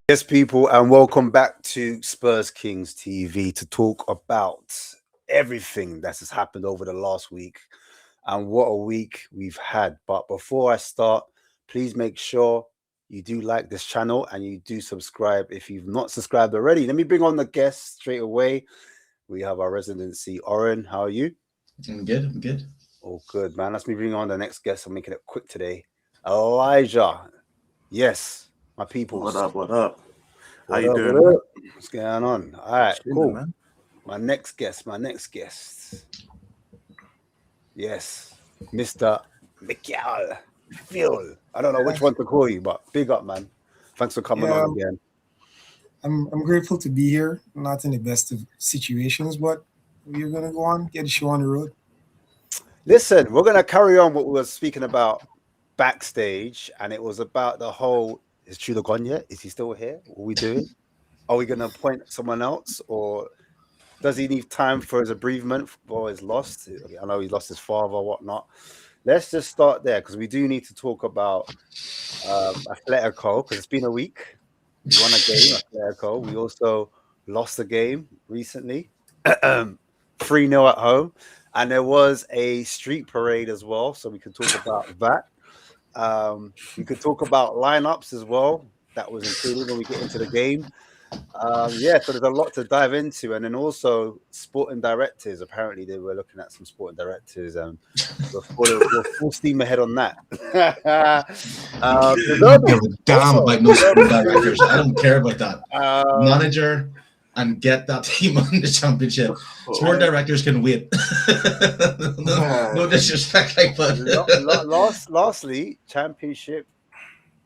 Yes, people, and welcome back to Spurs Kings TV to talk about everything that has happened over the last week and what a week we've had. But before I start, please make sure you do like this channel and you do subscribe if you've not subscribed already. Let me bring on the guests straight away. We have our residency, Oren. How are you? I'm good. I'm good. Oh, good, man. Let's me bring on the next guest. I'm making it quick today. Elijah. Yes, my peoples. What up? What up? How What you up? doing, What man? up? What's going on? All right, Chilling, cool. man. My next guest. Yes, Mr. Mikael. Phil. I don't know which one to call you, but big up, man. Thanks for coming on again. I'm grateful to be here. Not in the best of situations, but we're gonna go on, get the show on the road. Listen, we're gonna carry on what we were speaking about backstage, and it was about the whole. Is Tudor gone yet? Is he still here? What are we doing? Are we gonna appoint someone else, or does he need time for his bereavement for his loss? I know he lost his father, whatnot. Let's just start there because we do need to talk about Atletico because it's been a week. We won a game, Atletico. We also lost a game recently, 3-0 at home. And there was a street parade as well, so we can talk about that. We could talk about lineups as well. That was included when we get into the game. So there's a lot to dive into, and then also sporting directors. Apparently, they were looking at some sporting directors, and we're full steam ahead on that. I don't give a damn about no sporting directors. I don't care about that. Manager and get that team on the championship. Sport directors can wait. no disrespect, like, but lastly, championship.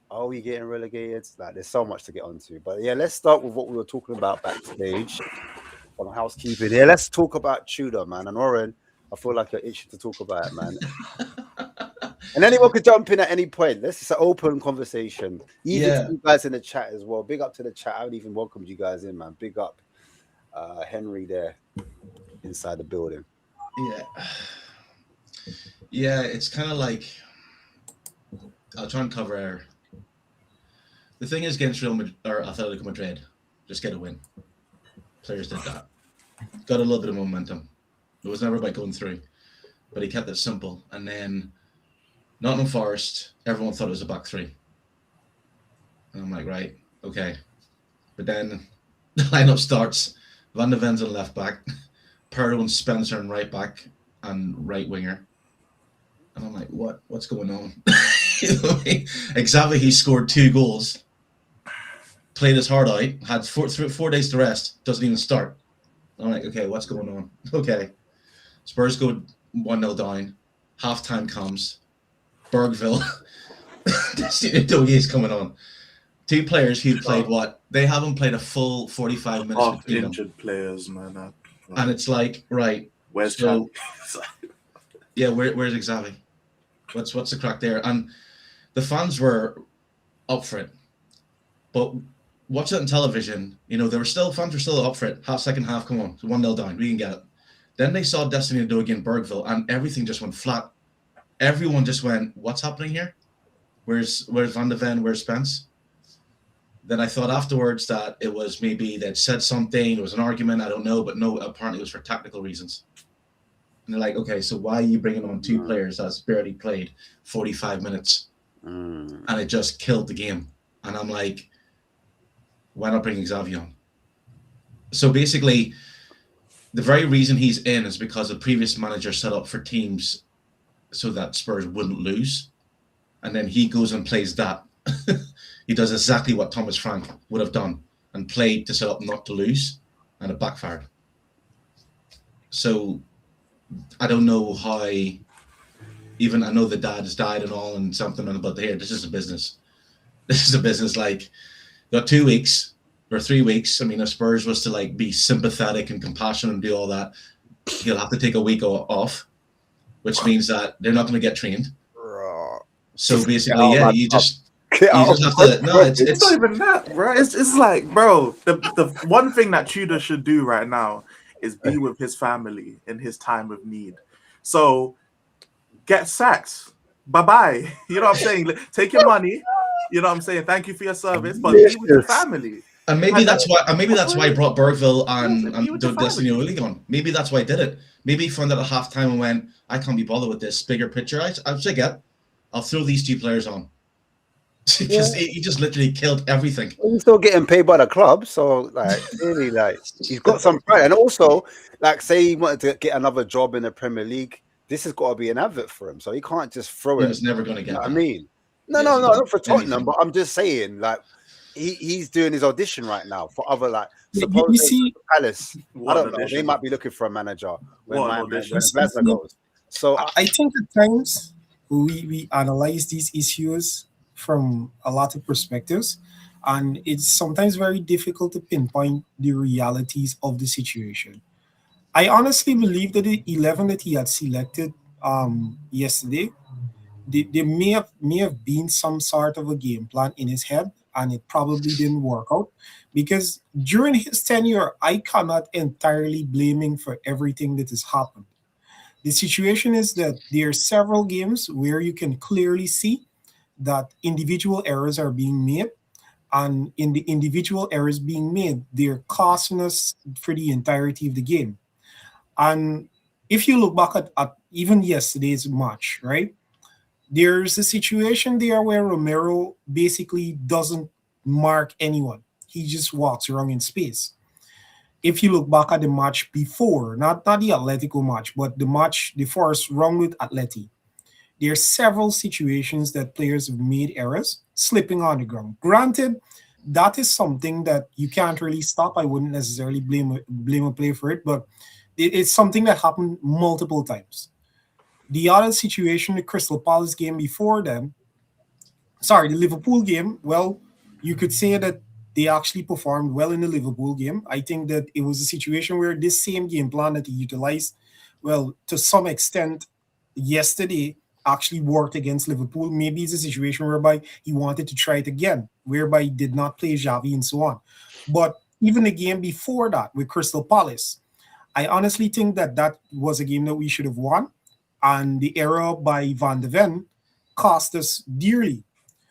Are we getting relegated? Like, there's so much to get onto. But yeah, let's start with what we were talking about backstage on housekeeping. Yeah, let's talk about Tudor, man. And Oren, I feel like you're itching to talk about it, man. And anyone could jump in at any point. This is an open conversation. Even to you guys in the chat as well. Big up to the chat. I haven't even welcomed you guys in, man. Big up Henry there inside the building. Yeah, it's kind of like I'll try and cover. The thing is, against Real Madrid or Atletico Madrid, just get a win. Players did that. Got a little bit of momentum. It was never about going through, but he kept it simple. And then Nottingham Forest, everyone thought it was a back three. And I'm like, right, okay. But then the lineup starts. Van de Ven's on left back, Pirlo and Spencer on right back and right winger. And I'm like, what's going on? Exactly, he scored 2 goals, played his heart out, had 4 days to rest, doesn't even start. I'm like, okay, what's going on? Okay. Spurs go 1-0 down, half-time comes, Bergville, is coming on. 2 players who played they haven't played a full 45 minutes. Half injured players, man. And it's like, right. Where's so, yeah, where's Xavi? What's the crack there? And the fans were up for it, but watch it on television. You know, fans were still up for it. Second half, come on, 1-0 down, we can get it. Then they saw Destiny do again, Bergville, and everything just went flat. Everyone just went, "What's happening here? Where's Van de Ven? Where's Spence?" Then I thought afterwards that it was maybe they'd said something. It was an argument. I don't know, but no, apparently it was for tactical reasons. And they're like, okay, so why are you bringing on 2 players that's barely played 45 minutes? And it just killed the game. And I'm like, why not bring Xavi on? So basically, the very reason he's in is because the previous manager set up for teams so that Spurs wouldn't lose. And then he goes and plays that. He does exactly what Thomas Frank would have done and played to set up not to lose, and it backfired. So I don't know how, even I know the dad has died and all and something, but here, this is a business. This is a business. Like, got 2 weeks or 3 weeks. I mean, if Spurs was to like be sympathetic and compassionate and do all that, he'll have to take a week off, which means that they're not going to get trained. So basically, you just have to. No, it's not even that, bro. It's like, bro, the one thing that Tudor should do right now is be with his family in his time of need. So get sacked. Bye-bye. You know what I'm saying? Take your money, You know what I'm saying? Thank you for your service, but be with your family. And maybe that's why. And maybe that's why he brought Bergville Yeah, be and with your Destiny family. O'Leary on. Maybe that's why he did it. Maybe he found out at halftime and went, "I can't be bothered with this bigger picture. I'll check it. I'll throw these two players on." Because he just literally killed everything. He's still getting paid by the club, so like really, like he's got some pride. And also, like, say he wanted to get another job in the Premier League, this has got to be an advert for him. So he can't just throw He it. was never going to get. You know what that. I mean, no, Yes, not for Tottenham, anything. but I'm just saying, like, he's doing his audition right now for other, like, You supposedly see, Palace. I don't know. They might be looking for a manager when Glasner goes. So I think at times we analyze these issues from a lot of perspectives, and it's sometimes very difficult to pinpoint the realities of the situation. I honestly believe that the 11 that he had selected yesterday, there may have been some sort of a game plan in his head, and it probably didn't work out because during his tenure, I cannot entirely blame him for everything that has happened. The situation is that there are several games where you can clearly see that individual errors are being made, and in the individual errors being made, they're costing us for the entirety of the game. And if you look back at even yesterday's match, right? There's a situation there where Romero basically doesn't mark anyone. He just walks around in space. If you look back at the match before, not the Atletico match, but the first round with Atleti, there are several situations that players have made errors, slipping on the ground. Granted, that is something that you can't really stop. I wouldn't necessarily blame a player for it, but it's something that happened multiple times. The other situation, the Crystal Palace game before then, sorry, the Liverpool game, well, you could say that they actually performed well in the Liverpool game. I think that it was a situation where this same game plan that he utilized, well, to some extent, yesterday actually worked against Liverpool. Maybe it's a situation whereby he wanted to try it again, whereby he did not play Xavi and so on. But even the game before that with Crystal Palace, I honestly think that that was a game that we should have won. And the error by Van de Ven cost us dearly.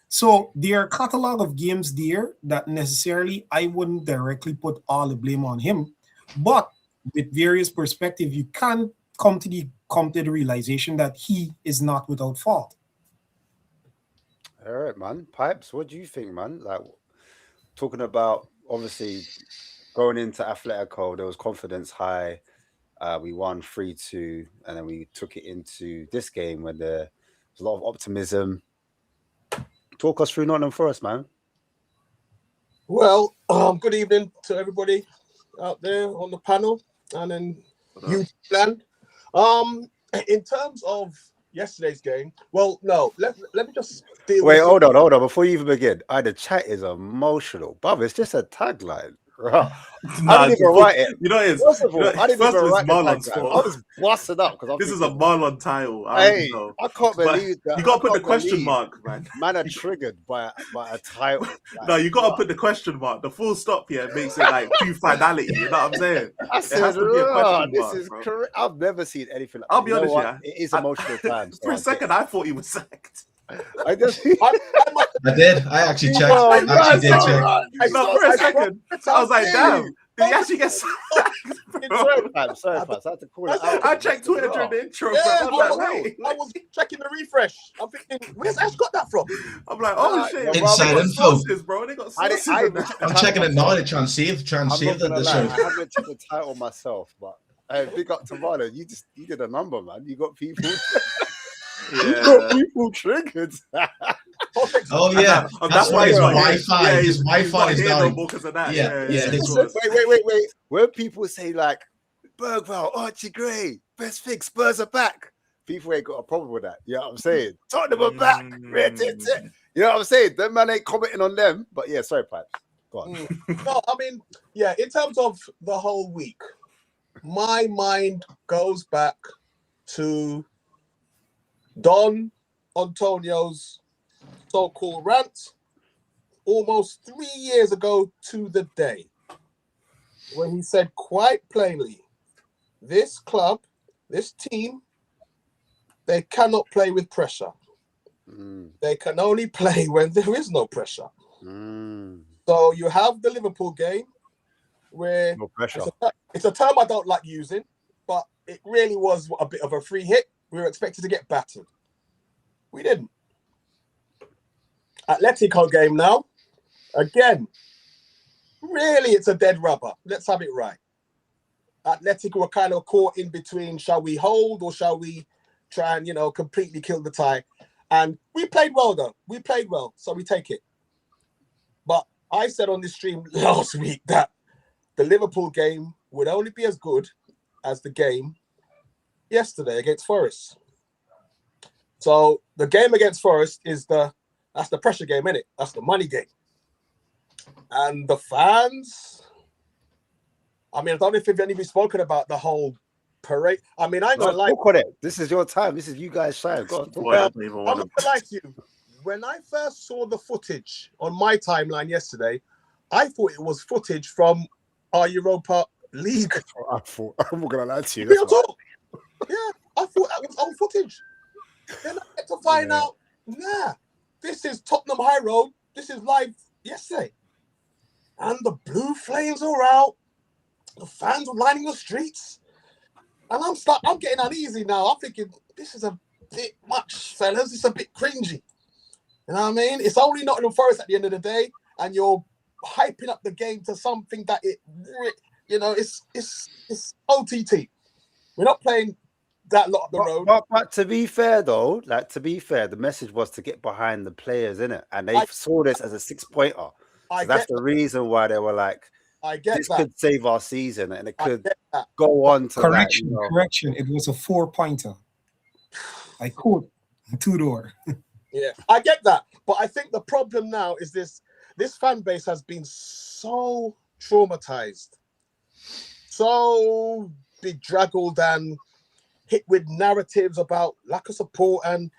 So there are a catalog of games there that necessarily I wouldn't directly put all the blame on him. But with various perspectives, you can come to the realization that he is not without fault. all right, man. Pipes, what do you think, man? Like, talking about obviously going into Atletico, there was confidence high. We won 3-2, and then we took it into this game when there was a lot of optimism. Talk us through Nottingham Forest, man. Well, good evening to everybody out there on the panel and in YouTube land. In terms of yesterday's game, well, no, let me just deal Wait, with hold on. Before you even begin, the chat is emotional. Bruv, it's just a tagline. Right. I didn't even write it. You know, it's First of all, I didn't first even it's write the Marlon's tagline. fault. I was busted up because This is a Marlon title. Hey, know. I can't But believe that. you got to put I the can't question believe mark, man. Man are triggered by a title. Like, No, you got to put the question mark. The full stop here makes it like true finality. You know what I'm saying? I It said, has to be a question this mark, is bro. correct. I've never seen anything like I'll that. be You know honest, what? yeah. It is emotional times. For a second, I thought he was sacked. I just. I did. I actually checked. Oh, I actually did that's check. all right. No, for a second, I was like, damn. Did he actually get sacked? I'm sorry, Paz. I had to call it out. I checked Twitter during the intro, Yeah, bro. I was checking the refresh. I'm thinking, where's Ash got that from? I'm like, oh Nah, shit. your They Inside got info. sources, bro. They got I sources. didn't- I in that. checked I'm checking it now to try and save I'm not the gonna lie. show. I haven't checked the title myself, but big up to Marlon. You did a number, man. You got people. You got people triggered. Oh yeah, That's why his he's not here. Wi-Fi. Yeah, his Wi-Fi is here down. no more because of that. Yeah. Listen, wait. When people say like Bergville, Archie Gray, best thing, Spurs are back. People ain't got a problem with that. You know what I'm saying? Tottenham are back. You know what I'm saying? Them man ain't commenting on them. But yeah, sorry, Pipes. Go on. No, I mean, yeah, in terms of the whole week, my mind goes back to Don Antonio's so-called rant almost 3 years ago to the day, when he said quite plainly, this club, this team, they cannot play with pressure. They can only play when there is no pressure. So you have the Liverpool game where No pressure. it's a term I don't like using, but it really was a bit of a free hit. We were expected to get battered. We didn't. Atletico game now. Again, really, it's a dead rubber. Let's have it right. Atletico were kind of caught in between. Shall we hold or shall we try and, completely kill the tie? And we played well, though. We played well, so we take it. But I said on this stream last week that the Liverpool game would only be as good as the game yesterday against Forest. So the game against Forest that's the pressure game, innit? That's the money game. And the fans, I don't know if any of you spoken about the whole parade. I ain't gonna lie. Talk on it. This is your time. This is you guys shine. Go on. Well, I'm not gonna lie to you. When I first saw the footage on my timeline yesterday, I thought it was footage from our Europa League. I'm not gonna lie to you. Real talk. Yeah, I thought that was old footage. Then I get to find out, this is Tottenham High Road. This is live yesterday. And the blue flames are out. The fans are lining the streets. And I'm getting uneasy now. I'm thinking, this is a bit much, fellas. It's a bit cringy. You know what I mean? It's only Nottingham Forest at the end of the day, and you're hyping up the game to something that it's OTT. We're not playing that lot of the road. But to be fair, though, the message was to get behind the players, innit? And they saw this as a 6-pointer. So that's the reason why they were like, this could save our season, and it could go on to Correction. It was a 4-pointer. I quote Tudor. Yeah, I get that. But I think the problem now is this fan base has been so traumatized, so bedraggled and hit with narratives about lack of support and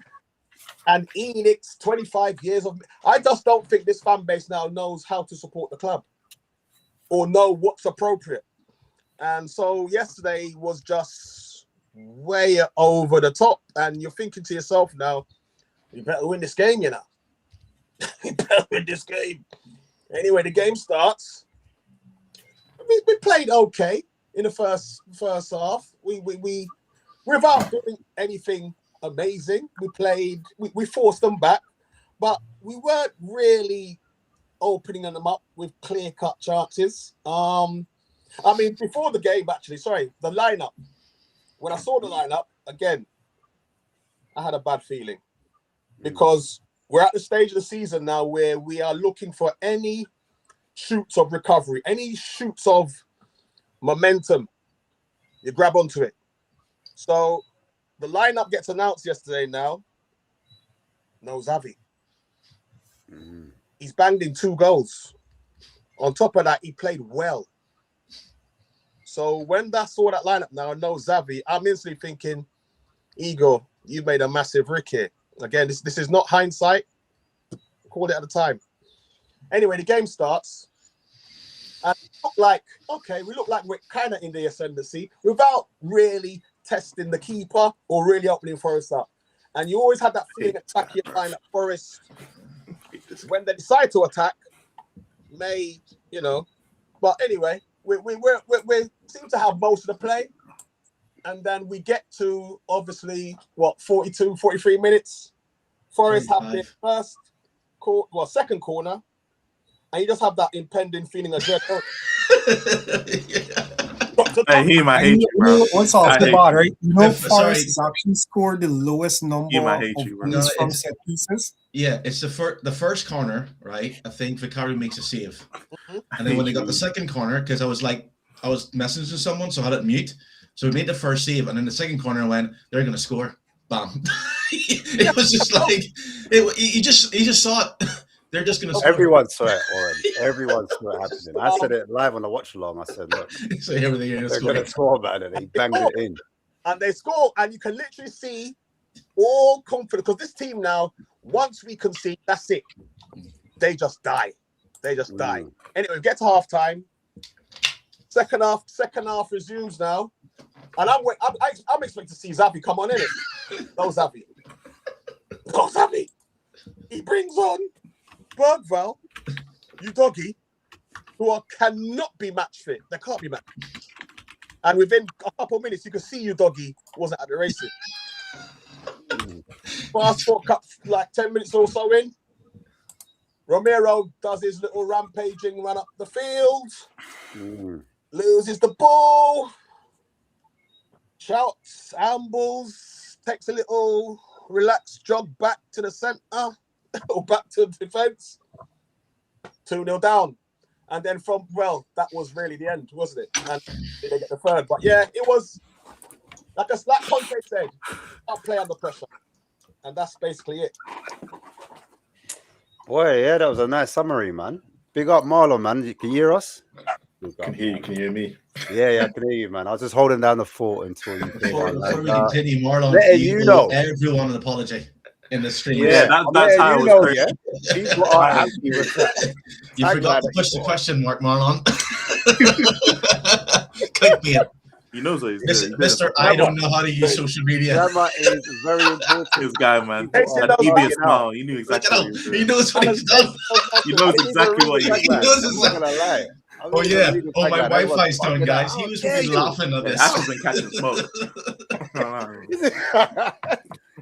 edicts, 25 years of... I just don't think this fan base now knows how to support the club or know what's appropriate. And so yesterday was just way over the top. And you're thinking to yourself now, you better win this game, you better win this game. Anyway, the game starts. We played okay in the first half. We without doing anything amazing. We forced them back, but we weren't really opening them up with clear-cut chances. Before the game, the lineup. When I saw the lineup, again, I had a bad feeling because we're at the stage of the season now where we are looking for any shoots of recovery, any shoots of momentum. You grab onto it. So the lineup gets announced yesterday now. No Xavi. He's banged in 2 goals. On top of that, he played well. So when I saw that lineup now, no Xavi, I'm instantly thinking, Igor, you made a massive rick here. Again, this is not hindsight. Called it at the time. Anyway, the game starts. And we look like we're kind of in the ascendancy without really testing the keeper or really opening Forest up. And you always had that feeling at the back of your mind that Forest, when they decide to attack, But anyway, we seem to have most of the play. And then we get to, obviously, 42, 43 minutes. Forest have their second corner. And you just have that impending feeling of dread. He might hate you, bro. What's off the bar, right? Forest has actually scored the lowest number of from set pieces. Yeah, it's the first corner, right? I think Vicario makes a save. And then when they got the second corner, because I was messaging someone, so I had it mute. So we made the first save, and then the second corner I went, they're going to score. Bam. It was just like, he just saw it. They're just going to score. Everyone saw it already. Everyone saw it happening. I said it live on the watch along. I said, look, so everything they're going to score, man. And he banged it in. And they score, and you can literally see all confidence. Because this team now, once we concede, that's it. They just die. Die. Anyway, we get to halftime. Second half resumes now. And I'm expecting to see Xavi come on in it. No Xavi. he brings on Bergvall, Udogie, who cannot be match fit. They can't be match fit. And within a couple of minutes, you could see Udogie wasn't at the races. Fast forward, like 10 minutes or so in, Romero does his little rampaging run up the field, loses the ball, shouts, ambles, takes a little relaxed jog back to the centre or back to the defence. 2-0 down. And then that was really the end, wasn't it? And they get the third. But yeah, it was, like Conte said, I'll play under pressure. And that's basically it. Boy, yeah, that was a nice summary, man. Big up Marlon, man. Can you hear us? Can hear you. Can you hear me? Yeah, I can hear you, man. I was just holding down the fort until you came Before on. we continue, Marlon, you know everyone an apology in the stream. Yeah, that's how it was. Yeah. People are happy with that. You forgot to push the question mark, Marlon. Clickbait. He knows what he's doing. Mr. I don't know how to use social media. Grammar is very important. This guy, man. That devious smile. He knew Look exactly at what him. he was He doing. knows what he's done. He knows exactly what he's doing. He knows I'm not gonna lie. Oh yeah. Oh, my Wi-Fi's down, guys. He was really laughing at this. Ash wasn't catching smoke.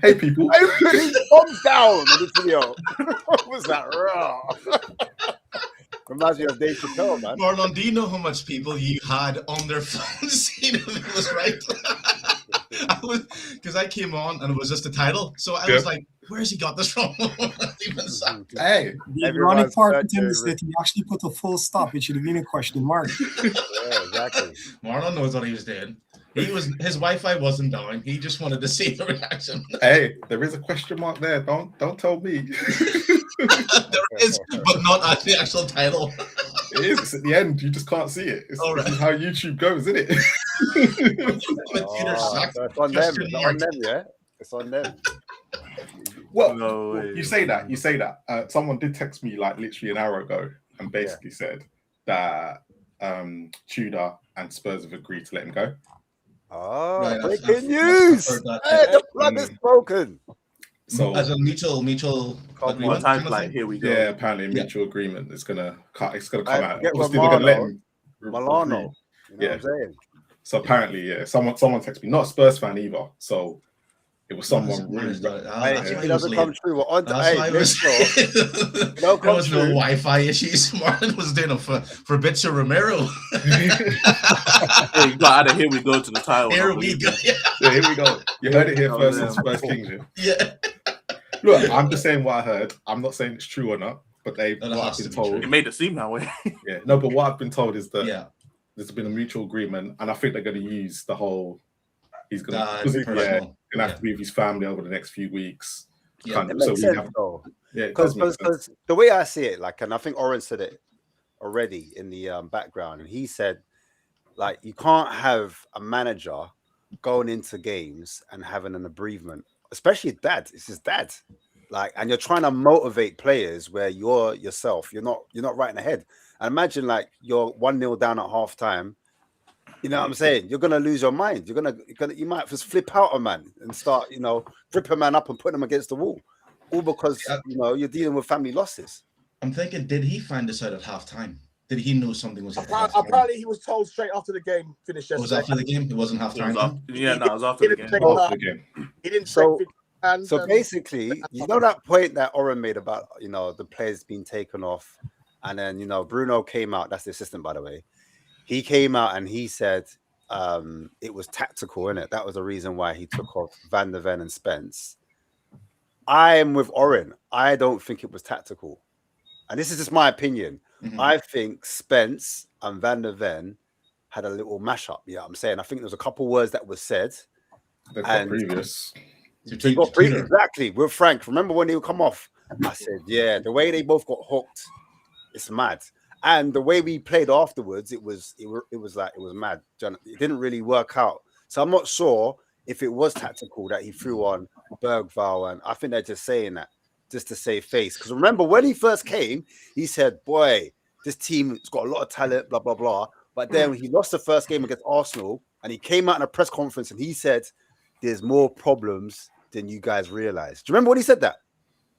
Hey, people. I put his thumbs down in the video. What was that? Raw. Reminds me of Dave Chappelle, man. Marlon, do you know how much people you had on their phones seeing if it was right? Because I came on and it was just the title. So I was like, where's he got this from? Hey. The ironic part with him is that he actually put a full stop. It should have been a question mark. Yeah, exactly. Marlon knows what he was doing. His Wi-Fi wasn't down. He just wanted to see the reaction. Hey, there is a question mark there. Don't tell me. There is, but not at the actual title. It is. It's at the end. You just can't see it. This is how YouTube goes, isn't it? Tudor Sacked. So it's on them. It's on them, yeah? It's on them. Well, No way. you say that. Someone did text me like literally an hour ago and basically said that Tudor and Spurs have agreed to let him go. Oh, Right, breaking news! heard that. Hey, the plug is broken. So As a mutual One agreement. time, kind of like, thing? here we go. yeah, apparently a mutual agreement is gonna come out. Get Obviously, they're gonna let Romano. him. Milano. You know Yeah. what I'm saying? So apparently, yeah, someone texted me, not a Spurs fan either. So it was someone Where is really. that? Hey, That's if why it he was doesn't late. come true, we're on to That's why hey, I was. let's go. There come was no true. Wi-Fi issues. Martin was doing it for bits of Romero. Hey, you got here we go to the title. Here we go. Yeah, here we go. You heard it here Oh, first yeah. on Spurs Kings. Yeah? Yeah. Look, I'm just saying what I heard. I'm not saying it's true or not, but It what I've has been to be told. true. It made it seem that way. Yeah, no, but what I've been told is that Yeah. there's been a mutual agreement, and I think they're going to use the whole. He's going It's to, personal. gonna have to be with his family over the next few weeks. Yeah. Kind It of, makes so we sense, have, though. yeah, it does make sense. Because the way I see it, like, and I think Oren said it already in the background, and he said, like, you can't have a manager going into games and having an bereavement, especially dad. It's his dad, like, and you're trying to motivate players where you're yourself. You're not right in the head. And imagine like you're 1-0 down at half time. You know what I'm saying? You're gonna lose your mind. You might just flip out a man and start, rip a man up and put him against the wall, all because you're dealing with family losses. I'm thinking, did he find this out at halftime? Did he know something was at halftime? Apparently, he was told straight after the game finished It was yesterday. after the game. It wasn't It was halftime. after, it was after the game. After the game. He didn't So- shake hands. So basically, you know that point that Oren made about the players being taken off, and then Bruno came out. That's the assistant, by the way. He came out and he said it was tactical, innit? That was the reason why he took off Van der Ven and Spence. I am with Oren. I don't think it was tactical, and this is just my opinion. Mhm. I think Spence and Van der Ven had a little mashup. Yeah, I'm saying. I think there was a couple words that were said. They've got And- previous. He got pre- exactly with Frank. Remember when he would come off? I said, yeah, the way they both got hooked, it's mad. And the way we played afterwards, it was mad. It didn't really work out. So I'm not sure if it was tactical that he threw on Bergvall, and I think they're just saying that just to save face. Because remember when he first came, he said, "Boy, this team's got a lot of talent, blah blah blah." But then when he lost the first game against Arsenal, and he came out in a press conference and he said, "There's more problems than you guys realize." Do you remember when he said that?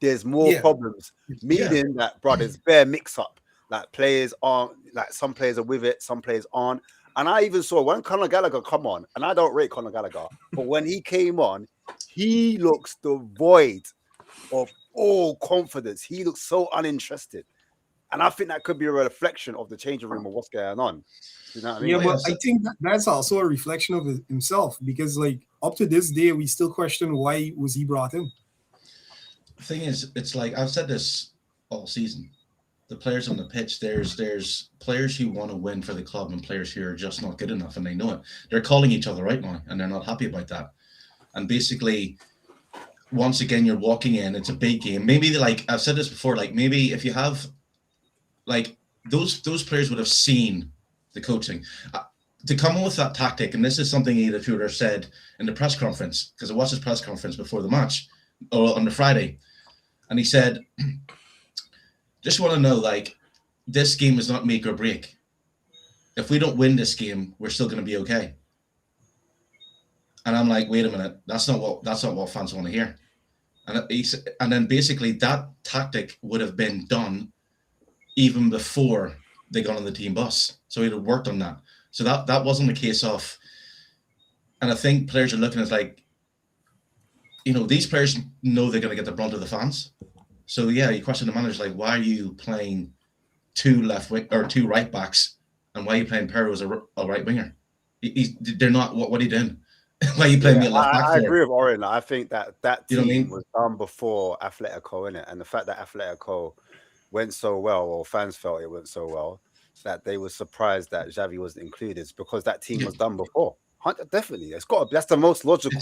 there's more Yeah. problems. Meaning that, bro, there's bare mix up. Like players aren't, like some players are with it, some players aren't. And I even saw when Conor Gallagher come on, and I don't rate Conor Gallagher, but when he came on, he looks devoid of all confidence. He looks so uninterested. And I think that could be a reflection of the changing room of what's going on. You know what I mean? Yeah, but I think that's also a reflection of himself, because like up to this day, we still question why was he brought in. The thing is, it's like I've said this all season. The players on the pitch, there's players who want to win for the club and players who are just not good enough, and they know it. They're calling each other out now, and they're not happy about that. And basically, once again, you're walking in. It's a big game. Maybe like I've said this before. Like maybe if you have, like those players would have seen the coaching to come up with that tactic. And this is something Igor Tudor said in the press conference, because I watched his press conference before the match or on the Friday, and he said, just want to know, like, this game is not make or break. If we don't win this game, we're still going to be okay. And I'm like, wait a minute, that's not what fans want to hear. And then basically that tactic would have been done even before they got on the team bus. So he'd have worked on that. So that wasn't a case of, and I think players are looking at like, you know, these players know they're going to get the brunt of the fans. So yeah, you question the manager, like, why are you playing two right backs, and why are you playing Perro as a right winger? They're not. What are you doing? Why are you playing me at left back? I agree with Oren. I think that You know team what I mean? was done before Atletico, innit? And the fact that Atletico went so well, or fans felt it went so well, that they were surprised that Xavi wasn't included. It's because that team was done before. Definitely, that's the most logical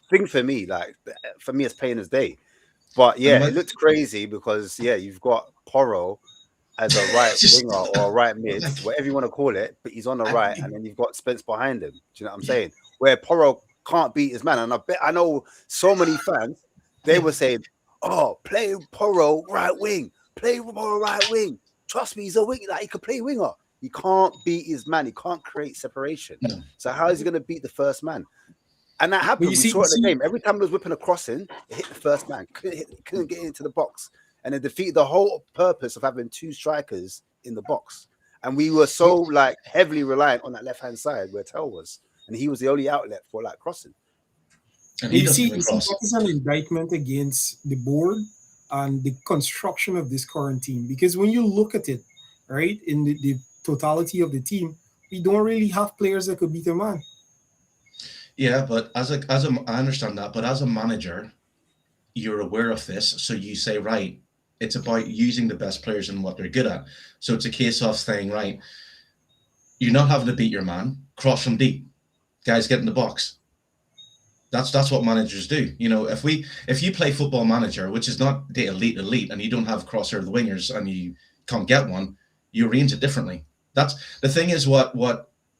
thing for me. Like for me, it's plain as day. But yeah, it looked crazy because you've got Porro as a right winger or a right mid, whatever you want to call it, but he's on the right, and then you've got Spence behind him. Do you know what I'm saying? Where Porro can't beat his man, and I know so many fans, they were saying, "Oh, play Porro right wing, play Porro right wing. Trust me, he's a wing. Like he could play winger. He can't beat his man. He can't create separation. So how is he going to beat the first man?" And that happened. We saw it in the game. Every time he was whipping a crossing, it hit the first man. Couldn't get into the box. And it defeated the whole purpose of having two strikers in the box. And we were so like heavily reliant on that left-hand side where Tel was. And he was the only outlet for like crossing. And you see, that is an indictment against the board and the construction of this current team. Because when you look at it, right, in the totality of the team, we don't really have players that could beat a man. Yeah, but I understand that, but as a manager, you're aware of this, so you say, right, it's about using the best players and what they're good at. So it's a case of saying, right, you're not having to beat your man, cross from deep, guys, get in the box. That's what managers do. You know, if you play Football Manager, which is not the elite, and you don't have crosshair the wingers and you can't get one, you arrange it differently. That's the thing. Is what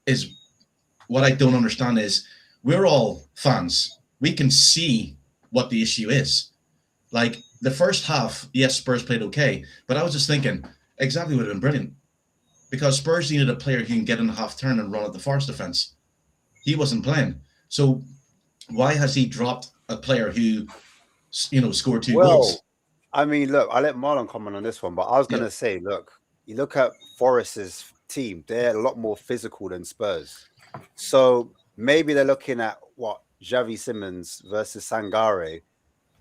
I don't understand is, we're all fans. We can see what the issue is. Like the first half, yes, Spurs played okay, but I was just thinking, Xavi would have been brilliant because Spurs needed a player who can get in the half turn and run at the Forest defense. He wasn't playing. So why has he dropped a player who, you know, scored two goals? I mean, look, I'll let Marlon comment on this one, but I was going to say, look, you look at Forest's team, they're a lot more physical than Spurs. So maybe they're looking at what Xavi Simons versus Sangare.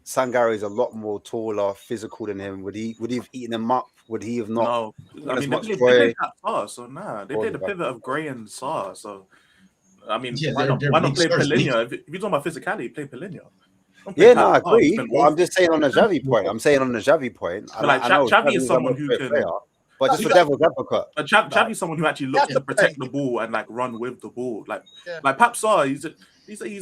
Sangare is a lot more taller, physical than him. Would he have eaten him up? Would he have not? No, I mean they played that far, so they played the pivot of Gray and Saar. So I mean, why not play Polina? If you're talking about physicality, play Polina. Yeah, no, I agree. I'm just saying on the Xavi point. Like Xavi is someone who can. Player, but just for devil's advocate. Xavi is someone who actually looks to protect the ball and like run with the ball. Like Pap Saar, he's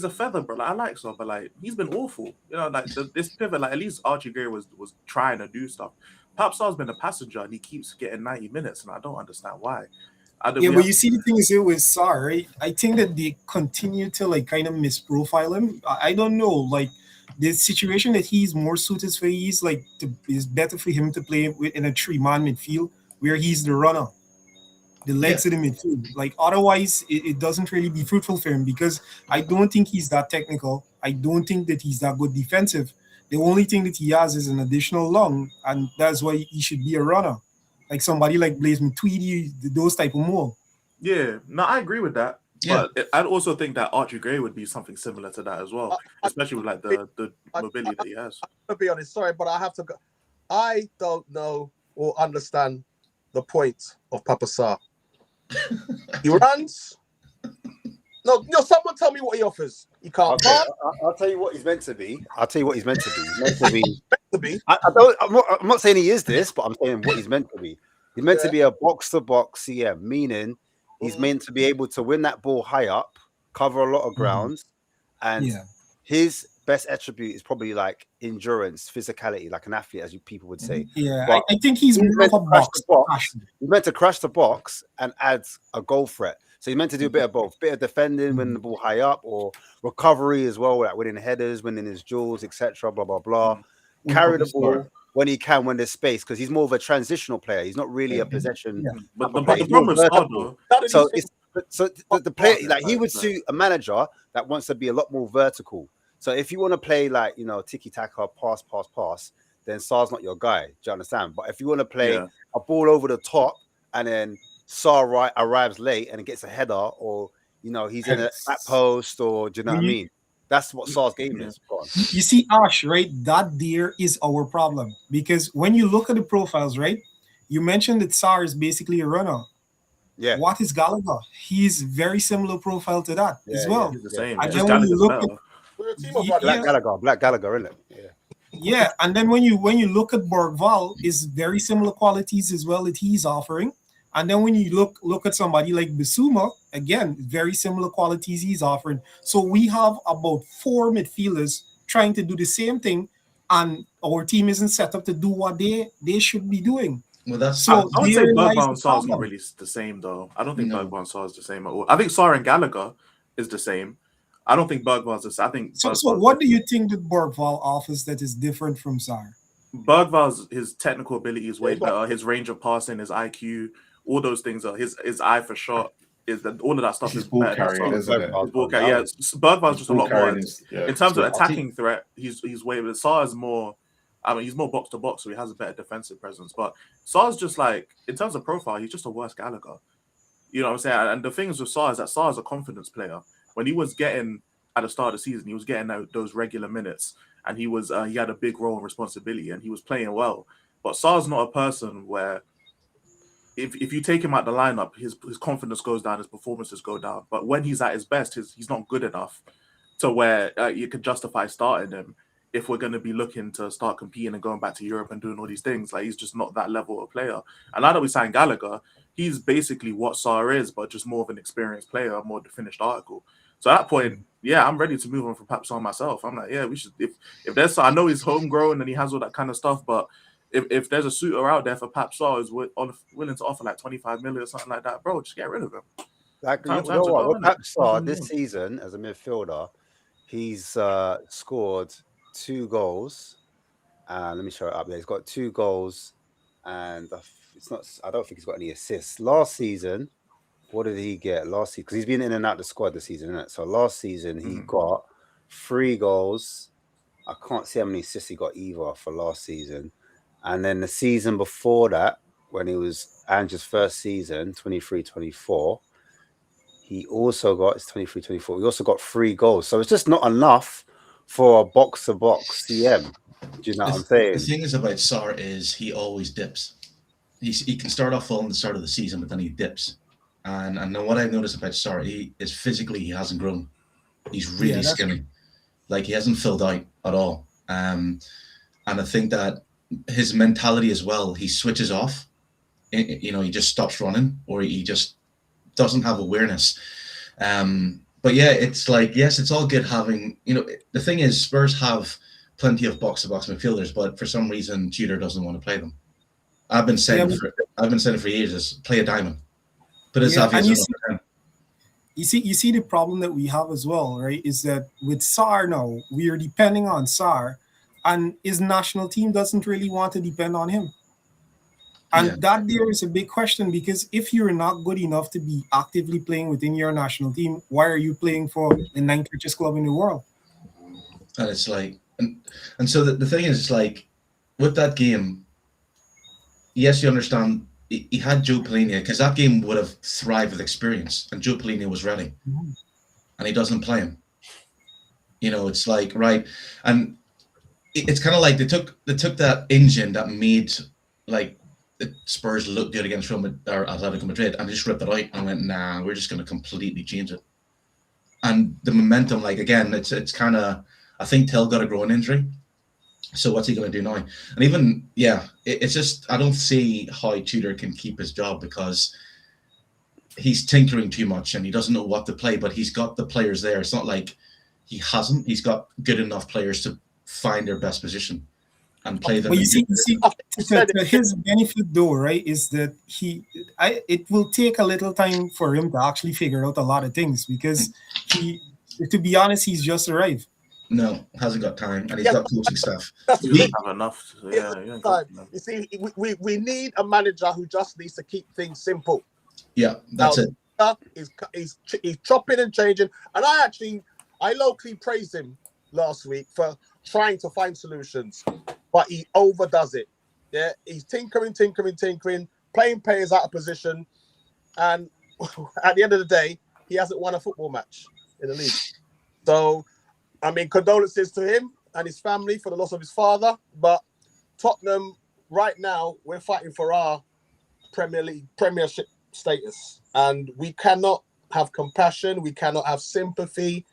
a feather, bro. Like, I like Saar, but like he's been awful. You know, like this pivot, like at least Archie Gray was trying to do stuff. Pap Saar's been a passenger and he keeps getting 90 minutes, and I don't understand why. But you see the thing is here with Saar, right? I think that they continue to like kind of misprofile him. I don't know, like the situation that he's more suited for, is better for him to play in a 3-man midfield where he's the runner, the legs of the midfield. Like otherwise, it doesn't really be fruitful for him because I don't think he's that technical. I don't think that he's that good defensive. The only thing that he has is an additional lung, and that's why he should be a runner. Like somebody like Blaise Matuidi, those type of move. Yeah, no, I agree with that. Yeah. But I'd also think that Archie Gray would be something similar to that as well, especially with like the mobility that he has. To be honest, sorry, but I have to go. I don't know or understand the point of Papa Sarr. He runs. No, someone tell me what he offers. He can't. I'll tell you what he's meant to be. He's meant to be. I'm not saying he is this, but I'm saying what he's meant to be. He's meant to be a box-to-box CM, meaning he's meant to be able to win that ball high up, cover a lot of grounds, and his best attribute is probably like endurance, physicality, like an athlete, as people would say. Yeah, I think he's more of a box. He's meant to crash the box and add a goal threat. So he's meant to do a bit of both, bit of defending, winning the ball high up, or recovery as well, like winning headers, winning his duels, etc. Blah blah blah. Carry the ball when he can, when there's space, because he's more of a transitional player. He's not really a possession. But the problem with Sarr, though, so the player, like he would suit a manager that wants to be a lot more vertical. So if you want to play like, you know, tiki taka, pass, then Sarr's not your guy. Do you understand? But if you want to play a ball over the top and then Sarr arrives late and gets a header, or you know he's in a back post, or do you know what I mean? That's what Sarr's game is. You see, Ash, right? That there is our problem, because when you look at the profiles, right? You mentioned that Sarr is basically a runner. Yeah. What is Gallagher? He's very similar profile to that as well. He's the same. And then when you look at Black Gallagher, isn't it? Yeah, and then when you look at Bergvall, is very similar qualities as well that he's offering. And then when you look at somebody like Bissouma, again, very similar qualities he's offering. So we have about 4 midfielders trying to do the same thing, and our team isn't set up to do what they should be doing. Well, that's so. I would say Bergvall and Sarr is not really the same, though. I don't think Bergvall and Sarr is the same at all. I think Sarr and Gallagher is the same. I don't think Bergvall is the same. I think. So what do you think that Bergvall offers that is different from Sarr? Bergvall's his technical ability is way better. His range of passing, his IQ, all those things are his eye for shot. Is that all of that stuff is better? Bergvall's just a lot more in terms of attacking threat. He's way better. Sarr is more. I mean, he's more box to box, so he has a better defensive presence. But Sarr's just like, in terms of profile, he's just a worse Gallagher. You know what I'm saying? And the things with Sarr is that Sarr is a confidence player. When he was getting at the start of the season, he was getting those regular minutes, and he had a big role and responsibility, and he was playing well. But Sarr's not a person where if you take him out the lineup, his confidence goes down, his performances go down. But when he's at his best, he's not good enough to where you can justify starting him if we're going to be looking to start competing and going back to Europe and doing all these things. Like, he's just not that level of player. And now that we signed Gallagher, he's basically what Sarr is, but just more of an experienced player, a more finished article. So at that point, I'm ready to move on from Pap Sarr myself. I'm like, we should. If there's, I know he's homegrown and he has all that kind of stuff, but if there's a suitor out there for Pap Sarr who's willing to offer like 25 million or something like that, bro, just get rid of him. Like, you know what? With Pap Sarr this season as a midfielder, he's scored 2 goals. Let me show it up. Yeah, he's got 2 goals, and it's not. I don't think he's got any assists. Last season, what did he get last season? Because he's been in and out of the squad this season, isn't it? So last season he got 3 goals. I can't see how many assists he got either for last season. And then the season before that, when it was Andrew's first season, 23-24, he also got 23-24. He also got 3 goals. So it's just not enough for a box-to-box CM. Do you know what I'm saying? The thing is about Sarr is he always dips. He can start off well in the start of the season, but then he dips. And then what I've noticed about Sarr is physically he hasn't grown. He's really skinny. Like, he hasn't filled out at all. And I think that his mentality as well, he switches off. You know, he just stops running, or he just doesn't have awareness. But yeah, it's like, yes, it's all good having, you know, the thing is Spurs have plenty of box-to-box midfielders, but for some reason Tudor doesn't want to play them. I've been saying for years, play a diamond. But it's obvious. You see the problem that we have as well, right? Is that with Sarr now, we are depending on Sarr, and his national team doesn't really want to depend on him. And that there is a big question, because if you're not good enough to be actively playing within your national team, why are you playing for the 9th richest club in the world? And it's like, And so the thing is, like, with that game, yes, you understand he had Joe Pellegrini, because that game would have thrived with experience, and Joe Pellegrini was ready, and he doesn't play him. You know, it's like, right, and it's kind of like they took that engine that made like the Spurs look good against Real Madrid, or Atletico Madrid, and just ripped it out and went, nah, we're just going to completely change it. And the momentum, like, again, it's kind of, I think Till got a groin injury. So what's he going to do now? And even, it's just, I don't see how Tudor can keep his job, because he's tinkering too much and he doesn't know what to play, but he's got the players there. It's not like he hasn't. He's got good enough players to find their best position and play them. But you see to his benefit though, right, is that it will take a little time for him to actually figure out a lot of things, because to be honest, he's just arrived. No, hasn't got time, and he's got coaching staff. You don't have enough. You see, we need a manager who just needs to keep things simple. Yeah, that's it. He's chopping and changing, and I locally praised him last week for trying to find solutions, but he overdoes it. Yeah, he's tinkering, playing players out of position, and at the end of the day, he hasn't won a football match in the league. So, I mean, condolences to him and his family for the loss of his father. But Tottenham, right now, we're fighting for our Premiership status, and we cannot have compassion. We cannot have sympathy.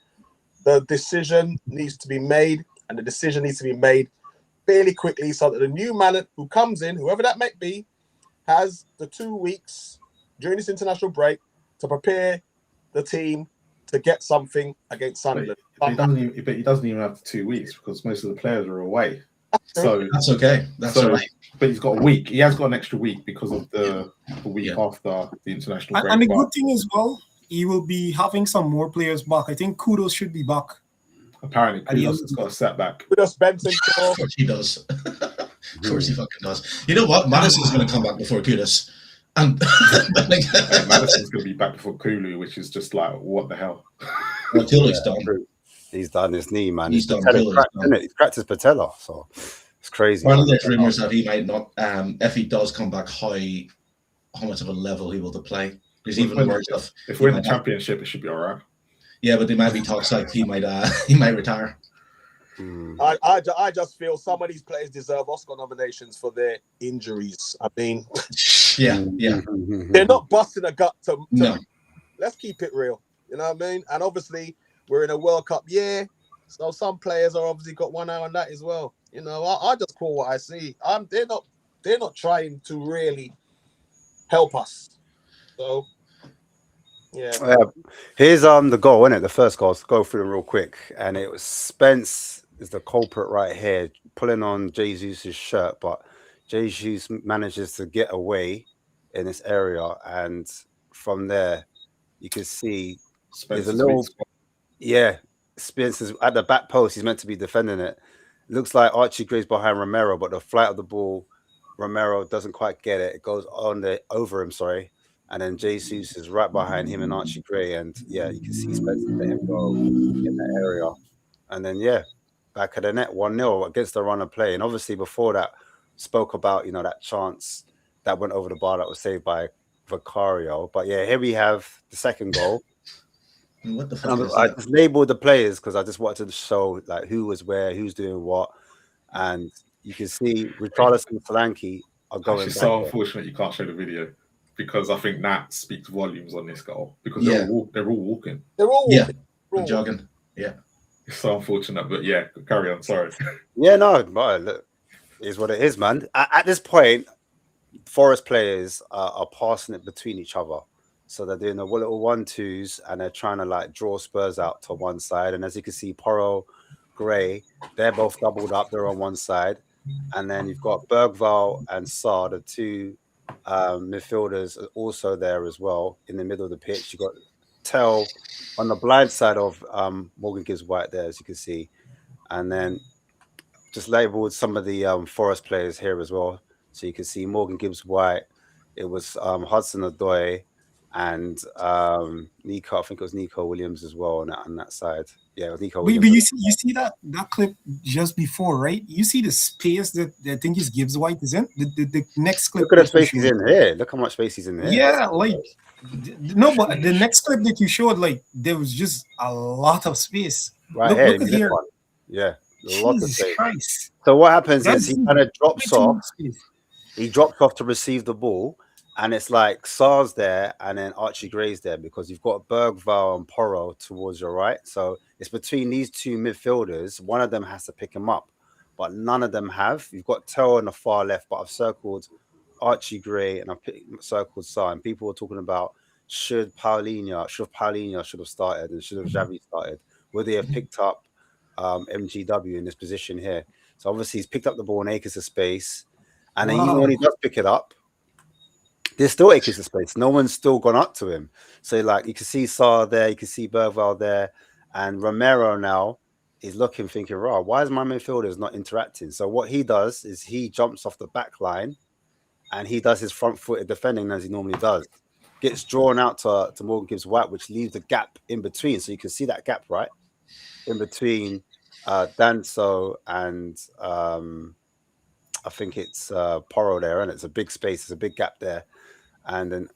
The decision needs to be made, and the decision needs to be made fairly quickly, so that the new manager who comes in, whoever that might be, has the 2 weeks during this international break to prepare the team to get something against Sunderland. But he doesn't even have 2 weeks, because most of the players are away. So that's okay. That's all right. But he's got a week. He has got an extra week because of the week after the international break. And the good thing as well, he will be having some more players back. I think Kudos should be back. Apparently, Kudos has got a setback. Kudos, Benson, of course he does. Of course he fucking does. You know what? Madison's going to come back before Kudos. And Madison's going to be back before Kulu, which is just like, what the hell? Well, Kulo's done. He's done his knee, man. He's done. He's cracked his patella, so it's crazy. Well, there's rumours that he might not. If he does come back, how much of a level he will to play? There's even more stuff. If we're in the championship, it should be all right. Yeah, but there might be talks like he might retire. I just feel some of these players deserve Oscar nominations for their injuries. I mean, yeah, they're not busting a gut to no. Let's keep it real. You know what I mean? And obviously, we're in a World Cup year, so some players are obviously got one eye on that as well. You know, I just call what I see. They're not trying to really help us. So, yeah. Here's the goal, isn't it? The first goal. Let's go through them real quick. And it was Spence is the culprit right here, pulling on Jesus' shirt, but Jesus manages to get away in this area, and from there you can see there's a little Spence is at the back post. He's meant to be defending it. Looks like Archie Gray's behind Romero, but the flight of the ball, Romero doesn't quite get it. It goes over him, and then Jesus is right behind him and Archie Gray, and you can see Spence let him go in that area, and then back at the net 1-0 against the run of play. And obviously before that, spoke about that chance that went over the bar that was saved by Vicario. But here we have the second goal. What the fuck is I that? just labeled the players because I just wanted to show like who was where, who's doing what, and you can see Richarlison and Solanke are going. It's so unfortunate you can't show the video, because I think that speaks volumes on this goal, because they're all walking. They're all walking. They're jogging. Yeah. It's so unfortunate, but carry on. Sorry. But look, it is what it is, man. At this point, Forest players are passing it between each other. So they're doing the little 1-2s, and they're trying to like draw Spurs out to one side. And as you can see, Porro, Gray, they're both doubled up. They're on one side. And then you've got Bergvall and Sarr, the two midfielders, are also there as well in the middle of the pitch. You've got Tell on the blind side of Morgan Gibbs-White there, as you can see. And then just labeled some of the Forest players here as well. So you can see Morgan Gibbs-White. It was Hudson-Odoi and Nico, I think it was Nico Williams as well on that side. Yeah, it was Nico But Williams. you see that clip just before, right? You see the space that I think is Gibbs White is in. The next clip. Look at the space he's in here. Look how much space he's in here. Yeah, like no, but the next clip that you showed, like there was just a lot of space. Right look here. at here. One. Yeah, a lot of space. Christ. So what happens That's is he kind of drops off. He drops off to receive the ball, and it's like Sar's there, and then Archie Gray's there because you've got Bergvall and Porro towards your right. So it's between these two midfielders. One of them has to pick him up, but none of them have. You've got Tell on the far left, but I've circled Archie Gray and I've circled Sar. And people were talking about should Paulinho should have started and should have Xavi started? Would they have picked up MGW in this position here? So obviously he's picked up the ball in acres of space. And then even when he does pick it up, there's still acres of space. No one's still gone up to him. So like you can see Sar there, you can see Bergvall there, and Romero now is looking, thinking, "Raw, why is my midfielders not interacting?" So what he does is he jumps off the back line, and he does his front-footed defending as he normally does. Gets drawn out to Morgan Gibbs White, which leaves the gap in between. So you can see that gap right in between Danso and I think it's Porro there, and it's a big space. There's a big gap there, and then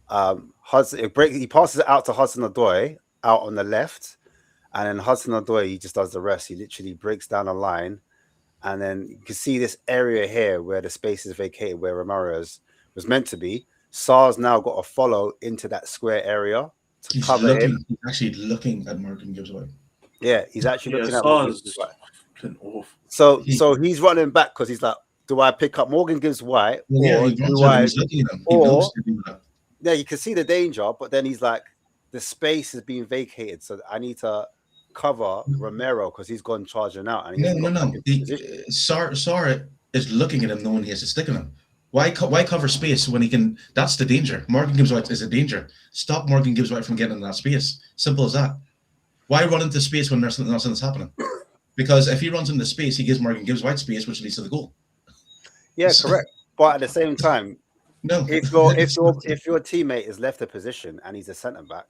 he passes it out to Hudson-Odoi out on the left, and then Hudson-Odoi he just does the rest. He literally breaks down a line, and then you can see this area here where the space is vacated, where Romero's was meant to be. Sar's now got to follow into that square area to cover him. He's actually looking at Morgan Gibbs White. Yeah, he's actually looking at Sar's Morgan Gibbs White. Off. So he's running back because he's like, do I pick up Morgan Gibbs White or do I? Or yeah, you can see the danger, but then he's like, the space is being vacated, so I need to cover Romero because he's gone charging out. And no. Sar is looking at him, knowing he has a stick in him. Why cover space when he can? That's the danger. Morgan Gibbs White is a danger. Stop Morgan Gibbs White from getting in that space. Simple as that. Why run into space when nothing's happening? Because if he runs into space, he gives Morgan Gibbs White space, which leads to the goal. Yeah, correct. But at the same time, no. If your teammate is left a position and he's a centre back,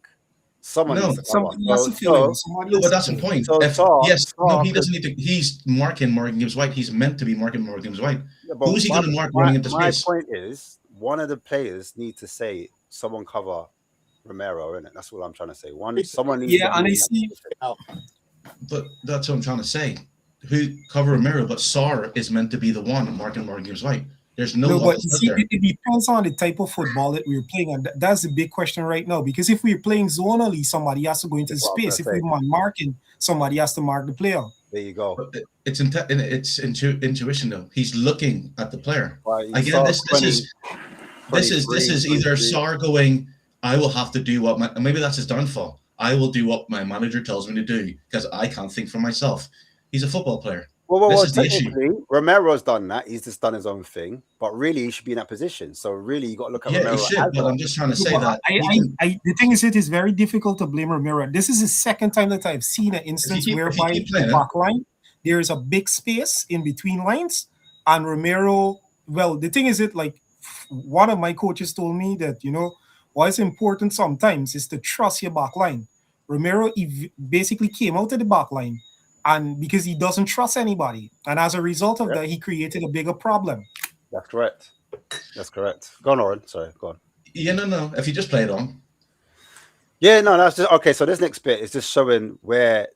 someone needs to cover. But that's the point. He doesn't need to. He's marking Morgan Gibbs White. He's meant to be marking Morgan Gibbs White. Yeah, who's he going to mark running into space? My point is, one of the players need to say, "Someone cover Romero," innit? That's what I'm trying to say. Someone needs. Yeah, and I see. But that's what I'm trying to say. Who cover Romero, but Sar is meant to be the one marking Morgan Gibbs White. There's no but you see, it depends on the type of football that we're playing, and that's the big question right now. Because if we're playing zonally, somebody has to go into the space. If we're marking, somebody has to mark the player. There you go. But it's intuition though. He's looking at the player. Again, this is either Sar going, I will have to do what maybe that's his downfall. I will do what my manager tells me to do because I can't think for myself. He's a football player. Well, technically, Romero's done that. He's just done his own thing. But really, he should be in that position. So really, you got to look at Romero. He should, but I'm just trying to say that. The thing is, it is very difficult to blame Romero. This is the second time that I've seen an instance whereby the back line, there is a big space in between lines. And Romero, well, the thing is, one of my coaches told me that, what's important sometimes is to trust your back line. Romero basically came out of the back line. And because he doesn't trust anybody. And as a result of that, he created a bigger problem. That's correct. Go on, Oren. Sorry, go on. Yeah, no. If you just play it on. Yeah, no, that's just okay. So this next bit is just showing where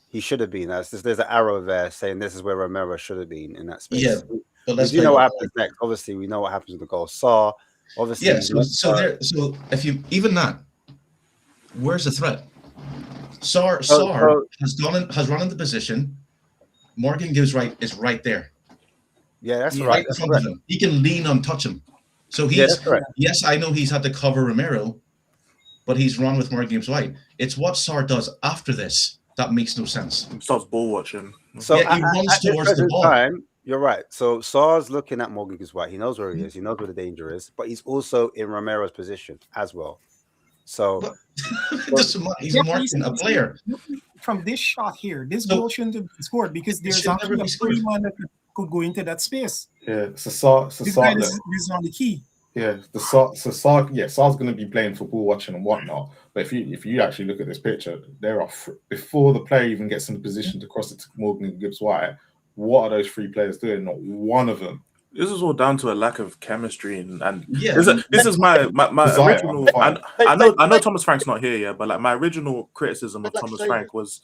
he should have been. There's an arrow there saying this is where Romero should have been in that space. Yeah, but let's know what happens next. Obviously, we know what happens with the goal. Sar, obviously. Yeah, so if you even that, where's the threat? Sar has run into position. Morgan Gibbs White is right there. Yeah, that's right. In front of him. He can lean on, touch him. So yes, I know he's had to cover Romero, but he's run with Morgan Gibbs White. It's what Sar does after this that makes no sense. He starts ball watching. So he runs towards the ball. You're right. So Sar's looking at Morgan Gibbs White. He knows where he is. He knows where the danger is, but he's also in Romero's position as well. So he's marking a player. From this shot here, this goal shouldn't have been scored because there's actually a free man that could go into that space. Yeah, this guy is on the key. Yeah, Sar's going to be blamed for ball watching and whatnot. But if you actually look at this picture, there are before the player even gets in the position to cross it to Morgan and Gibbs White, what are those three players doing? Not one of them. This is all down to a lack of chemistry and yeah. This is my Desire, original. I know Thomas Frank's not here yet, but like my original criticism of Thomas Frank was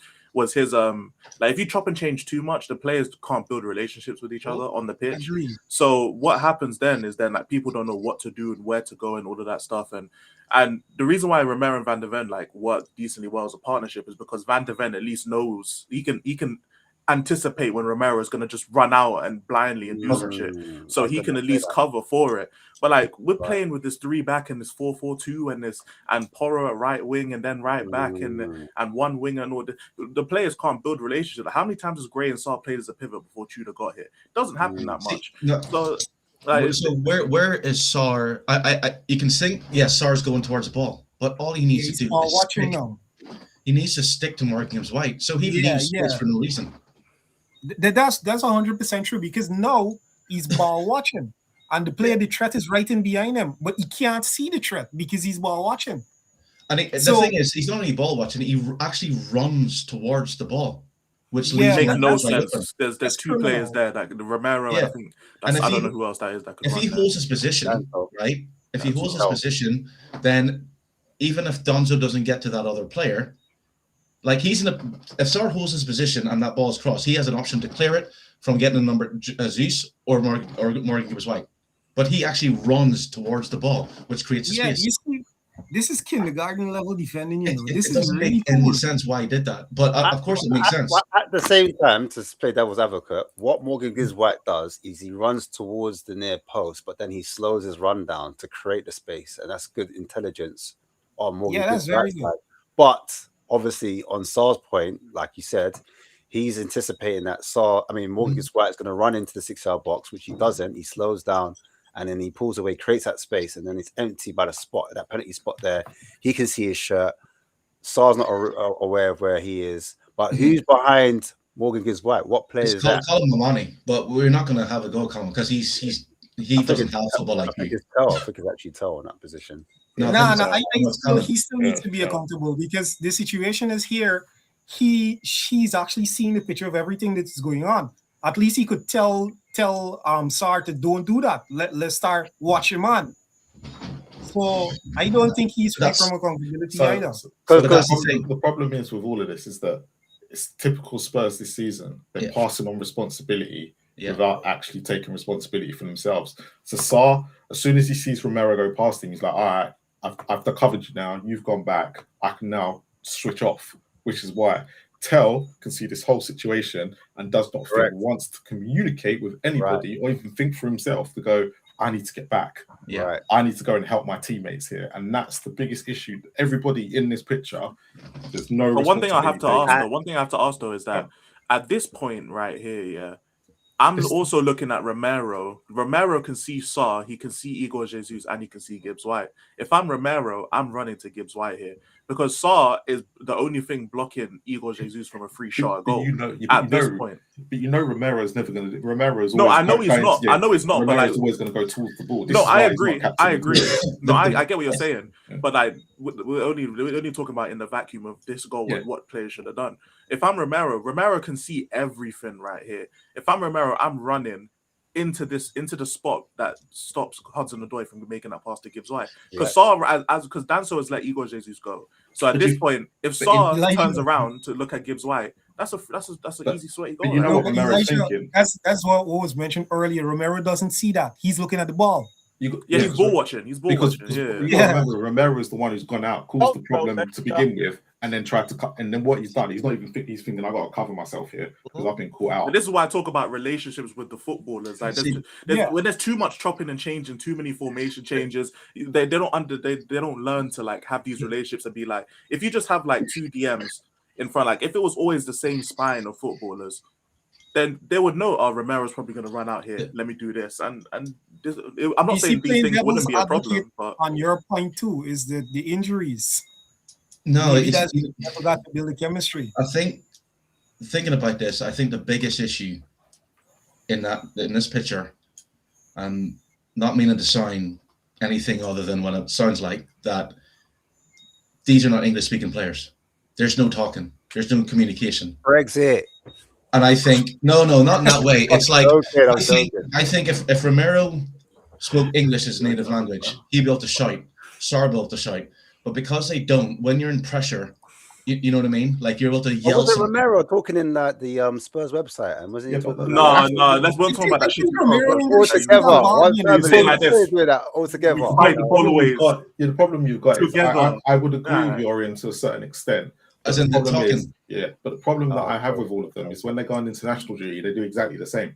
his like if you chop and change too much, the players can't build relationships with each other on the pitch. So what happens then is like people don't know what to do and where to go and all of that stuff. And the reason why Romero and Van de Ven like work decently well as a partnership is because Van de Ven at least knows he can anticipate when Romero is going to just run out and blindly and do some shit, so he can at least cover for it. But like we're playing with this 3-back and this 4-4-2 and Porro at right wing and then right back and one winger and all the players can't build relationships. How many times has Gray and Sarr played as a pivot before Tudor got here? It doesn't happen that much. So where is Sarr? You can think Sarr's going towards the ball, but all he needs to do is stick. He needs to stick to Morgan Gibbs White, so he leaves space for no reason. That's 100% true, because now he's ball watching and the threat is right in behind him, but he can't see the threat because he's ball watching. And the thing is, he's not only ball watching; he actually runs towards the ball, which makes no sense. There's two players there, like Romero. I think I don't know who else that is. If he holds his position, right? If he holds his position, then even if Donzo doesn't get to that other player. Like if Sarr holds his position and that ball is crossed, he has an option to clear it from getting a number Zeus or Morgan Gibbs White. But he actually runs towards the ball, which creates a space. You see, this is kindergarten level defending. This doesn't make any sense why he did that, but of course it makes sense. At the same time, to play devil's advocate, what Morgan Gibbs White does is he runs towards the near post, but then he slows his run down to create the space, and that's good intelligence on Morgan Gibbs White's side. But obviously, on Sarr's point, like you said, he's anticipating that Morgan Gibbs White is going to run into the 6-yard box, which he doesn't. He slows down and then he pulls away, creates that space, and then it's empty by the spot, that penalty spot there. He can see his shirt. Sarr's not aware of where he is. But who's behind Morgan Gibbs White? What player is that? Call him Mamani, but we're not going to have a go call him because he doesn't have football like you. I think it's actually Tell in that position. He still needs to be accountable because the situation is here. She's actually seeing the picture of everything that's going on. At least he could tell Sarr to don't do that. Let's start watching man. So I don't think he's free from accountability either. The problem is with all of this is that it's typical Spurs this season. They're passing on responsibility without actually taking responsibility for themselves. So Sarr, as soon as he sees Romero go past him, he's like, all right, I've covered you now. You've gone back. I can now switch off, which is why Tell can see this whole situation and does not think wants to communicate with anybody or even think for himself to go, I need to get back. I need to go and help my teammates here. And that's the biggest issue. Everybody in this picture, there's no. But one thing I have to ask though is that at this point right here, I'm also looking at Romero. Romero can see Sarr, he can see Igor Jesus, and he can see Gibbs White. If I'm Romero, I'm running to Gibbs White here because Sarr is the only thing blocking Igor Jesus from a free shot goal at this point. But Romero's never going to. Romero's no, I know he's not. I know he's not. Romero's but like, always going to go towards the ball. I agree. No, I get what you're saying. But like, we're only talking about in the vacuum of this goal and what players should have done. If I'm Romero can see everything right here. If I'm Romero, I'm running into the spot that stops Hudson-Odoi from making that pass to Gibbs White. Because because Danso has let Igor Jesus go. So at this point, if Sarr turns around to look at Gibbs White, that's an easy sweaty goal. You know what Romero's thinking? That's what was mentioned earlier. Romero doesn't see that. He's looking at the ball. He's ball watching. He's ball watching. Remember, Romero is the one who's gone out, caused the problem to begin with, and then tried to cut. And then what he's done, he's not even he's thinking, I got to cover myself here because I've been caught out. But this is why I talk about relationships with the footballers. Like, when there's too much chopping and changing, too many formation changes, they don't learn to like have these relationships and be like, if you just have like two DMs in front, like if it was always the same spine of footballers, then they would know, Romero's probably going to run out here. Let me do this. And this, I'm not saying these things wouldn't be a problem. But on your point too, is the injuries. No, I forgot to build the chemistry. I think thinking about this, I think the biggest issue in this picture, and not meaning to sound anything other than what it sounds like, that these are not English-speaking players. There's no talking. There's no communication. Brexit. And I think no, not in that way. It's like I think if Romero spoke English as native language, he'd be able to shout. Sarr be able to shout. But because they don't, when you're in pressure, you know what I mean? Like you're able to yell. Was it Romero talking in the Spurs website? And wasn't he talking? No, let's we're talking about that shit. All together. The problem you've got is I would agree with you, Orion, to a certain extent. As in the talking. But the problem that I have with all of them is when they go on international duty, they do exactly the same.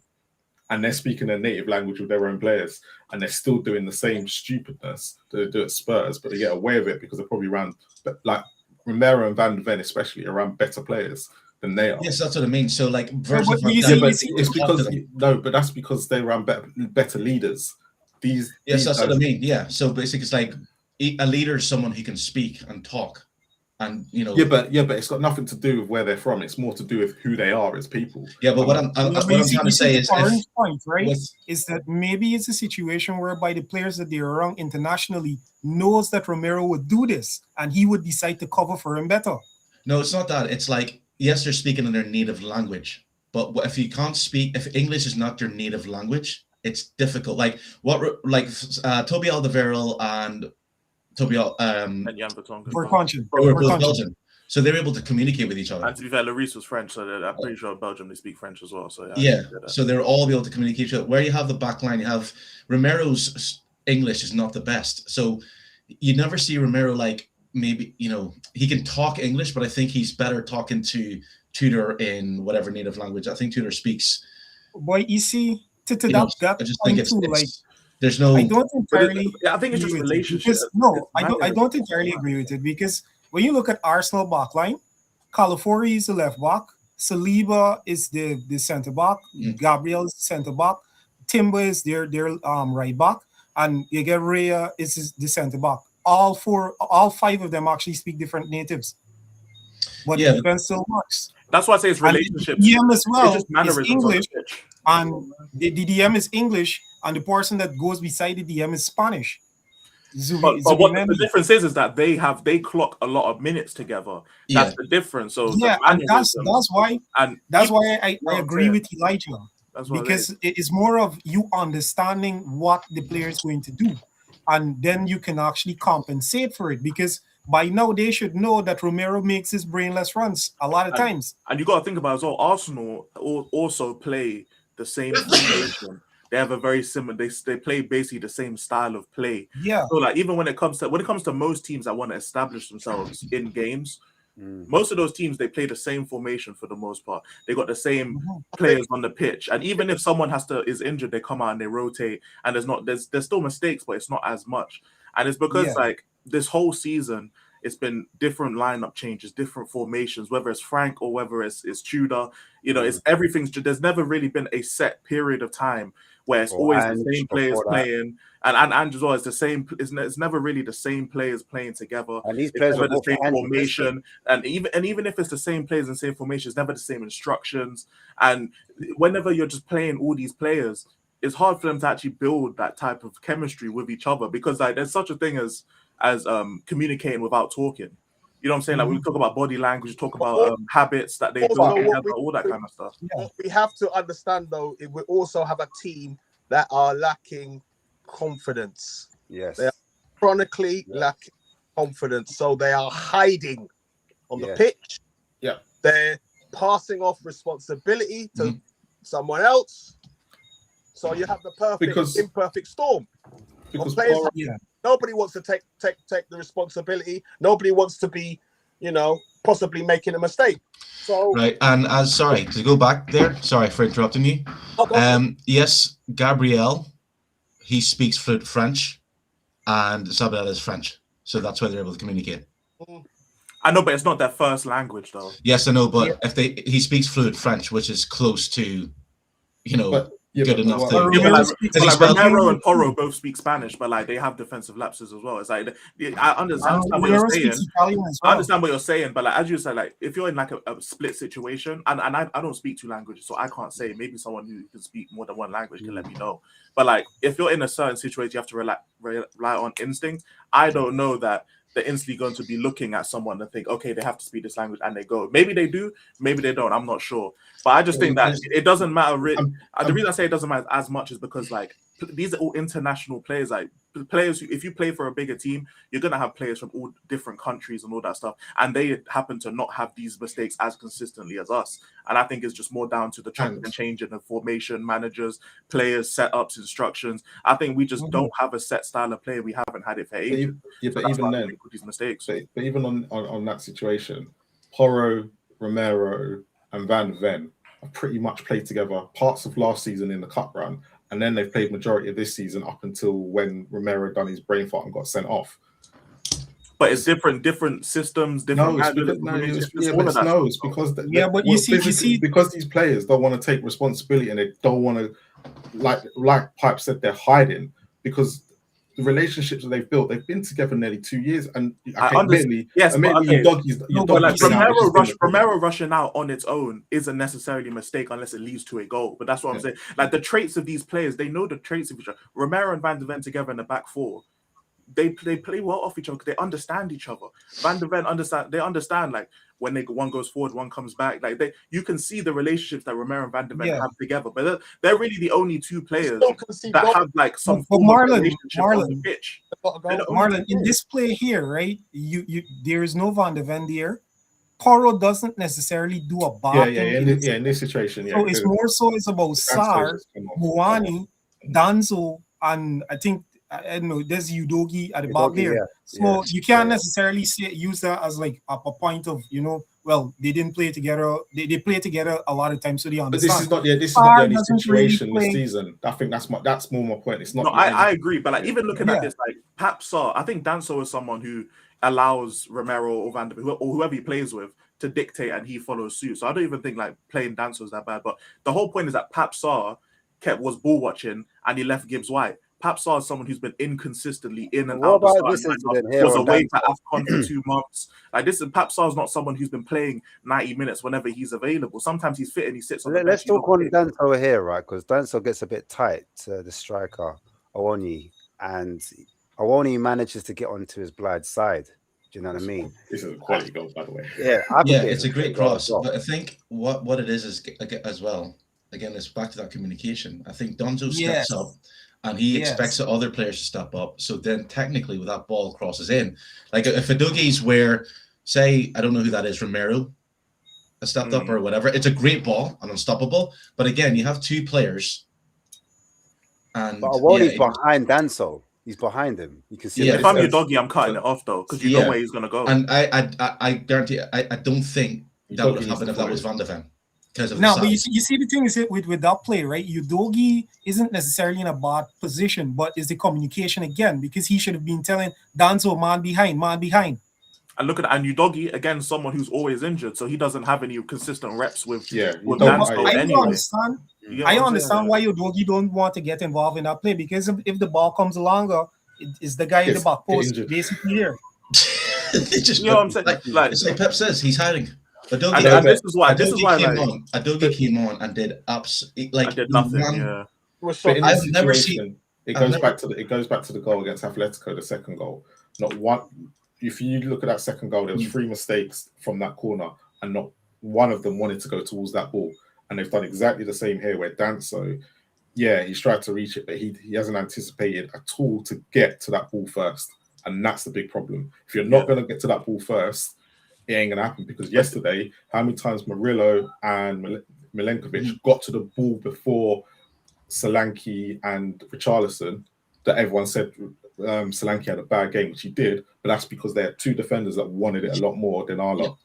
And they're speaking their native language with their own players, and they're still doing the same stupidness that they do at Spurs, but they get away with it because they're probably around, like Romero and Van de Ven especially, around better players than they are. Yes, that's what I mean. So like, but that's because they're around better leaders. That's what I mean. Yeah. So basically, it's like a leader is someone who can speak and talk. And but it's got nothing to do with where they're from. It's more to do with who they are as people. Yeah, but what I'm trying to say is, point, right, is that maybe it's a situation whereby the players that they're around internationally knows that Romero would do this, and he would decide to cover for him better. No, it's not that. It's like, yes, they're speaking in their native language, but if you can't speak, if English is not your native language, it's difficult. Like Toby Alderweireld and Toby and Jan Vertonghen were Belgian, so they're able to communicate with each other. And to be fair, Lloris was French, so I'm pretty sure in Belgium they speak French as well. So so they're all able to communicate. Where you have the back line, you have Romero's English is not the best, so you never see Romero like maybe he can talk English, but I think he's better talking to Tudor in whatever native language. I think Tudor speaks. Boy, you see, I just think it's there's no. I don't entirely. I think it's just relationships. I don't entirely agree with it, because when you look at Arsenal backline, Calafori is the left back, Saliba is the centre back, Gabriel is the centre back, Timber is their right back, and Igor Raya is the centre back. All five of them actually speak different natives, but the defense still works. That's why I say it's relationships. The DM as well is English, and the DM is English, and the person that goes beside the DM is Spanish. But what the difference is that they clock a lot of minutes together. That's the difference. So and that's why I agree with Elijah, because it is more of you understanding what the player is going to do, and then you can actually compensate for it, because by now they should know that Romero makes his brainless runs a lot of times. And you got to think about it as well, Arsenal also play the same formation. They have a very similar. They play basically the same style of play. Yeah. So like even when it comes to most teams that want to establish themselves in games, most of those teams they play the same formation for the most part. They got the same players on the pitch, and even if someone is injured, they come out and they rotate. And there's still mistakes, but it's not as much. And it's because like this whole season, it's been different lineup changes, different formations, whether it's Frank or whether it's Tudor. It's everything's. There's never really been a set period of time where it's always the same players playing, and as well, it's the same. It's never really the same players playing together. And these players are the same formation, and even if it's the same players and same formation, it's never the same instructions. And whenever you're just playing all these players, it's hard for them to actually build that type of chemistry with each other, because like there's such a thing as communicating without talking. You know what I'm saying? Like we talk about body language, talk about habits that they build together, all that kind of stuff. What we have to understand though, we also have a team that are lacking confidence. Yes. They are chronically lacking confidence. So they are hiding on the pitch. Yeah. They're passing off responsibility to someone else. So you have the imperfect storm. Because nobody wants to take the responsibility. Nobody wants to be, possibly making a mistake. So right, and sorry to go back there. Sorry for interrupting you. Yes, Gabriel, he speaks fluent French, and Isabel is French, so that's why they're able to communicate. I know, but it's not their first language, though. Yes, I know, but he speaks fluent French, which is close to, good enough well, to. Yeah, Romero but Romero and Porro both speak Spanish, but like they have defensive lapses as well. It's like I understand what you're Romero saying. speaks Italian as I well. understand what you're saying, but like as you said, like if you're in like a split situation, and I don't speak two languages, so I can't say. Maybe someone who can speak more than one language can let me know. But like if you're in a certain situation, you have to rely on instinct. I don't know that they're instantly going to be looking at someone and think, okay, they have to speak this language, and they go. Maybe they do, maybe they don't. I'm not sure. But I just think that it doesn't matter. The reason I say it doesn't matter as much is because like these are all international players. Like players, if you play for a bigger team, you're gonna have players from all different countries and all that stuff, and they happen to not have these mistakes as consistently as us. And I think it's just more down to the chopping and changing of formation, managers, players, setups, instructions. I think we just don't have a set style of play. We haven't had it for ages. But even then, these mistakes. But even on that situation, Porro, Romero, and Van Ven have pretty much played together parts of last season in the cup run, and then they've played majority of this season up until when Romero done his brain fart and got sent off. But it's different systems, different. It's because but you see, because these players don't want to take responsibility and they don't want to, like Pipe said, they're hiding because the relationships that they've built, they've been together nearly 2 years, and Romero rushing out on its own isn't necessarily a mistake unless it leads to a goal. But that's what I'm saying. Like the traits of these players, they know the traits of each other. Romero and Van de Ven together in the back four, they play well off each other because they understand each other. Van de Ven understand like when one goes forward, one comes back. Like you can see the relationships that Romero and Van de Ven have together. But they're really the only two players that have like some form of relationship on the pitch. Marlon, in this play here, right? You there is no Van de Ven there. Porro doesn't necessarily do a bar. In this situation, so it's more so it's about Sarr, Muani, Danzo, and I think. I don't know, there's Udogi at the back there. So you can't necessarily use that as like a point of, well, they didn't play together. They play together a lot of times, so they understand. But this is not the only situation this season. I think that's more my point. It's not. No, I agree, but like even looking at this, like Pap Sarr, I think Danso is someone who allows Romero or Van de Ven or whoever he plays with to dictate, and he follows suit. So I don't even think like playing Danso is that bad. But the whole point is that Pap Sarr was ball watching and he left Gibbs White. Pap Sarr is someone who's been inconsistently in and out. Was away to AFCON for 2 months. Like this, Pap Sarr is not someone who's been playing 90 minutes whenever he's available. Sometimes he's fit and he sits on the bench. Let's talk on Danso here, right? Because Danso gets a bit tight, the striker, Awoni, and Awoni manages to get onto his blind side. Do you know what I mean? This is a quality goal, by the way. Yeah, it's a great cross. But I think what it is as well, again, it's back to that communication. I think Danso steps up. And he expects the other players to step up. So then technically when that ball crosses in, like if Udogi's where, say, I don't know who that is, Romero, stepped up or whatever, it's a great ball and unstoppable. But again, you have two players. And Awoni's behind Danso. He's behind him. You can see. If I'm Udogi, I'm cutting it off though, because you know where he's gonna go. And I guarantee I don't think that would have happened if that was Van de Ven. Now, but you see the thing is with that play, right? Udogi isn't necessarily in a bad position, but it's the communication again, because he should have been telling Danzo, man behind. And look at that, and Udogi, again, someone who's always injured, so he doesn't have any consistent reps with Danzo anyway. I understand why Udogi don't want to get involved in that play, because if the ball comes longer, it's the guy in the back post basically here. You know what I'm saying? Like it's like Pep says, he's hiding. Adogi came on and did did nothing. I've never seen. It goes back to the goal against Atletico, the second goal. Not one. If you look at that second goal, there was 3 mistakes from that corner, and not one of them wanted to go towards that ball. And they've done exactly the same here, where Danso, he's tried to reach it, but he hasn't anticipated at all to get to that ball first, and that's the big problem. If you're not going to get to that ball first, it ain't gonna happen, because yesterday, how many times Murillo and Milenkovic got to the ball before Solanke and Richarlison that everyone said Solanke had a bad game, which he did, but that's because they had 2 defenders that wanted it a lot more than our lot.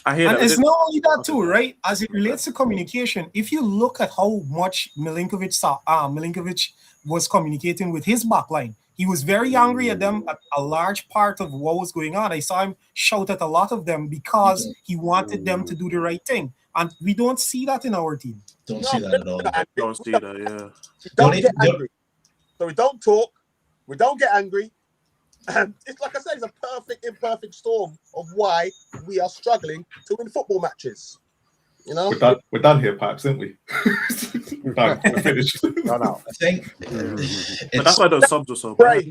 I hear that. And it's not only that too, right? As it relates to communication, if you look at how much Milenkovic was communicating with his backline, he was very angry at them. A large part of what was going on, I saw him shout at a lot of them because he wanted them to do the right thing. And we don't see that in our team. Don't see that at all. Don't see that, yeah. We don't get angry. So we don't talk. We don't get angry. And it's like I said, it's a perfect, imperfect storm of why we are struggling to win football matches. You know, we're done here, Pipes, aren't we? We're finished. I think, but that's why those subs are so bad.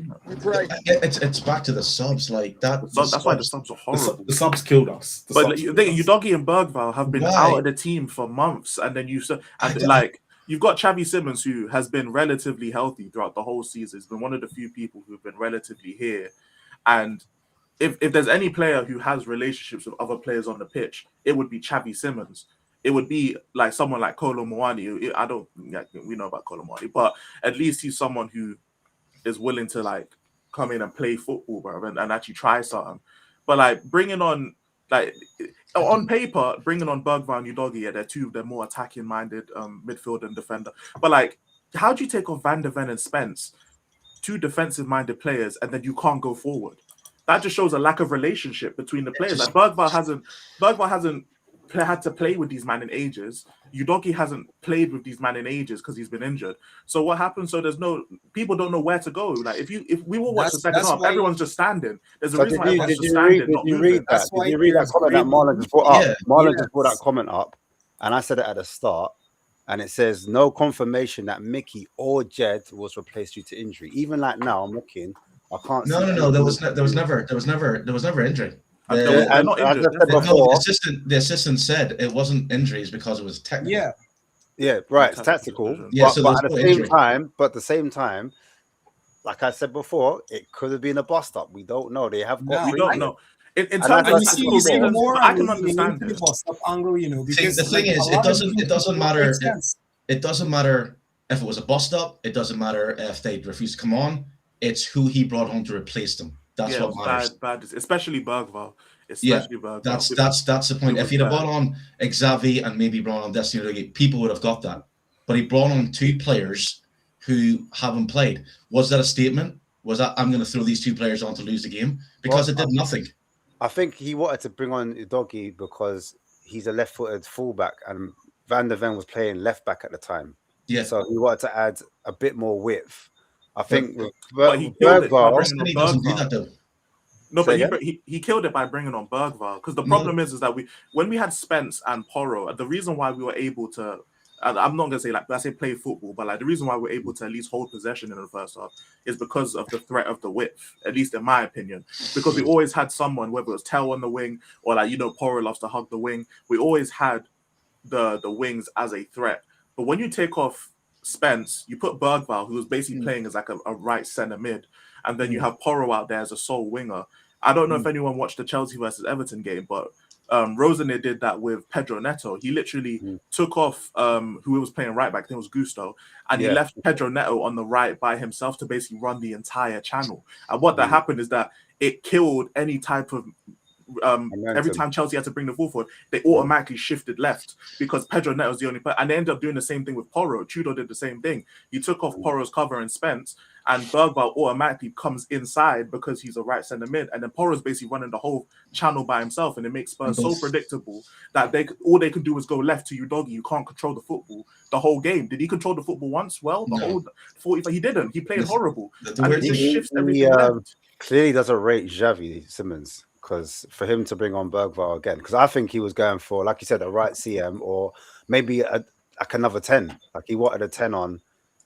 It's back to the subs like that. That's why the subs are horrible. The subs killed us. Udogie and Bergvall have been out of the team for months, and then you've got Xavi Simons, who has been relatively healthy throughout the whole season. He's been one of the few people who've been relatively here, and if there's any player who has relationships with other players on the pitch, it would be Xavi Simons. It would be like someone like Kolo Muani. We know about Kolo Muani, but at least he's someone who is willing to like come in and play football, bro, and actually try something. But like bringing on, like on paper, bringing on Bergvall and Udogie, they're more attacking minded midfielder and defender. But like, how do you take off Van der Ven and Spence, two defensive minded players, and then you can't go forward? That just shows a lack of relationship between the players. Like Bergvall hasn't had to play with these men in ages. Udogie hasn't played with these men in ages because he's been injured. So what happens? So people don't know where to go. Like if we will watch the second half, everyone's just standing. There's a reason why everyone's just standing. Did you read that comment that Marlon just brought up? Marlon just brought that comment up, and I said it at the start. And it says no confirmation that Mickey or Jed was replaced due to injury. Even like now, I'm looking. I can't. No. There was never injury. The assistant said it wasn't injuries because it was technical. Yeah, right. It's tactical. Yeah, but at the same time, like I said before, it could have been a bust up. We don't know. They have got. We don't know. In terms of I can understand it. Angle, because the thing is, it doesn't matter. It doesn't matter if it was a bust up. It doesn't matter if they refused to come on. It's who he brought home to replace them. That's what matters. Bad, especially Bergvall. Bergvall. That's the point. If he'd have brought on Xavi and maybe brought on Destiny, people would have got that. But he brought on two players who haven't played. Was that a statement? Was that I'm going to throw these two players on to lose the game? Because it did nothing. I think he wanted to bring on Udogie because he's a left-footed fullback, and Van der Ven was playing left back at the time. Yeah. So he wanted to add a bit more width. I think Bergvall. He doesn't do that though. No, but he killed it by bringing on Bergvall, because the problem is that when we had Spence and Porro, the reason why we were able to, I'm not gonna say play football, but like the reason why we're able to at least hold possession in the first half is because of the threat of the width, at least in my opinion. Because we always had someone, whether it was Tell on the wing or Porro loves to hug the wing, we always had the wings as a threat. But when you take off Spence, you put Bergvall, who was basically playing as like a right centre mid, and then you have Porro out there as a sole winger. I don't know if anyone watched the Chelsea versus Everton game, but Rosenir did that with Pedro Neto. He literally took off who was playing right back, I think it was Gusto, and he left Pedro Neto on the right by himself to basically run the entire channel. And what that happened is that it killed any type of every time Chelsea had to bring the ball forward, they automatically shifted left because Pedro Neto was the only player, and they ended up doing the same thing with Porro. Tudor did the same thing. He took off Porro's cover and Spence, and Bergvall automatically comes inside because he's a right centre mid, and then Porro's basically running the whole channel by himself, and it makes Spurs so predictable that all they can do is go left to Udogie. You can't control the football the whole game. Did he control the football once? Well, the whole 45, he didn't. He played horrible. Clearly doesn't rate Xavi Simons. Because for him to bring on Bergvall again, because I think he was going for, like you said, a right CM or maybe like another 10. Like he wanted a 10 on,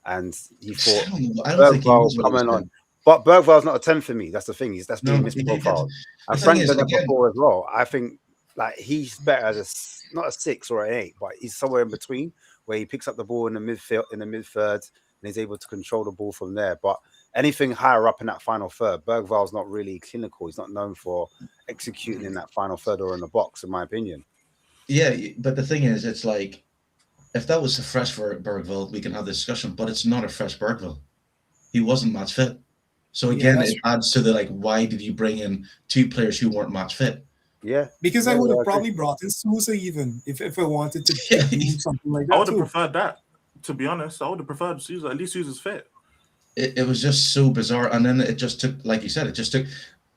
and he thought Bergvall coming on. But Bergvall's not a 10 for me. That's the thing. That's being misprofiled. And Frank said that before as well. I think like he's better as not a 6 or an 8, but he's somewhere in between where he picks up the ball in the midfield, in the mid third, and he's able to control the ball from there. But anything higher up in that final third, Bergvall's not really clinical. He's not known for executing in that final third or in the box, in my opinion. Yeah, but the thing is, it's like, if that was a fresh Bergvall, we can have this discussion, but it's not a fresh Bergvall. He wasn't match fit. So again, it adds to the, why did you bring in two players who weren't match fit? Yeah. Because I would have probably brought in Sousa even, if I wanted to do something like that. I would have preferred that, to be honest. I would have preferred Sousa. At least Sousa's fit. It was just so bizarre, and then it just took, like you said,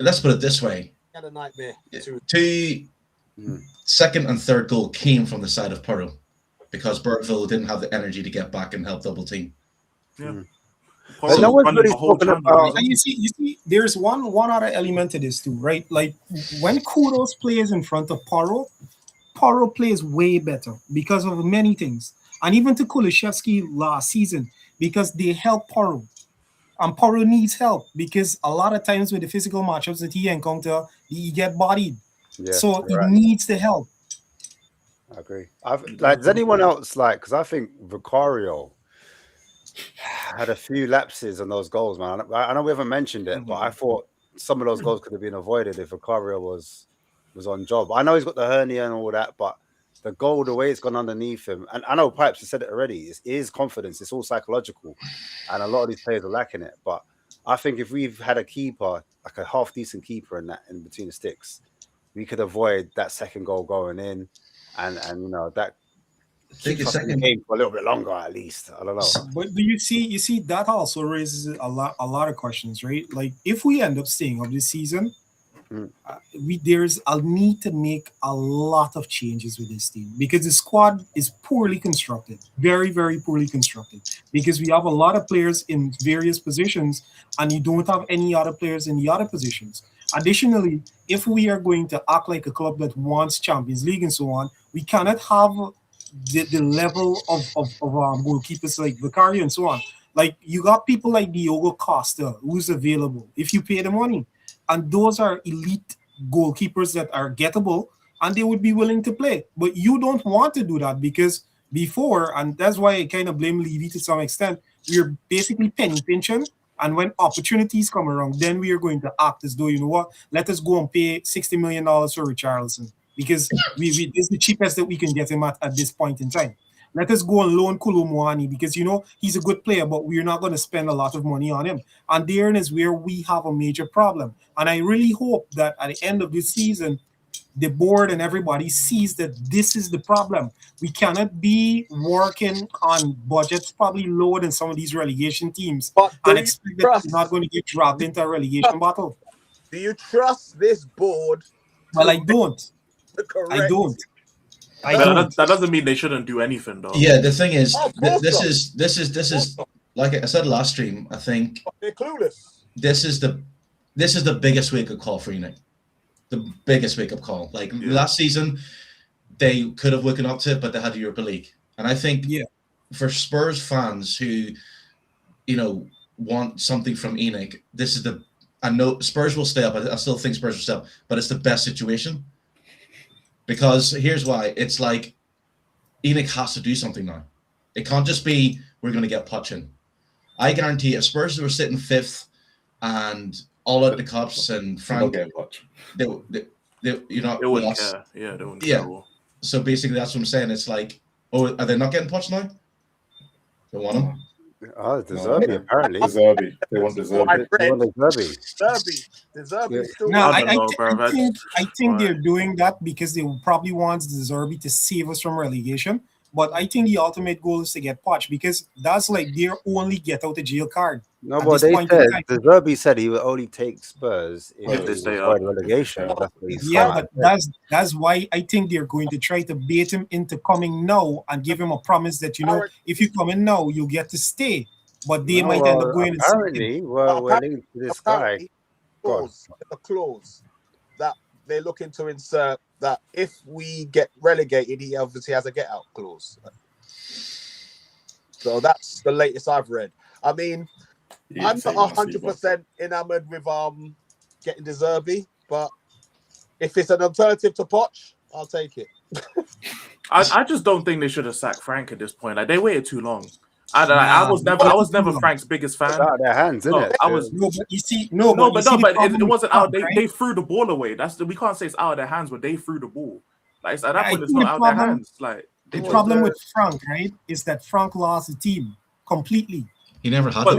let's put it this way. Had a nightmare. second and third goal came from the side of Pearl because Burtville didn't have the energy to get back and help double team. Yeah. But no one's really talking about. And you see, there's one other element to this too, right? Like when Kudos plays in front of Poro plays way better because of many things. And even to Kulishevsky last season, because they help Poro. And Poro needs help because a lot of times with the physical matchups that he encounter, he get bodied. Yeah, so he needs the help. I agree. Does anyone else because I think Vicario had a few lapses on those goals, man. I know we haven't mentioned it, but I thought some of those goals could have been avoided if Vicario was on job. I know he's got the hernia and all that, but the goal, the way it's gone underneath him, and I know Pipes has said it already, it is confidence. It's all psychological, and a lot of these players are lacking it. But I think if we've had a keeper, like a half decent keeper in between the sticks, we could avoid that second goal going in, and that keeps us in the game for a little bit longer at least. I don't know. But you see that also raises a lot of questions, right? Like if we end up staying up this season, there's a need to make a lot of changes with this team because the squad is poorly constructed, very, very poorly constructed. Because we have a lot of players in various positions, and you don't have any other players in the other positions. Additionally, if we are going to act like a club that wants Champions League and so on, we cannot have the level of goalkeepers like Vicario and so on. Like you got people like Diogo Costa who's available if you pay the money. And those are elite goalkeepers that are gettable and they would be willing to play. But you don't want to do that because before, and that's why I kind of blame Levy to some extent, we're basically penny pinching. And when opportunities come around, then we are going to act as though, you know what, let us go and pay $60 million for Richarlison because this is the cheapest that we can get him at this point in time. Let us go and loan Kolo Muani because, he's a good player, but we're not going to spend a lot of money on him. And therein is where we have a major problem. And I really hope that at the end of this season, the board and everybody sees that this is the problem. We cannot be working on budgets probably lower than some of these relegation teams and expect that we're not going to get dragged into a relegation battle. Do you trust this board? Well, I don't. I don't. That doesn't mean they shouldn't do anything, though. Yeah, the thing is, this is like I said last stream. I think they're clueless. This is the biggest wake-up call for Enoch. The biggest wake-up call. Like last season, they could have woken up to it, but they had the Europa League. And I think for Spurs fans who, want something from Enoch, this is I know Spurs will stay up. I still think Spurs will stay up, but it's the best situation. Because here's why. It's like Enoch has to do something now. It can't just be we're going to get Pochin. I guarantee if Spurs were sitting fifth and all out the cups and Frank, they wouldn't care. Yeah, they wouldn't care. So basically, that's what I'm saying. It's like, are they not getting Poch now? They want him. Oh, it's Zerbi, apparently. Zerbi. They want the Zerbi. They want the Zerbi. Still no, I think they're doing that because they probably want the Zerbi to save us from relegation. But I think the ultimate goal is to get Poch because that's like their only get out of jail card. No, but they said the Zerbi said he would only take Spurs if they stay out relegation. But that's why I think they're going to try to bait him into coming now and give him a promise that if you come in now, you get to stay. But they might end up going. Apparently, we're linked to this guy. A clause that they're looking to insert that if we get relegated, he obviously has a get out clause. So that's the latest I've read. I mean, I'm not 100% enamored with getting the Zerbi, but if it's an alternative to Poch, I'll take it. I just don't think they should have sacked Frank at this point. Like they waited too long. I was never Frank's biggest fan. It's out of their hands, isn't it? It wasn't out. They threw the ball away. We can't say it's out of their hands, but they threw the ball. Like at that point, it's not out of their hands. Like the problem with Frank, right, is that Frank lost the team completely. He never had the team.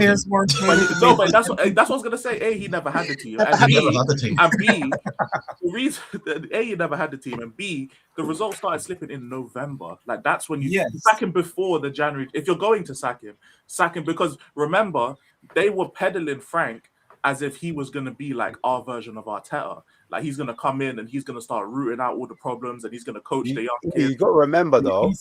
But that's what I was gonna say. A, he never had the team. And B, the reason A, he never had the team, and B, the results started slipping in November. Like that's when you sack him before the January. If you're going to sack him because remember they were peddling Frank as if he was going to be like our version of Arteta. Like he's going to come in and he's going to start rooting out all the problems and he's going to coach the young kids. You got to remember though,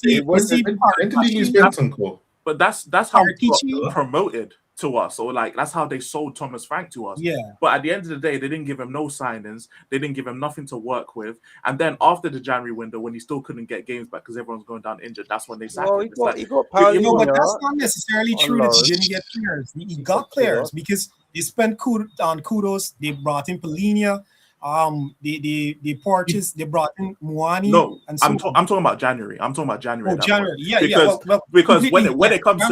but that's how he got promoted to us, or like that's how they sold Thomas Frank to us. Yeah. But at the end of the day, they didn't give him no signings. They didn't give him nothing to work with. And then after the January window, when he still couldn't get games back because everyone's going down injured, that's when they sacked him. But that's not necessarily true that he didn't get players. He got players because they spent on kudos. They brought in Polina. They purchased. They brought in Muani. No, I'm talking about January. I'm talking about January. Oh, January. Yeah, because when it comes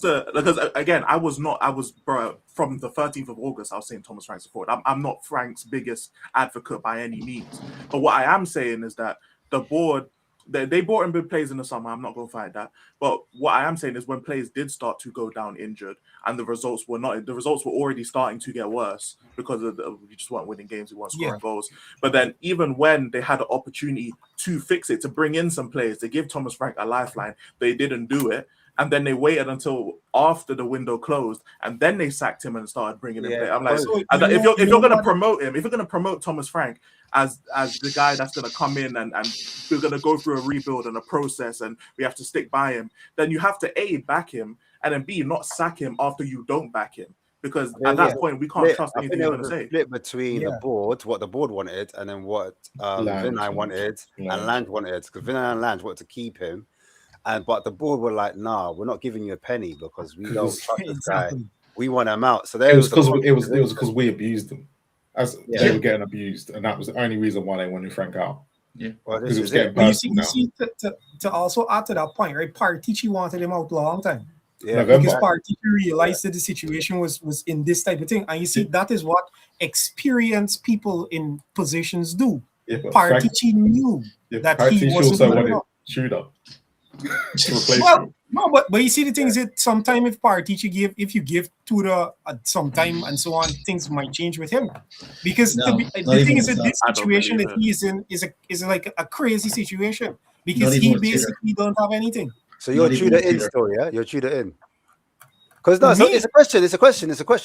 to because again, I was from the 13th of August. I was saying Thomas Frank's support. I'm not Frank's biggest advocate by any means. But what I am saying is that the board. They brought in big players in the summer. I'm not going to fight that. But what I am saying is when players did start to go down injured and the results were already starting to get worse because we just weren't winning games. We weren't scoring goals. But then even when they had an opportunity to fix it, to bring in some players, to give Thomas Frank a lifeline, they didn't do it. And then they waited until after the window closed, and then they sacked him and started bringing in players. I'm like, if you're going to promote him, if you're going to promote Thomas Frank as the guy that's going to come in and we're going to go through a rebuild and a process, and we have to stick by him, then you have to A, back him, and then B, not sack him after you don't back him. Because at that point, we can't trust anything you're going to say. Split between the board, what the board wanted, and then what Vinay wanted and Lange wanted. Because Vinay and Lange wanted to keep him. But the board were like, nah, we're not giving you a penny because we don't trust this guy. We want him out. So it was because we abused them. They were getting abused, and that was the only reason why they wanted Frank out. Yeah, because it was getting personal. You see, to also add to that point, right? Paratici wanted him out a long time. Yeah, because Paratici realized that the situation was in this type of thing, and you see that is what experienced people in positions do. Yeah, Paratici knew that Paratici he wasn't also wanted Tudor. No, but you see the thing is that sometimes if you give Tudor some time and so on, things might change with him. Because the thing is that this situation that he is in is like a crazy situation because he basically don't have anything. So you're Tudor in still, yeah? You're Tudor in. Because no, it's a question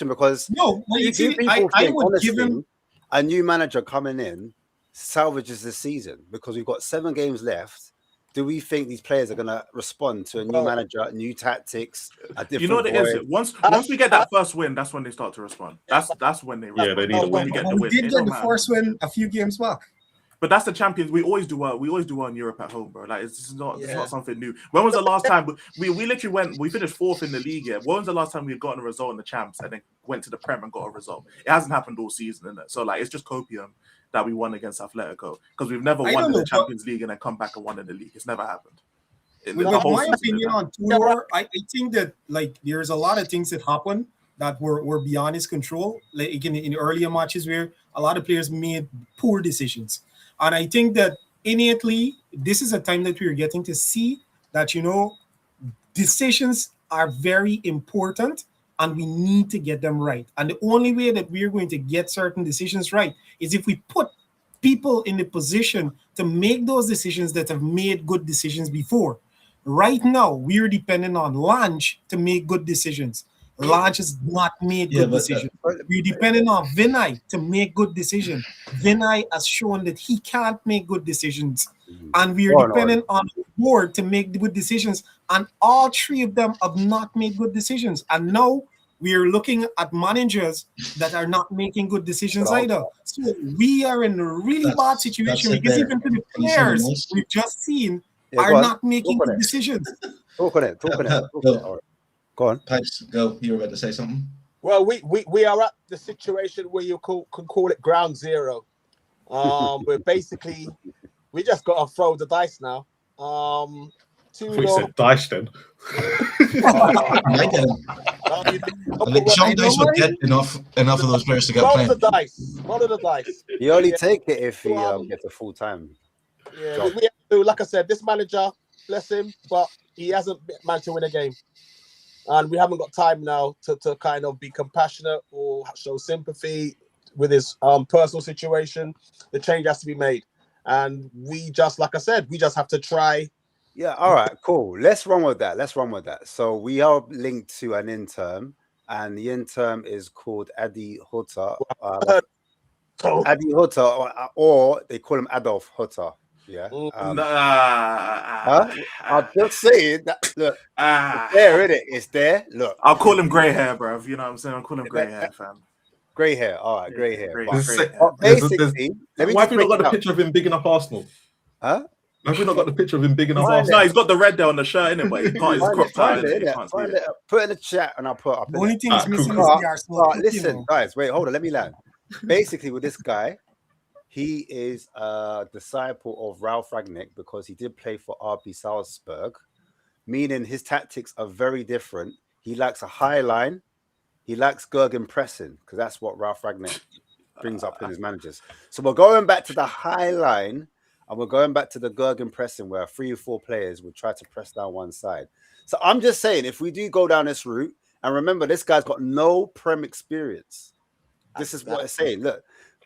because I would give him a new manager coming in salvages the season because we've got 7 games left. Do we think these players are going to respond to a new manager, new tactics, a different? You know what it is? Once we get that first win, that's when they start to respond. That's when they respond. Yeah, they need to get the win. We did get the first win a few games back. But that's the Champions. We always do well. We always do well in Europe at home, bro. Like it's not something new. When was the last time we literally we finished 4th in the league? Yeah. When was the last time we had gotten a result in the Champs and then went to the Prem and got a result? It hasn't happened all season, isn't it? So like it's just copium that we won against Atletico because we've never won in the Champions League and then come back and won in the league. It's never happened. With my opinion on Tudor, I think that like there's a lot of things that happen that were beyond his control. Like in earlier matches where a lot of players made poor decisions, and I think that innately this is a time that we're getting to see that decisions are very important. And we need to get them right. And the only way that we're going to get certain decisions right is if we put people in the position to make those decisions that have made good decisions before. Right now, we're depending on Lange to make good decisions. Lange has not made good decisions. We're depending on Vinay to make good decisions. Vinay has shown that he can't make good decisions. And we're dependent on the board to make good decisions. And all 3 of them have not made good decisions. And now we are looking at managers that are not making good decisions either. So we are in a really bad situation because even the players we've just seen are not making good decisions. Talk on it. Go on. Pipes, go. You were about to say something? Well, we are at the situation where you can call it ground zero. We're basically, we just got to throw the dice now. We said dice then. I think Sean Dice would get enough of those players to get playing. Roll the dice. You only take it if he gets a full time. Yeah, we have to, like I said, this manager, bless him, but he hasn't managed to win a game. And we haven't got time now to kind of be compassionate or show sympathy with his personal situation. The change has to be made. And we just, like I said, we just have to try. Yeah, all right, cool. Let's run with that. So we are linked to an intern and the interim is called Adi Hutter. So, Adi Hutter, or they call him Adolf Hutter. Yeah. I'm just saying that. Look, it's there, isn't it? It's there. Look, I'll call him grey hair, bro. You know what I'm saying? I'll call him grey hair, fam. Grey hair. All right, grey hair. Basically, why have you not got the picture of him bigging up Arsenal? Huh? Have you not got the picture of him bigging up Arsenal? No, he's got the red there on the shirt, innit? But he's got his crop tie. Put it in the chat and I'll put it up. The only thing is missing is the Arsenal. Listen, guys, wait, hold on. Let me land. Basically, with this guy, he is a disciple of Ralph Rangnick because he did play for RB Salzburg, meaning his tactics are very different. He likes a high line. He likes Gergen pressing because that's what Ralph Rangnick brings up in his managers. So we're going back to the high line and we're going back to the Gergen pressing where 3 or 4 players would try to press down one side. So I'm just saying, if we do go down this route, and remember, this guy's got no Prem experience. This is what it's saying. Look,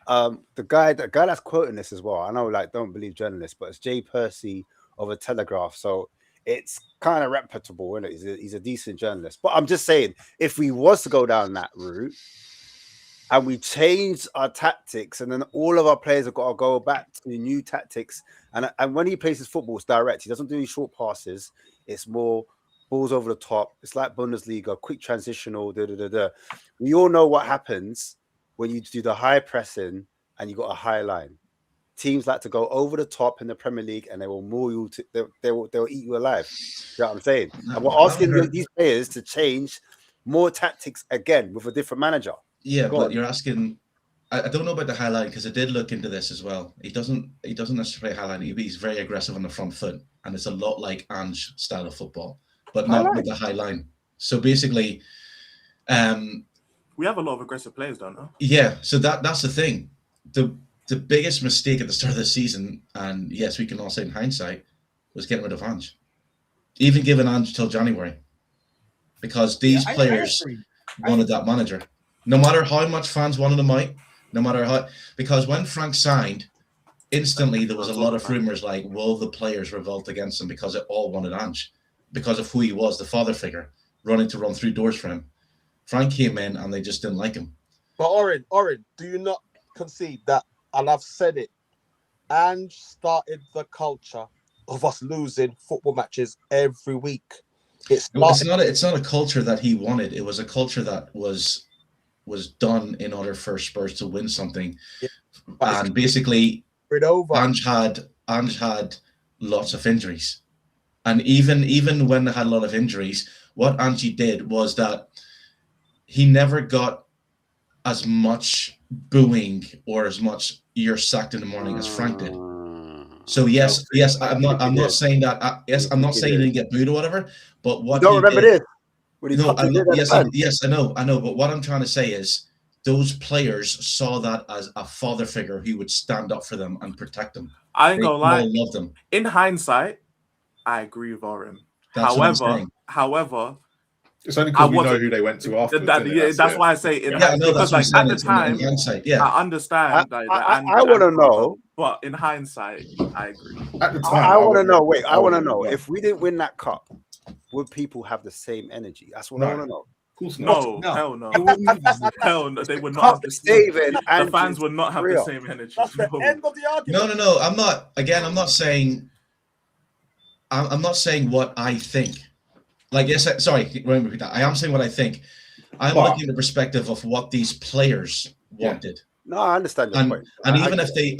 the guy that's quoting this as well, I know, like, don't believe journalists, but it's Jay Percy of a Telegraph. So it's kind of reputable, isn't it? He's a decent journalist. But I'm just saying, if we was to go down that route and we change our tactics, and then all of our players have got to go back to new tactics, and when he plays his football, it's direct. He doesn't do any short passes. It's more balls over the top. It's like Bundesliga, quick transitional. We all know what happens when you do the high pressing and you got a high line. Teams like to go over the top in the Premier League, and they will maul you. They'll eat you alive. You know what I'm saying? And we're asking these players to change more tactics again with a different manager. Yeah, but you're asking. I don't know about the high line because I did look into this as well. He doesn't necessarily high line. He's very aggressive on the front foot, and it's a lot like Ange style of football, but not with the high line. So basically, we have a lot of aggressive players, don't we? Yeah, so that's the thing. The biggest mistake at the start of the season, and yes, we can all say in hindsight, was getting rid of Ange. Even giving Ange till January, because these players wanted that manager. No matter how much fans wanted him out, no matter how, because when Frank signed, instantly there was a lot of rumors like, will the players revolt against him because it all wanted Ange, because of who he was, the father figure, run through doors for him. Frank came in and they just didn't like him. But Oren, do you not concede that? And I've said it. Ange started the culture of us losing football matches every week. It's not a culture that he wanted. It was a culture that was done in order for Spurs to win something. Yeah, and basically, Ange had lots of injuries, and even when they had a lot of injuries, what Ange did was that he never got as much booing or as much "you're sacked in the morning" as Frank did. So yes, I'm not saying that. I'm not saying he didn't get booed or whatever. But what you don't remember this? Yes, I know. But what I'm trying to say is, those players saw that as a father figure who would stand up for them and protect them. I ain't gonna lie. Love them. In hindsight, I agree with Oren. However, it's only because we know who they went to after. That's why I say it. Yeah, because like at the time, I understand. I want to know. But in hindsight, I agree. At the time, I want to know. Wait, I want to know if we didn't win that cup, would people have the same energy? That's what I want to know. Of course not. No, hell no. Hell no, they would not have the fans would not have the same energy. That's the end of the argument. No. I'm not. Again, I'm not saying what I think. Like, yes, sorry, remember that. I am saying what I think. I'm looking at the perspective of what these players wanted. No, I understand your point. And even if they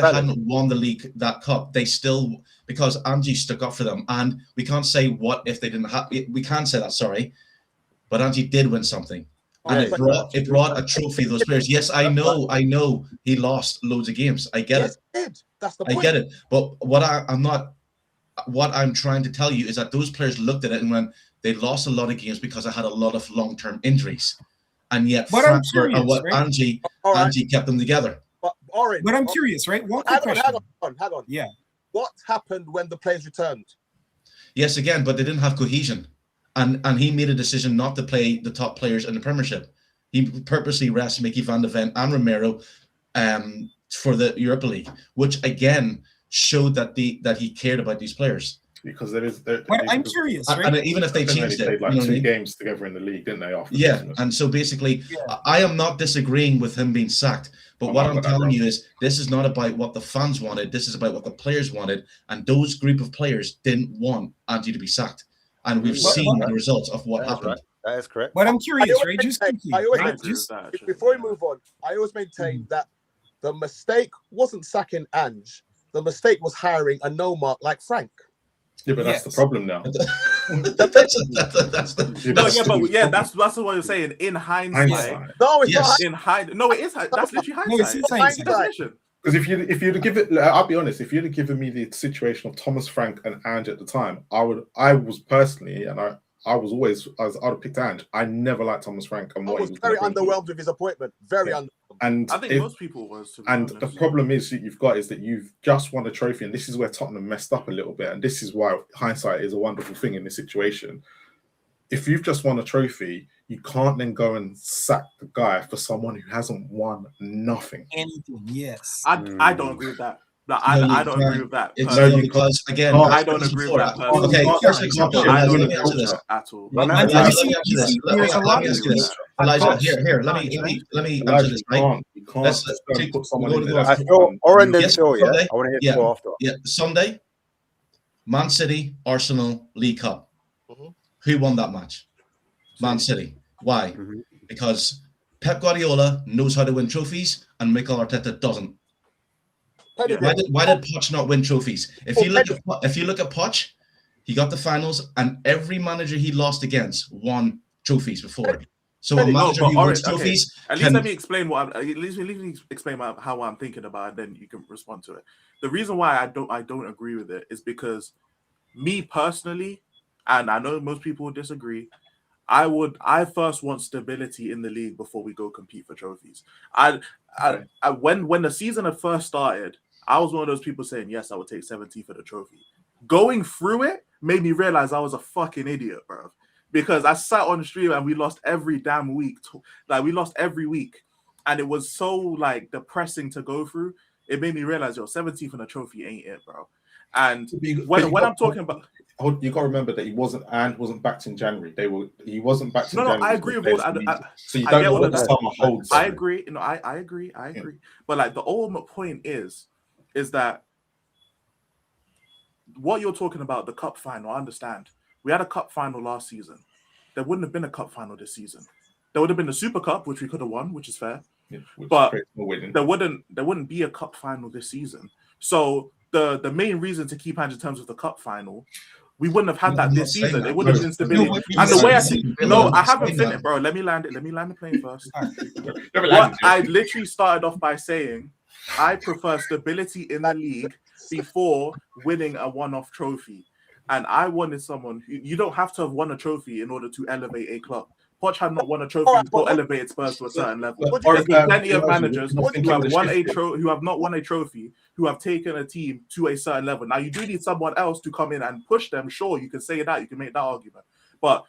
hadn't won the league, that cup, they still, because Ange stuck up for them. And we can't say what if they didn't have. We can't say that. Sorry, but Ange did win something, and it brought a trophy to those players. Yes, I know he lost loads of games. I get it. That's the point. I get it. But what I'm trying to tell you is that those players looked at it and went, they lost a lot of games because I had a lot of long-term injuries. And yet, Ange kept them together. But I'm curious, right? Hang on. Yeah. What happened when the players returned? Yes, again, but they didn't have cohesion. And he made a decision not to play the top players in the Premiership. He purposely rested Mickey van de Ven and Romero for the Europa League, which again showed that he cared about these players. because there is. But I'm curious, right? And even if they changed it, played like 2 games together in the league, didn't they? After Christmas? And so basically, I am not disagreeing with him being sacked. But what I'm telling you is, this is not about what the fans wanted. This is about what the players wanted, and those group of players didn't want Angie to be sacked. And we've seen the results of what happened. Right. That is correct. But I'm curious, right? Before we move on, I always maintain that the mistake wasn't sacking Ange. The mistake was hiring a no-mark like Frank. Yeah, but that's the problem now. That's what you're saying. In hindsight. No, it's not. In hindsight. No, it is. That's literally hindsight. No, it's hindsight. Because if you'd have given, I'll be honest, if you'd have given me the situation of Thomas Frank and Ange at the time, I was personally, and I would have picked Ange. I never liked Thomas Frank. And I was very underwhelmed with his appointment. Very underwhelmed. And I think most people was. And the problem is that you've got is that you've just won a trophy, and this is where Tottenham messed up a little bit. And this is why hindsight is a wonderful thing in this situation. If you've just won a trophy, you can't then go and sack the guy for someone who hasn't won nothing. Anything, yes. I don't agree with that. I don't agree with that. Because again, I don't agree with that. Okay, first example. I don't agree with that at all. Let me answer this. Elijah, here. Let me answer this. Right? Let's put someone in there. I feel Oren then Phil. Yeah, Sunday, I want to hear Phil after. Yeah, Sunday, Man City, Arsenal, League Cup. Who won that match? Man City. Why? Because Pep Guardiola knows how to win trophies, and Mikel Arteta doesn't. Why did Poch not win trophies? If you look at Poch, he got the finals, and every manager he lost against won trophies before. So a manager who wins trophies. At least let me explain how I'm thinking about it. Then you can respond to it. The reason why I don't agree with it is because me personally, and I know most people would disagree, I first want stability in the league before we go compete for trophies. When the season had first started, I was one of those people saying, yes, I would take 70 for the trophy. Going through it made me realize I was a fucking idiot, bro. Because I sat on the stream and we lost every damn week. We lost every week. And it was so, depressing to go through. It made me realize, 17th in a trophy ain't it, bro. And when I'm talking about... You got to remember that he wasn't backed in January. He wasn't backed in January. I agree with all that. So you don't know what the summer holds. I agree. I agree. But the ultimate point is that what you're talking about, the cup final, I understand. We had a cup final last season. There wouldn't have been a cup final this season. There would have been the Super Cup, which we could have won, which is fair. Yeah, but there wouldn't be a cup final this season. So the main reason to keep hands in terms of the cup final, we wouldn't have had that this season. It would have been stability. And the way I haven't finished, bro. Let me land the plane first. I literally started off by saying I prefer stability in the league before winning a one-off trophy. And I wanted someone who, you don't have to have won a trophy in order to elevate a club. Poch had not won a trophy until elevated Spurs to a certain level. There's been plenty of managers who have not won a trophy, who have taken a team to a certain level. Now, you do need someone else to come in and push them. Sure, you can say that, you can make that argument. But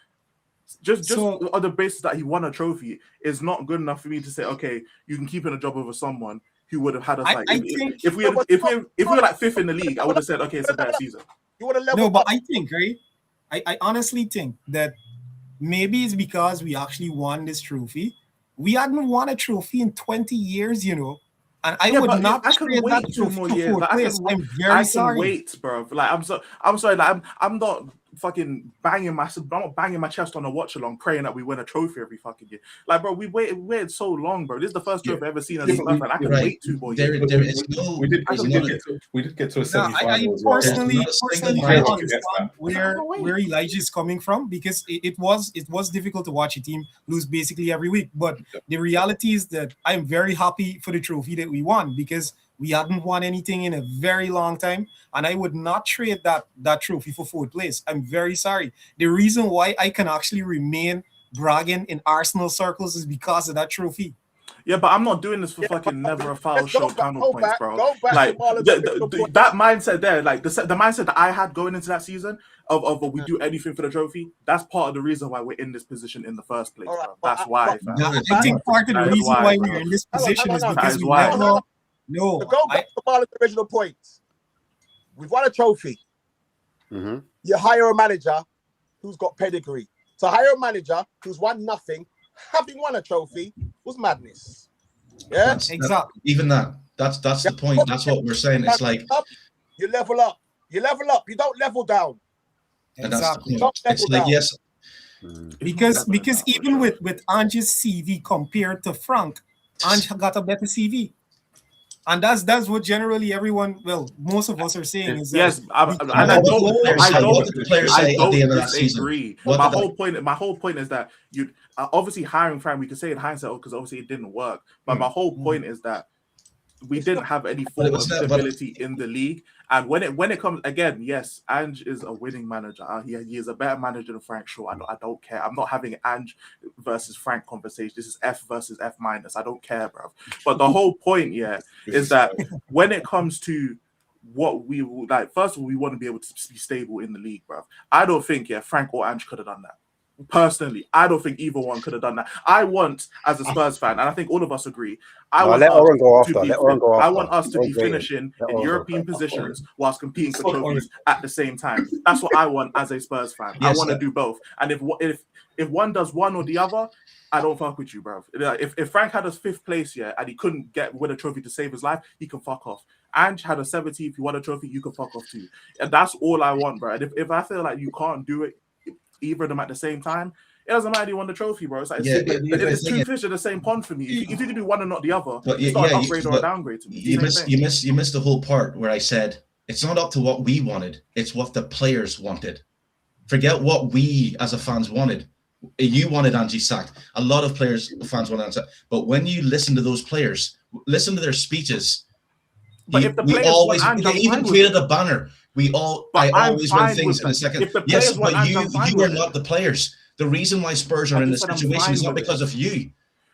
just on the basis that he won a trophy is not good enough for me to say, okay, you can keep in a job over someone who would have had us if we were like fifth in the league, I would have said, okay, it's a better season. But I think, right? I honestly think that maybe it's because we actually won this trophy. We hadn't won a trophy in 20 years, and I would not trade that trophy for fourth place. I'm very sorry. Wait, bro. I'm sorry. I'm not fucking banging my chest on a watch along, praying that we win a trophy every fucking year. Bro, we waited so long, bro. This is the first trophy I've ever seen. I can wait 2 more years. We did get to a semi-final. I personally understand where Elijah is coming from, because it was difficult to watch a team lose basically every week. But the reality is that I'm very happy for the trophy that we won, because we hadn't won anything in a very long time, and I would not trade that trophy for fourth place. I'm very sorry. The reason why I can actually remain bragging in Arsenal circles is because of that trophy. Yeah, but I'm not doing this for fucking never a foul shot counterpoints, bro. That mindset there, the mindset that I had going into that season of we do anything for the trophy, that's part of the reason why we're in this position in the first place, bro. That's why. I think part of the reason why we're in this position is because we never... No. To go back to Marlon's original point, we've won a trophy. Mm-hmm. You hire a manager who's got pedigree. To hire a manager who's won nothing, having won a trophy, was madness. Yeah, exactly. Even that. That's the point. That's what we're saying. It's like you level up. You level up. You don't level down. And that's the point. Don't It's level like down. yes. Because even with Ange's CV compared to Frank, Ange got a better CV. And that's what generally everyone, well, most of us are saying is that yes, I don't disagree. My whole point is that you obviously hiring Frank, we can say in hindsight because obviously it didn't work. But my whole point is that we didn't have any form of stability in the league. And when it comes again, yes, Ange is a winning manager. He is a better manager than Frank. Sure, I don't care. I'm not having Ange versus Frank conversation. This is F versus F minus. I don't care, bro. But the whole point, is that when it comes to what we like, first of all, we want to be able to be stable in the league, bro. I don't think Frank or Ange could have done that. Personally, I don't think either one could have done that. I want, as a Spurs fan, and I think all of us agree, I want us to be finishing in European positions whilst competing for trophies at the same time. That's what I want as a Spurs fan. I want to do both. And if one does one or the other, I don't fuck with you, bro. If Frank had us 5th place and he couldn't win a trophy to save his life, he can fuck off. Ange had a 17th. If you won a trophy, you can fuck off too. And that's all I want, bro. And if I feel like you can't do it, either of them at the same time, it doesn't matter you won the trophy, bro. It's like it's two fish in the same pond for me. If you can do one and not the other, it's not an upgrade or a downgrade to me. You missed the whole part where I said it's not up to what we wanted, it's what the players wanted. Forget what we as a fans wanted. You wanted Ange sacked. A lot of fans wanted Ange sacked. But when you listen to those players, listen to their speeches. But if the players want Ange, they even created a banner. I always run things in a second. Yes, but you are not the players. The reason why Spurs are in this situation is not because of you.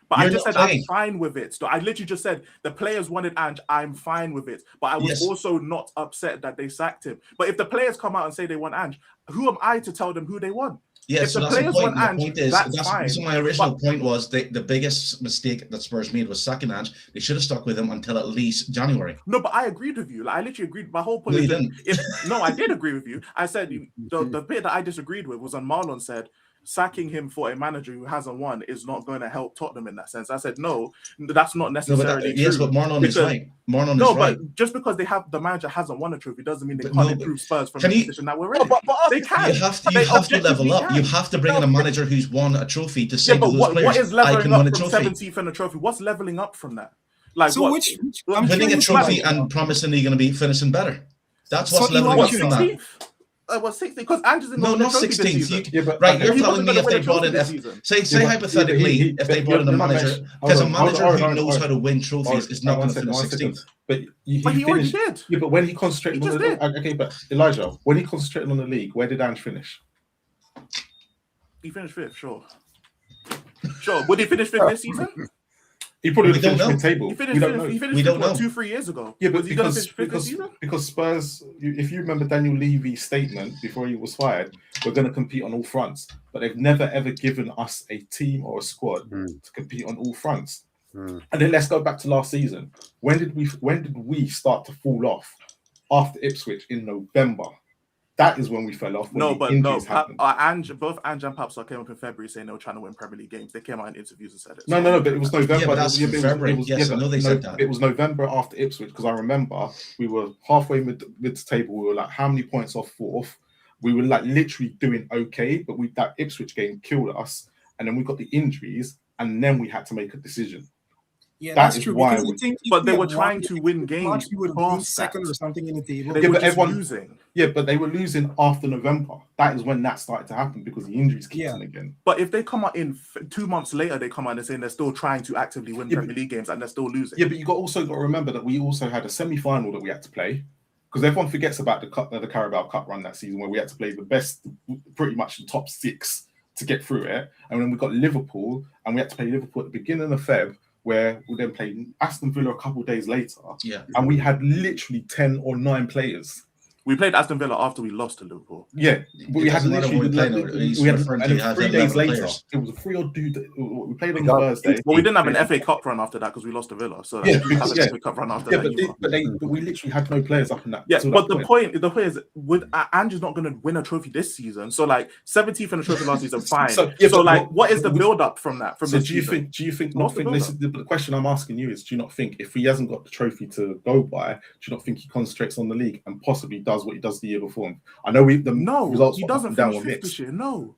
But I just said I'm fine with it. So I literally just said the players wanted Ange. I'm fine with it. But I was also not upset that they sacked him. But if the players come out and say they want Ange, who am I to tell them who they want? Yeah, so that's the point. The point is, fine. So my original point was the biggest mistake that Spurs made was sacking Ange. They should have stuck with him until at least January. No, but I agreed with you. Like, I literally agreed. My whole point I did agree with you. I said the bit that I disagreed with was when Marlon said sacking him for a manager who hasn't won is not going to help Tottenham in that sense. I said no, that's not necessarily true. Yes, but Marlon is right. But just because the manager hasn't won a trophy doesn't mean they can't improve Spurs from the position that we're in. They can. You have to level up. You have to bring in a manager who's won a trophy to say to those players, what is leveling up from 17th in a trophy? What's leveling up from that? Like, so winning a trophy and promising you're going to be finishing better. That's what's leveling up from that. Was 16 because Ange's in not 16th. Right, you're telling me if they brought in say hypothetically if they brought in a manager, because a manager who knows how to win trophies is not going to finish 16th. But he already did. Yeah, but when he concentrated on the but Elijah, when he concentrated on the league, where did Ange finish? He finished 5th, sure. Would he finish 5th this season? He probably would finish mid-table. He finished 2-3 years ago. Yeah, but because Spurs, if you remember Daniel Levy's statement before he was fired, we're going to compete on all fronts. But they've never ever given us a team or a squad to compete on all fronts. And then let's go back to last season. When did we start to fall off? After Ipswich in November. That is when we fell off. Both Ange and Papsar came up in February saying they were trying to win Premier League games. They came out in interviews and said it. No, but it was November. Yeah, but that's February. Yes, I know they said that. It was November after Ipswich because I remember we were halfway mid-table. We were like, how many points off 4th? We were like literally doing okay, but that Ipswich game killed us, and then we got the injuries, and then we had to make a decision. Yeah, that's true. But they were trying to win games. You would have been second or something in the table. They were just losing. Yeah, but they were losing after November. That is when that started to happen because the injuries kicked in again. But if they come out in 2 months later, they come out and saying they're still trying to actively win Premier League games and they're still losing. Yeah, but you also got to remember that we also had a semi-final that we had to play because everyone forgets about the Carabao Cup run that season where we had to play the best, pretty much the top 6 to get through it. And then we got Liverpool and we had to play Liverpool at the beginning of Feb, where we then played Aston Villa a couple of days later. Yeah. And we had literally 10 or 9 players. We played Aston Villa after we lost to Liverpool. Yeah, we had literally we had, and 3 days later. Players. It was a 3-2. We played on Thursday. Well, we didn't have an FA Cup run after that because we lost to Villa. So yeah, we have an FA Cup run after that. But we literally had no players up in that. Yeah, but the point is, Andrew's not going to win a trophy this season. So like 17th in the trophy last season, fine. So like, what is the build up from that? From this season? Do you think? This is the question I'm asking you is: do you not think if he hasn't got the trophy to go by, do you not think he concentrates on the league and possibly does what he does the year before? I know results he doesn't finish fifth this year. No,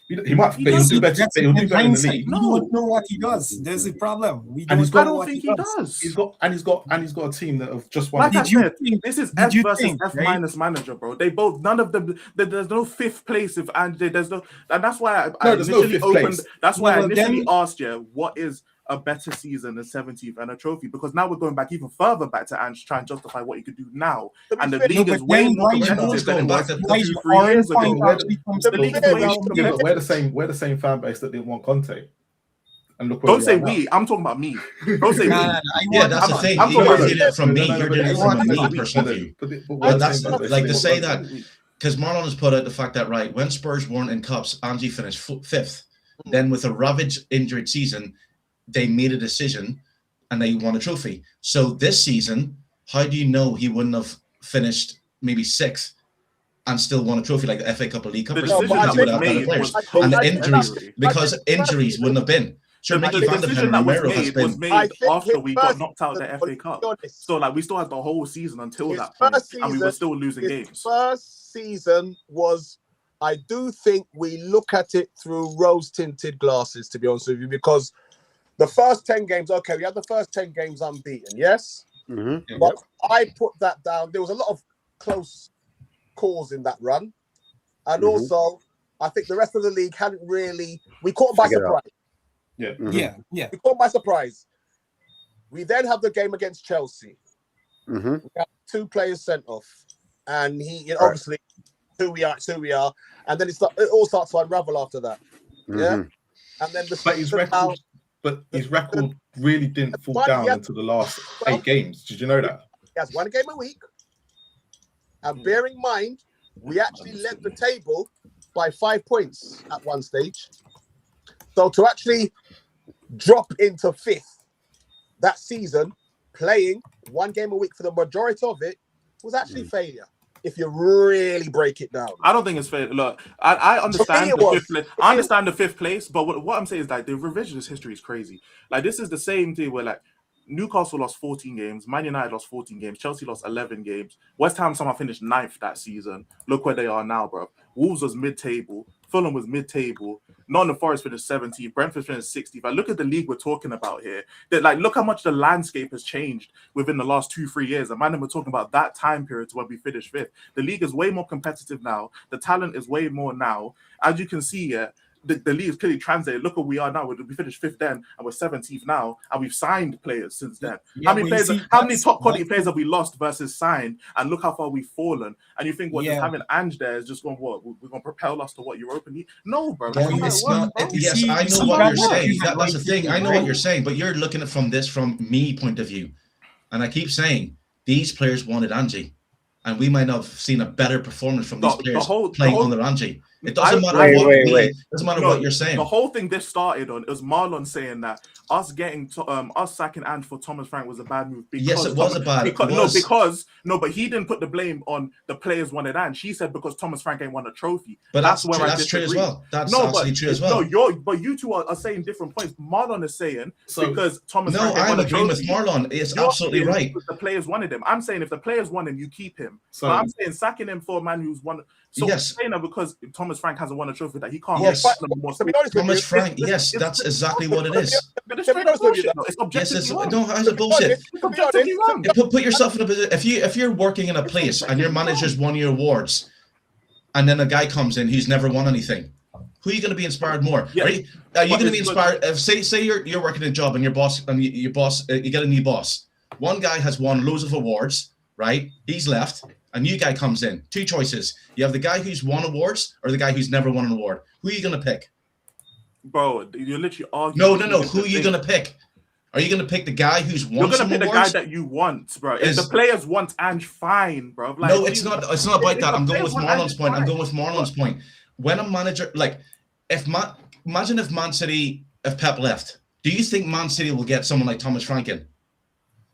he might. He'll do better. He'll do better in the league. No, we don't know what he does. There's a problem. I don't think he does. He's got a team that have just won. Like I said, this is F versus F minus manager, bro. They both none of them. There's no fifth place if there's no, and that's why I initially opened. That's why I initially asked you what is a better season than 17th and a trophy, because now we're going back even further back to Ange, try and justify what he could do now. And the league is way more competitive than it was 2-3 years ago. We're the same fan base that didn't want Conte. And look, don't say we. I'm talking about me. Don't say me. Yeah, that's the thing. You're doing it from me. You're doing it from me personally. But that's like to say that, because Marlon has put out the fact that right when Spurs weren't in cups, Ange finished 5th. Then with a ravaged injured season, they made a decision and they won a trophy. So this season, how do you know he wouldn't have finished maybe 6th and still won a trophy like the FA Cup or League Cup? And the injuries, because injuries wouldn't have been. Sure, Mickey Van der Ven Romero has been. Was made after we got knocked out of the FA Cup. So like we still had the whole season until that point, and we were still losing games. First season was, I do think we look at it through rose-tinted glasses, to be honest with you, because the first 10 games, okay, we had the first 10 games unbeaten, yes? Mm-hmm. But I put that down. There was a lot of close calls in that run. And also, I think the rest of the league hadn't really... We caught by surprise. Yeah. Mm-hmm. Yeah. We caught by surprise. We then have the game against Chelsea. Mm-hmm. We have 2 players sent off. And obviously, who we are. And then it all starts to unravel after that. Mm-hmm. Yeah? And then But his record really didn't fall down until the last 8 games. Did you know that? He has 1 game a week. And bear in mind, we actually led the table by 5 points at one stage. So to actually drop into 5th that season, playing 1 game a week for the majority of it, was actually failure. If you really break it down, I don't think it's fair. Look, I understand the 5th place. I understand the 5th place, but what I'm saying is that the revisionist history is crazy. Like this is the same thing where like Newcastle lost 14 games, Man United lost 14 games, Chelsea lost 11 games, West Ham somehow finished 9th that season. Look where they are now, bro. Wolves was mid-table, Fulham was mid-table, Nottingham Forest finished 17th, Brentford finished 60th. Like, look at the league we're talking about here. Look how much the landscape has changed within the last 2-3 years. And man, we're talking about that time period to when we finished 5th. The league is way more competitive now. The talent is way more now. As you can see here, the league is clearly translated. Look where we are now. We finished 5th then, and we're 17th now, and we've signed players since then. Yeah, how many top quality players have we lost versus signed? And look how far we've fallen. And you think just having Ange there is just going, what? We're going to propel us to what Europa League? No, bro. I know what you're saying. That's the thing. I know what you're saying, but you're looking at from me point of view. And I keep saying, these players wanted Ange. And we might have seen a better performance from these players playing under Ange. It doesn't matter what you're saying. The whole thing this started on, it was Marlon saying that us sacking Ange for Thomas Frank was a bad move. Yes, it was a bad move. But he didn't put the blame on the players wanted Ange. He said because Thomas Frank ain't won a trophy. But that's true as well. That's absolutely true as well. But you two are saying different points. Marlon is saying because Thomas Frank ain't won a trophy. No, I'm agreeing with Marlon. It's absolutely right. The players wanted him. I'm saying if the players want him, you keep him. So I'm saying sacking him for a man who's won. So yes, saying that because Thomas Frank hasn't won a trophy that he can't. Yes, Thomas Frank. Yes, that's exactly what it is. It's objectively wrong. No, that's a bullshit. Put yourself in a position. If you're working in a place and your manager's won your awards, and then a guy comes in who's never won anything, who are you going to be inspired more? Yeah. Are you going to be inspired? Say you're working a job and you get a new boss. One guy has won loads of awards, right? He's left. A new guy comes in. 2 choices. You have the guy who's won awards or the guy who's never won an award. Who are you going to pick? Bro, you're literally arguing. No. Who are you going to pick? Are you going to pick the guy who's won? You're going to pick the guy that you want, bro. If the players want Ange, fine, bro. Like, no, it's not. It's not about that. I'm going with Marlon's point. I'm going with Marlon's point. When a manager, like, imagine if Man City, if Pep left, do you think Man City will get someone like Thomas Frank in?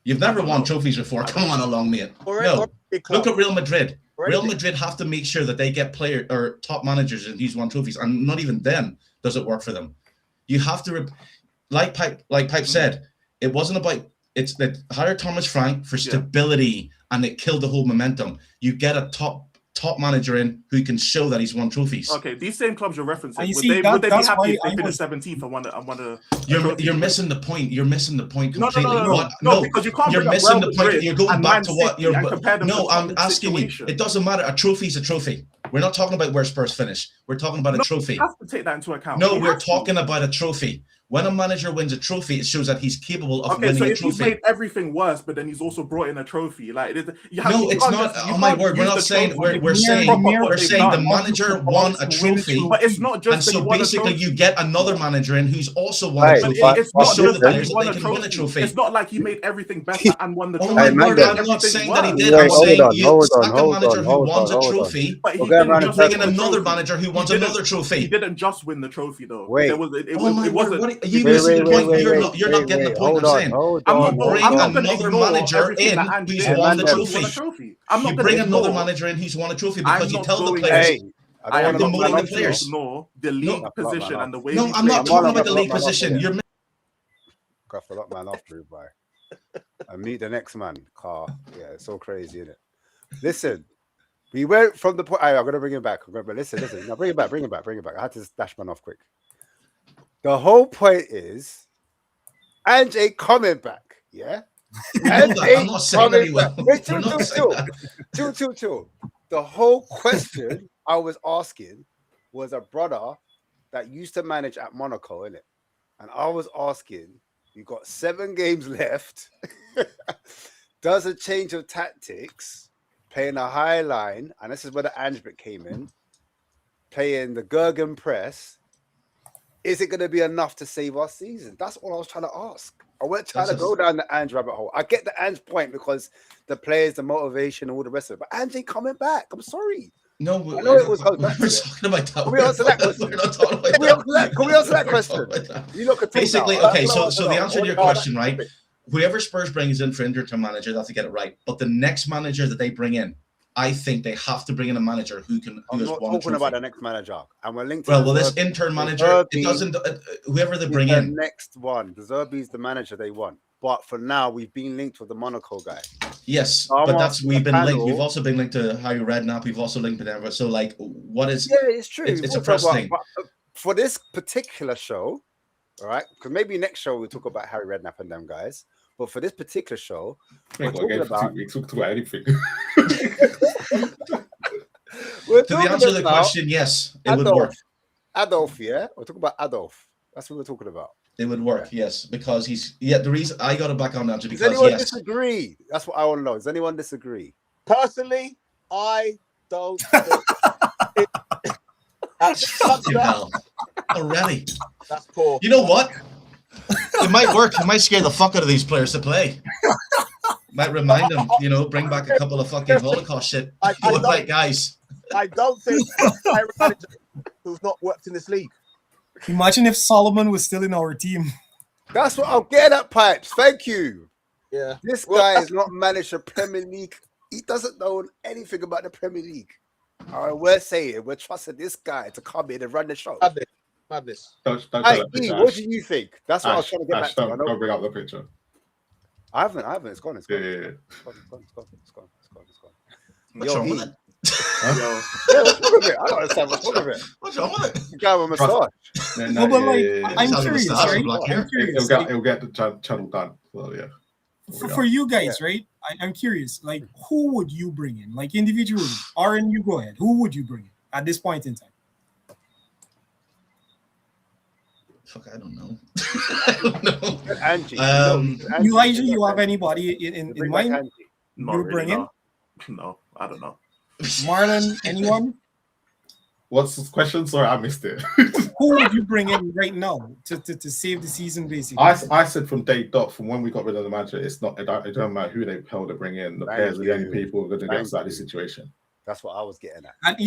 You've never won trophies before. Come on along, mate. No. Look at Real Madrid. Real Madrid have to make sure that they get player or top managers and who's won trophies, and not even then does it work for them. You have to, like Pipe said, it wasn't about. It's that hired Thomas Frank for stability, and it killed the whole momentum. You get a top manager in who can show that he's won trophies. Okay, these same clubs you're referencing, would they be happy if they finish 17th and won a You're missing the point. You're missing the point completely. No, because you can't. You're missing the point. You're going back to what you're. No, I'm asking you. It doesn't matter. A trophy's a trophy. We're not talking about where Spurs finish. We're talking about a trophy. You have to take that into account. No, we're talking about a trophy. When a manager wins a trophy, it shows that he's capable of winning a trophy. Okay, so if he's made everything worse, but then he's also brought in a trophy, like it's not. Oh my word, we're not saying. We're saying the manager won a trophy, but it's not just. And so basically, you get another manager in who's also won a trophy. It's not show the players that they can win a trophy. It's not like he made everything better and won the trophy. Oh my word, I'm not saying that he did. I'm saying you sack a manager who wins a trophy, but he didn't bring in another manager who wins another trophy. He didn't just win the trophy though. Wait, it wasn't. You missing the point. You're not getting the point I'm saying. Bring another manager in who's won the trophy. You bring another manager in who's won a trophy because you tell the players. I am demoting the players. Ignore the league position and the way. No, I'm not talking about the league position. You're got a lot man off through by. I meet the next man. Car. Yeah, it's so crazy, isn't it? Listen, we went from the point. I'm gonna bring him back. Listen. Now bring it back. I had to dash man off quick. The whole point is, Ange ain't coming back. Yeah, I'm not saying that he will. Chill. The whole question I was asking was a brother that used to manage at Monaco, innit? And I was asking, you got 7 games left. Does a change of tactics, playing a high line, and this is where the Ange bit came in, playing the Gurgen press. Is it going to be enough to save our season? That's all I was trying to ask. I wasn't trying to go down the Ange rabbit hole. I get the Ange point because the players, the motivation, all the rest of it. But Ange ain't coming back. I'm sorry. No, I know it was. We're talking about that. Can we answer that question? We're not talking about that. Can we answer that question? You look at basically, okay. So the answer to your question, right? Whoever Spurs brings in for interim manager, they have to get it right. But the next manager that they bring in, I think they have to bring in a manager who can. I'm not talking about the next manager, and we're linked. Well, this intern manager, it doesn't. Whoever they bring in, the next one, the Zerbi's the manager they want. But for now, we've been linked with the Monaco guy. Yes, but we've been linked. We've also been linked to Harry Redknapp. We've also linked to them. So, like, what is? Yeah, it's true. It's a press thing. But for this particular show, all right, because maybe next show we'll talk about Harry Redknapp and them guys. But for this particular show, we're talking about anything. To the answer to the question, yes, it would work. Adolf, yeah? We're talking about Adolf. That's what we're talking about. It would work, yes, because he's... Yeah, the reason I got it back on that is because, does anyone disagree? That's what I want to know. Does anyone disagree? Personally, I don't... Fucking hell. Already. That's poor. You know what? It might work. It might scare the fuck out of these players to play. Might remind them, bring back a couple of fucking Holocaust shit. Guys. I don't think a manager who's not worked in this league. Imagine if Solomon was still in our team. That's what I'll get at, Pipes. Thank you. Yeah. This guy is not managed a Premier League. He doesn't know anything about the Premier League. All right, we're saying we're trusting this guy to come in and run the show. Madness. Don't what do you think? That's what I was trying to get back to. Don't bring up the picture. I haven't. It's gone. It's gone. Yeah. It's gone. What's wrong with it? What's wrong with it? I don't understand what's wrong with it. What's wrong with it? The guy with a moustache. I'm curious, right? It'll get the channel done. So yeah. For you guys, right? I'm curious. Like, who would you bring in? Like individually, Aaron, you go ahead. Who would you bring in at this point in time? Fuck, I don't know. I don't know. Angie. Elijah, you have anybody in mind? Not you really, bring in? No, I don't know. Marlon, anyone? What's the question? Sorry, I missed it. Who would you bring in right now to save the season, basically? I said from day dot, from when we got rid of the manager, it don't matter who they held to bring in. The players are the only people who are going to get us out of this situation. That's what I was getting at. And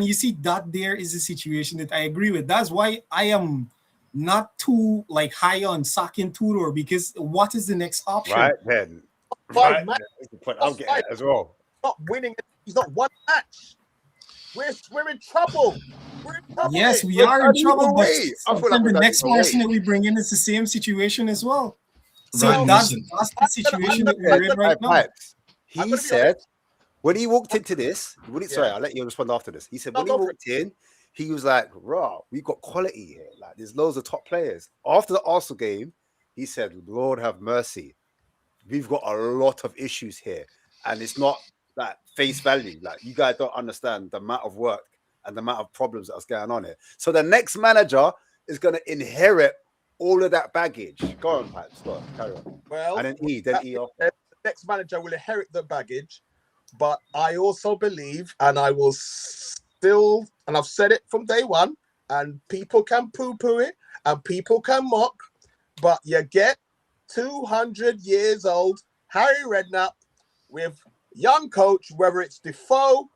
you see that there is a situation that I agree with. That's why I am not too like high on sacking Tudor, because what is the next option? Right then. Right, man. That's the point I'm getting at as well. Not winning. He's not one match. We're in trouble. We're in trouble. Yes, we are in trouble, but the next person that we bring in is the same situation as well. So Right, that's the situation that we're in right now. He said when he walked into this, sorry, I'll let you respond after this. He said when he walked in, he was like, "Raw, we got quality here. Like there's loads of top players." After the Arsenal game, he said, "Lord have mercy, we've got a lot of issues here, and it's not that face value. Like you guys don't understand the amount of work and the amount of problems that's going on here. So the next manager is going to inherit all of that baggage." Go on, Pipes. Go on, carry on. Well, and then E off. The next manager will inherit the baggage, but I also believe, and I will still, and I've said it from day one, and people can poo-poo it, and people can mock, but you get 200 years old Harry Redknapp with young coach, whether it's Defoe,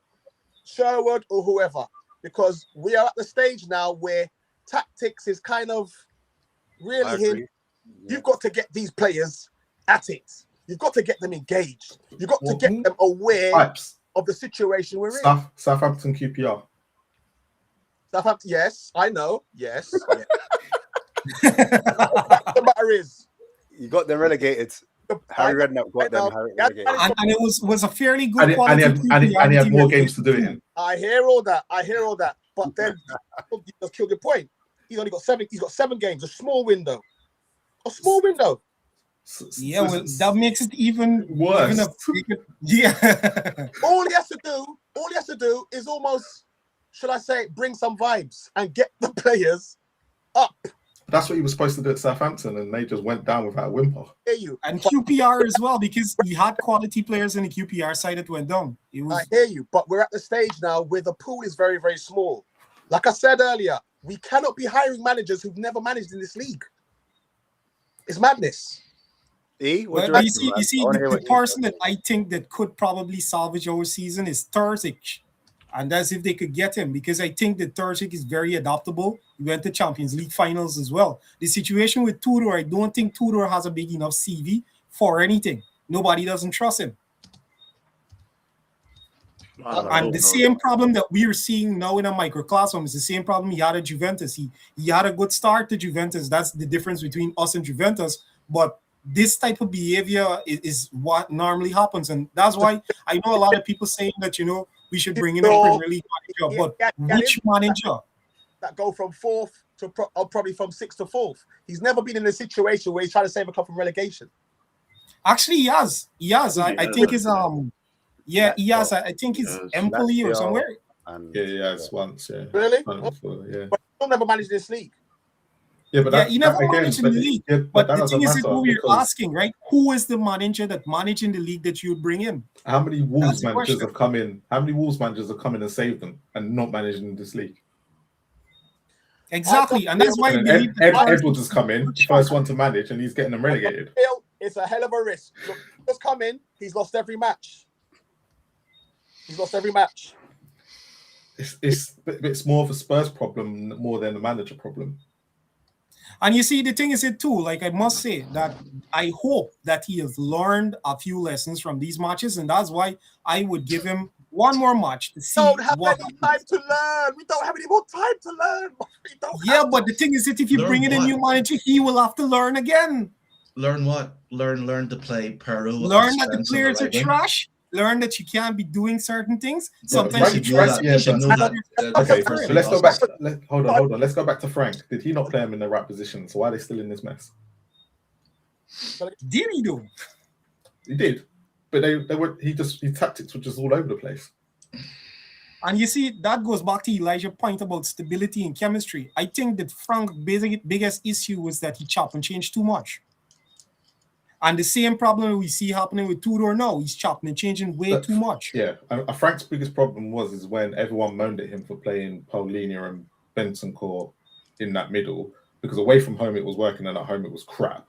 Sherwood, or whoever, because we are at the stage now where tactics is kind of really him. You've got to get these players at it. You've got to get them engaged. You've got to get them aware of the situation we're in. Southampton QPR. Southampton, yes, I know. Yes. The matter is, you got them relegated. Harry Redknapp got them relegated. And it was a fairly good quality. And he had more games to do it in. I hear all that. But then you just killed your point. He's only got 7. He's got 7 games. A small window. Yeah, well, that makes it even worse. Yeah. All he has to do is almost, should I say, bring some vibes and get the players up. That's what he was supposed to do at Southampton, and they just went down without a whimper. I hear you. And QPR as well, because he had quality players in the QPR side that went down. I hear you, but we're at the stage now where the pool is very, very small. Like I said earlier, we cannot be hiring managers who've never managed in this league. It's madness. Well, you see, the person that I think that could probably salvage our season is Turcic. And that's if they could get him, because I think that Turcic is very adaptable. He went to Champions League finals as well. The situation with Tudor, I don't think Tudor has a big enough CV for anything. Nobody doesn't trust him. And the same problem that we are seeing now in a microcosm is the same problem he had at Juventus. He had a good start to Juventus. That's the difference between us and Juventus. But this type of behavior is what normally happens. And that's why I know a lot of people saying that, we should bring in a Premier League manager. But which manager? That go from 4th to probably from 6th to 4th. He's never been in a situation where he's trying to save a club from relegation. Actually, he has. I think he's he has. I think he's Empoli or somewhere. It's once. Yeah. Really? Yeah. But he'll never manage this league. Yeah, but he never managed in the league. Yeah, but the thing is, what we're asking, right? Who is the manager that managed in the league that you'd bring in? How many Wolves managers have come in? How many Wolves managers have come in and saved them and not managed in this league? Exactly, and that's why Edwards has come in, first one to manage, and he's getting them relegated. It's a hell of a risk. Look, he's come in, he's lost every match. It's more of a Spurs problem more than a manager problem. And you see, the thing is too, like I must say that I hope that he has learned a few lessons from these matches, and that's why I would give him one more match to see. We don't have any time to learn. We don't have any more time to learn. But the thing is that if you bring in a new manager, he will have to learn again. Learn what? Learn to play Peru. Learn that the players are trash. Learn that you can't be doing certain things. Sometimes Okay, so let's go back. Hold on. Let's go back to Frank. Did he not play him in the right position? So why are they still in this mess? Did he do? He did, but his tactics were just all over the place. And you see, that goes back to Elijah's point about stability and chemistry. I think that Frank's biggest issue was that he chopped and changed too much. And the same problem we see happening with Tudor now. He's chopping and changing way too much. Yeah, Frank's biggest problem is when everyone moaned at him for playing Paulinho and Bentancur in that middle, because away from home it was working and at home it was crap.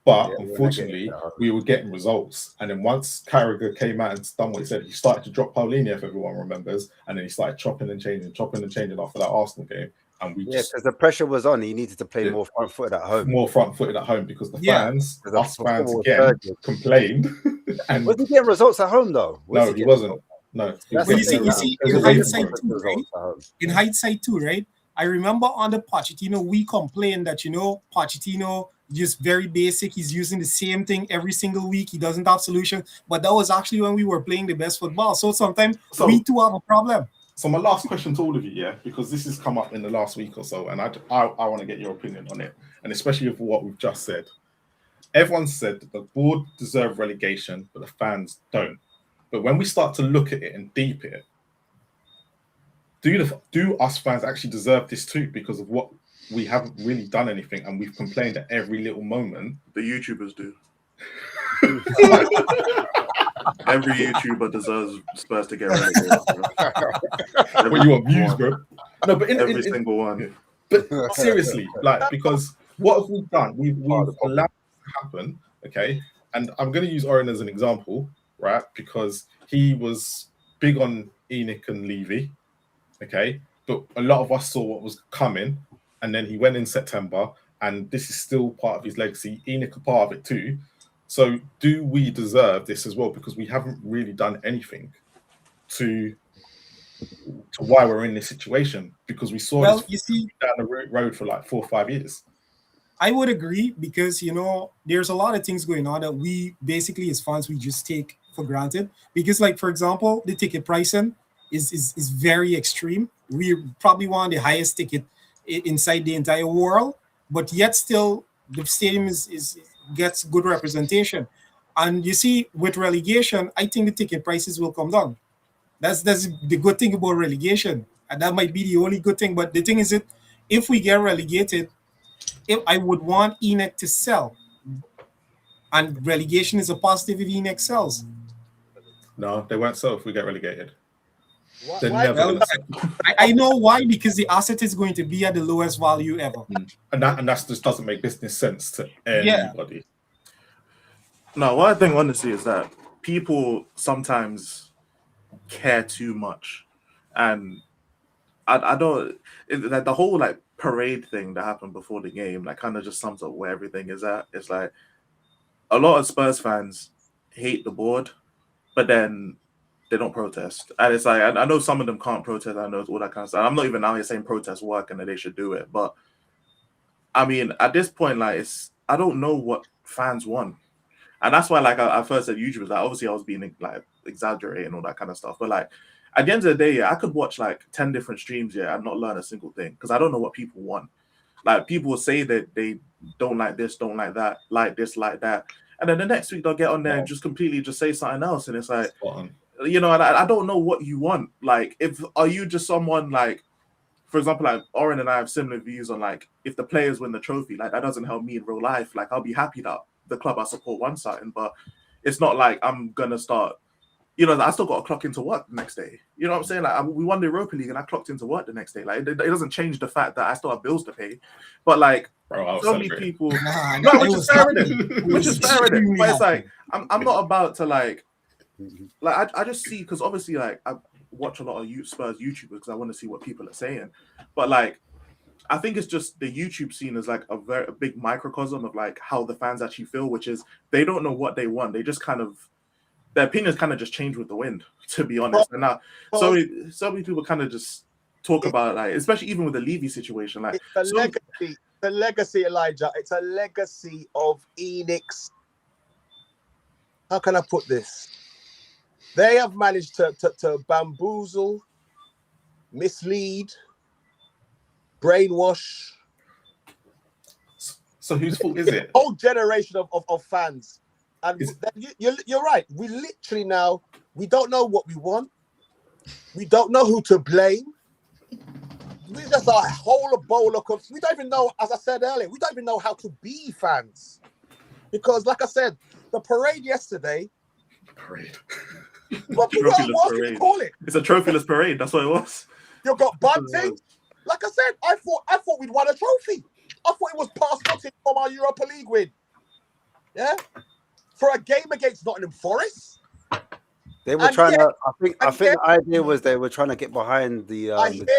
But unfortunately, we were getting results. And then once Carragher came out and done what he said, he started to drop Paulinho, if everyone remembers, and then he started chopping and changing after that Arsenal game. And we because the pressure was on. He needed to play more front-footed at home. More front-footed at home because the fans, us fans again, complained. And was he getting results at home though? No, he wasn't. No. You see, in hindsight too, right? I remember under Pochettino, we complained that, Pochettino just very basic. He's using the same thing every single week. He doesn't have solution. But that was actually when we were playing the best football. So sometimes we too have a problem. So my last question to all of you, because this has come up in the last week or so, and I want to get your opinion on it, and especially for what we've just said. Everyone said that the board deserve relegation, but the fans don't. But when we start to look at it and deep it, do us fans actually deserve this too? Because of what we haven't really done anything, and we've complained at every little moment. The YouTubers do. Every YouTuber deserves Spurs to get relegated. What you abuse, bro? No, but every single one. But seriously, because what have we done? We've allowed it to happen, okay? And I'm going to use Oren as an example, right? Because he was big on Enoch and Levy, okay? But a lot of us saw what was coming, and then he went in September, and this is still part of his legacy. Enoch a part of it too. So do we deserve this as well? Because we haven't really done anything to why we're in this situation. Because we saw this down the road for like 4 or 5 years. I would agree because, there's a lot of things going on that we basically as fans, we just take for granted. Because like, for example, the ticket pricing is very extreme. We probably want the highest ticket inside the entire world, but yet still the stadium gets good representation. And you see, with relegation, I think the ticket prices will come down. That's the good thing about relegation. And that might be the only good thing. But the thing is, if we get relegated, I would want Enoch to sell. And relegation is a positive if Enoch sells. No, they won't sell if we get relegated. I know why, because the asset is going to be at the lowest value ever. And that just doesn't make business sense to anybody. Yeah. No, what I think honestly is that people sometimes care too much. And I don't like the whole like parade thing that happened before the game, like kind of just sums up where everything is at. It's like a lot of Spurs fans hate the board, but then they don't protest. And it's like, I know some of them can't protest. I know all that kind of stuff. I'm not even out here saying protest work and that they should do it. But I mean, at this point, like, I don't know what fans want. And that's why, like, I first said YouTubers, like, obviously I was being like exaggerating and all that kind of stuff. But like, at the end of the day, I could watch like 10 different streams, and not learn a single thing because I don't know what people want. Like, people will say that they don't like this, don't like that, like this, like that. And then the next week they'll get on there and just completely just say something else. And it's like, and I don't know what you want. Like, are you just someone like, for example, like Oren and I have similar views on like, if the players win the trophy, like that doesn't help me in real life. Like, I'll be happy that the club I support won something, but it's not like I'm gonna start, I still got to clock into work the next day. You know what I'm saying? Like, we won the Europa League and I clocked into work the next day. Like, it doesn't change the fact that I still have bills to pay. But like, so many people, which is fair enough. Which is fair enough. But it's like, I'm not about to like I just see, because obviously like I watch a lot of Spurs YouTubers because I want to see what people are saying. But like, I think it's just the YouTube scene is like a big microcosm of like how the fans actually feel, which is they don't know what they want. They just kind of, their opinions kind of just change with the wind, to be honest. And now so many people kind of just talk about like, especially even with the Levy situation, like it's a legacy, Elijah. It's a legacy of Enoch's. How can I put this? They have managed to bamboozle, mislead, brainwash. So whose fault is it? Whole generation of fans. And you're right. We literally now, we don't know what we want. We don't know who to blame. We just a whole bowl of, we don't even know, as I said earlier, we don't even know how to be fans. Because, like I said, the parade yesterday. Parade. What else can you call it? It's a trophyless parade. That's what it was. You got bunting. Like I said, I thought we'd won a trophy. I thought it was past nothing from our Europa League win. Yeah, for a game against Nottingham Forest. They were trying to. I think the idea was they were trying to get behind the.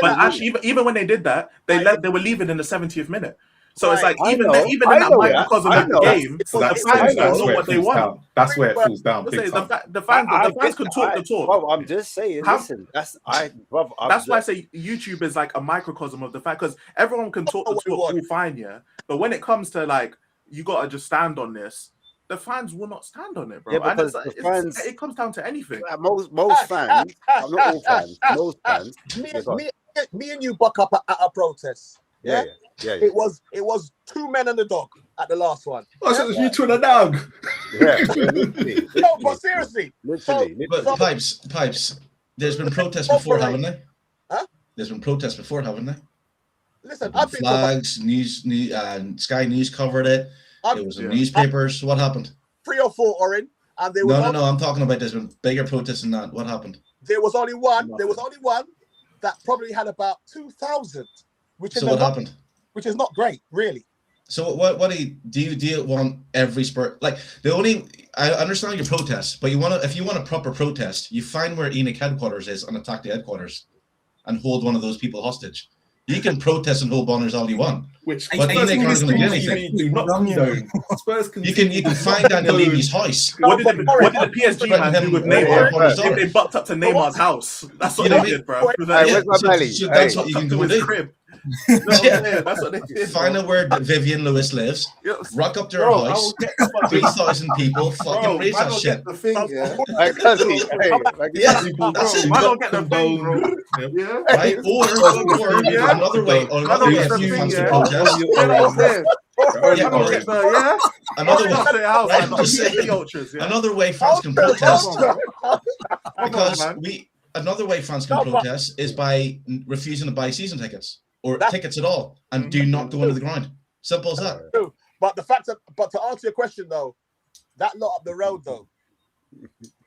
But actually, even when they did that, they were leaving in the 70th minute. So it's like even in that microcosm of the game, the fans know what they want. That's where it falls down. The fans can talk the talk. Well, I'm just saying. Listen, that's why I say YouTube is like a microcosm of the fact, because everyone can talk the talk all fine, yeah. But when it comes to like, you gotta just stand on this. The fans will not stand on it, bro. Yeah, because it comes down to anything. Most fans, not all fans, most fans. Me and you buck up at a protest. Yeah. It was 2 men and a dog at the last one. Oh, so it was you two and a dog. Yeah. Literally. No, but seriously. Literally. But Pipes. There's been protests before, haven't they? Huh? There's been protests before, haven't they? Listen, I've been flags, news, and Sky News covered it. It was in newspapers. What happened? 3 or 4 are in, and there was no. I'm talking about there's been bigger protests than that. What happened? There was only one. There was only one that probably had about 2,000. What happened? Which is not great, really. So what do you want every Spurs, like I understand your protest, but if you want a proper protest, you find where ENIC headquarters is and attack the headquarters and hold one of those people hostage. You can protest and hold banners all you want. But ENIC aren't going to do anything. You can find Daniel Levy's house. What did the PSG man do with Neymar? They bucked up to Neymar's house. That's what they did, bro. Where's my belly? That's what you can go do. That's what they did. Find out where Vivian Lewis lives. Rock up to her house. 3,000 people. Fucking raise that shit. The thing, yeah. I don't get the thing, bro. Right? Or another way. If you fancy protest. Another way fans can protest. Another way fans can protest is by refusing to buy season tickets or tickets at all and do not go into the ground. Simple as that. But to answer your question though, that lot up the road though,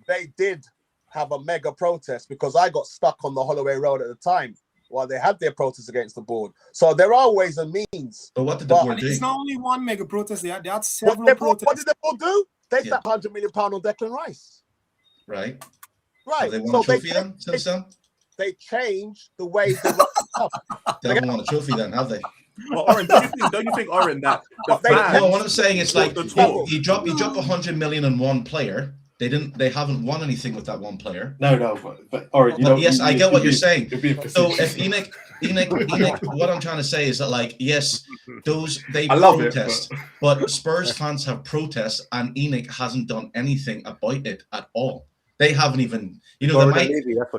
they did have a mega protest because I got stuck on the Holloway Road at the time while they had their protest against the board. So there are ways and means. But what did the board do? It's not only one mega protest. They had several protests. What did the board do? They spent £100 million on Declan Rice. Right. Right. They won a trophy then, since then? They changed the way they They haven't won a trophy then, have they? Well, Oren, don't you think, Oren, that the fans, what I'm saying is like you drop 100 million on one player. They haven't won anything with that one player. No, but Oren, yes, I get what you're saying. So if ENIC, what I'm trying to say is that like, yes, they protest, but Spurs fans have protests and ENIC hasn't done anything about it at all. They haven't even, they might.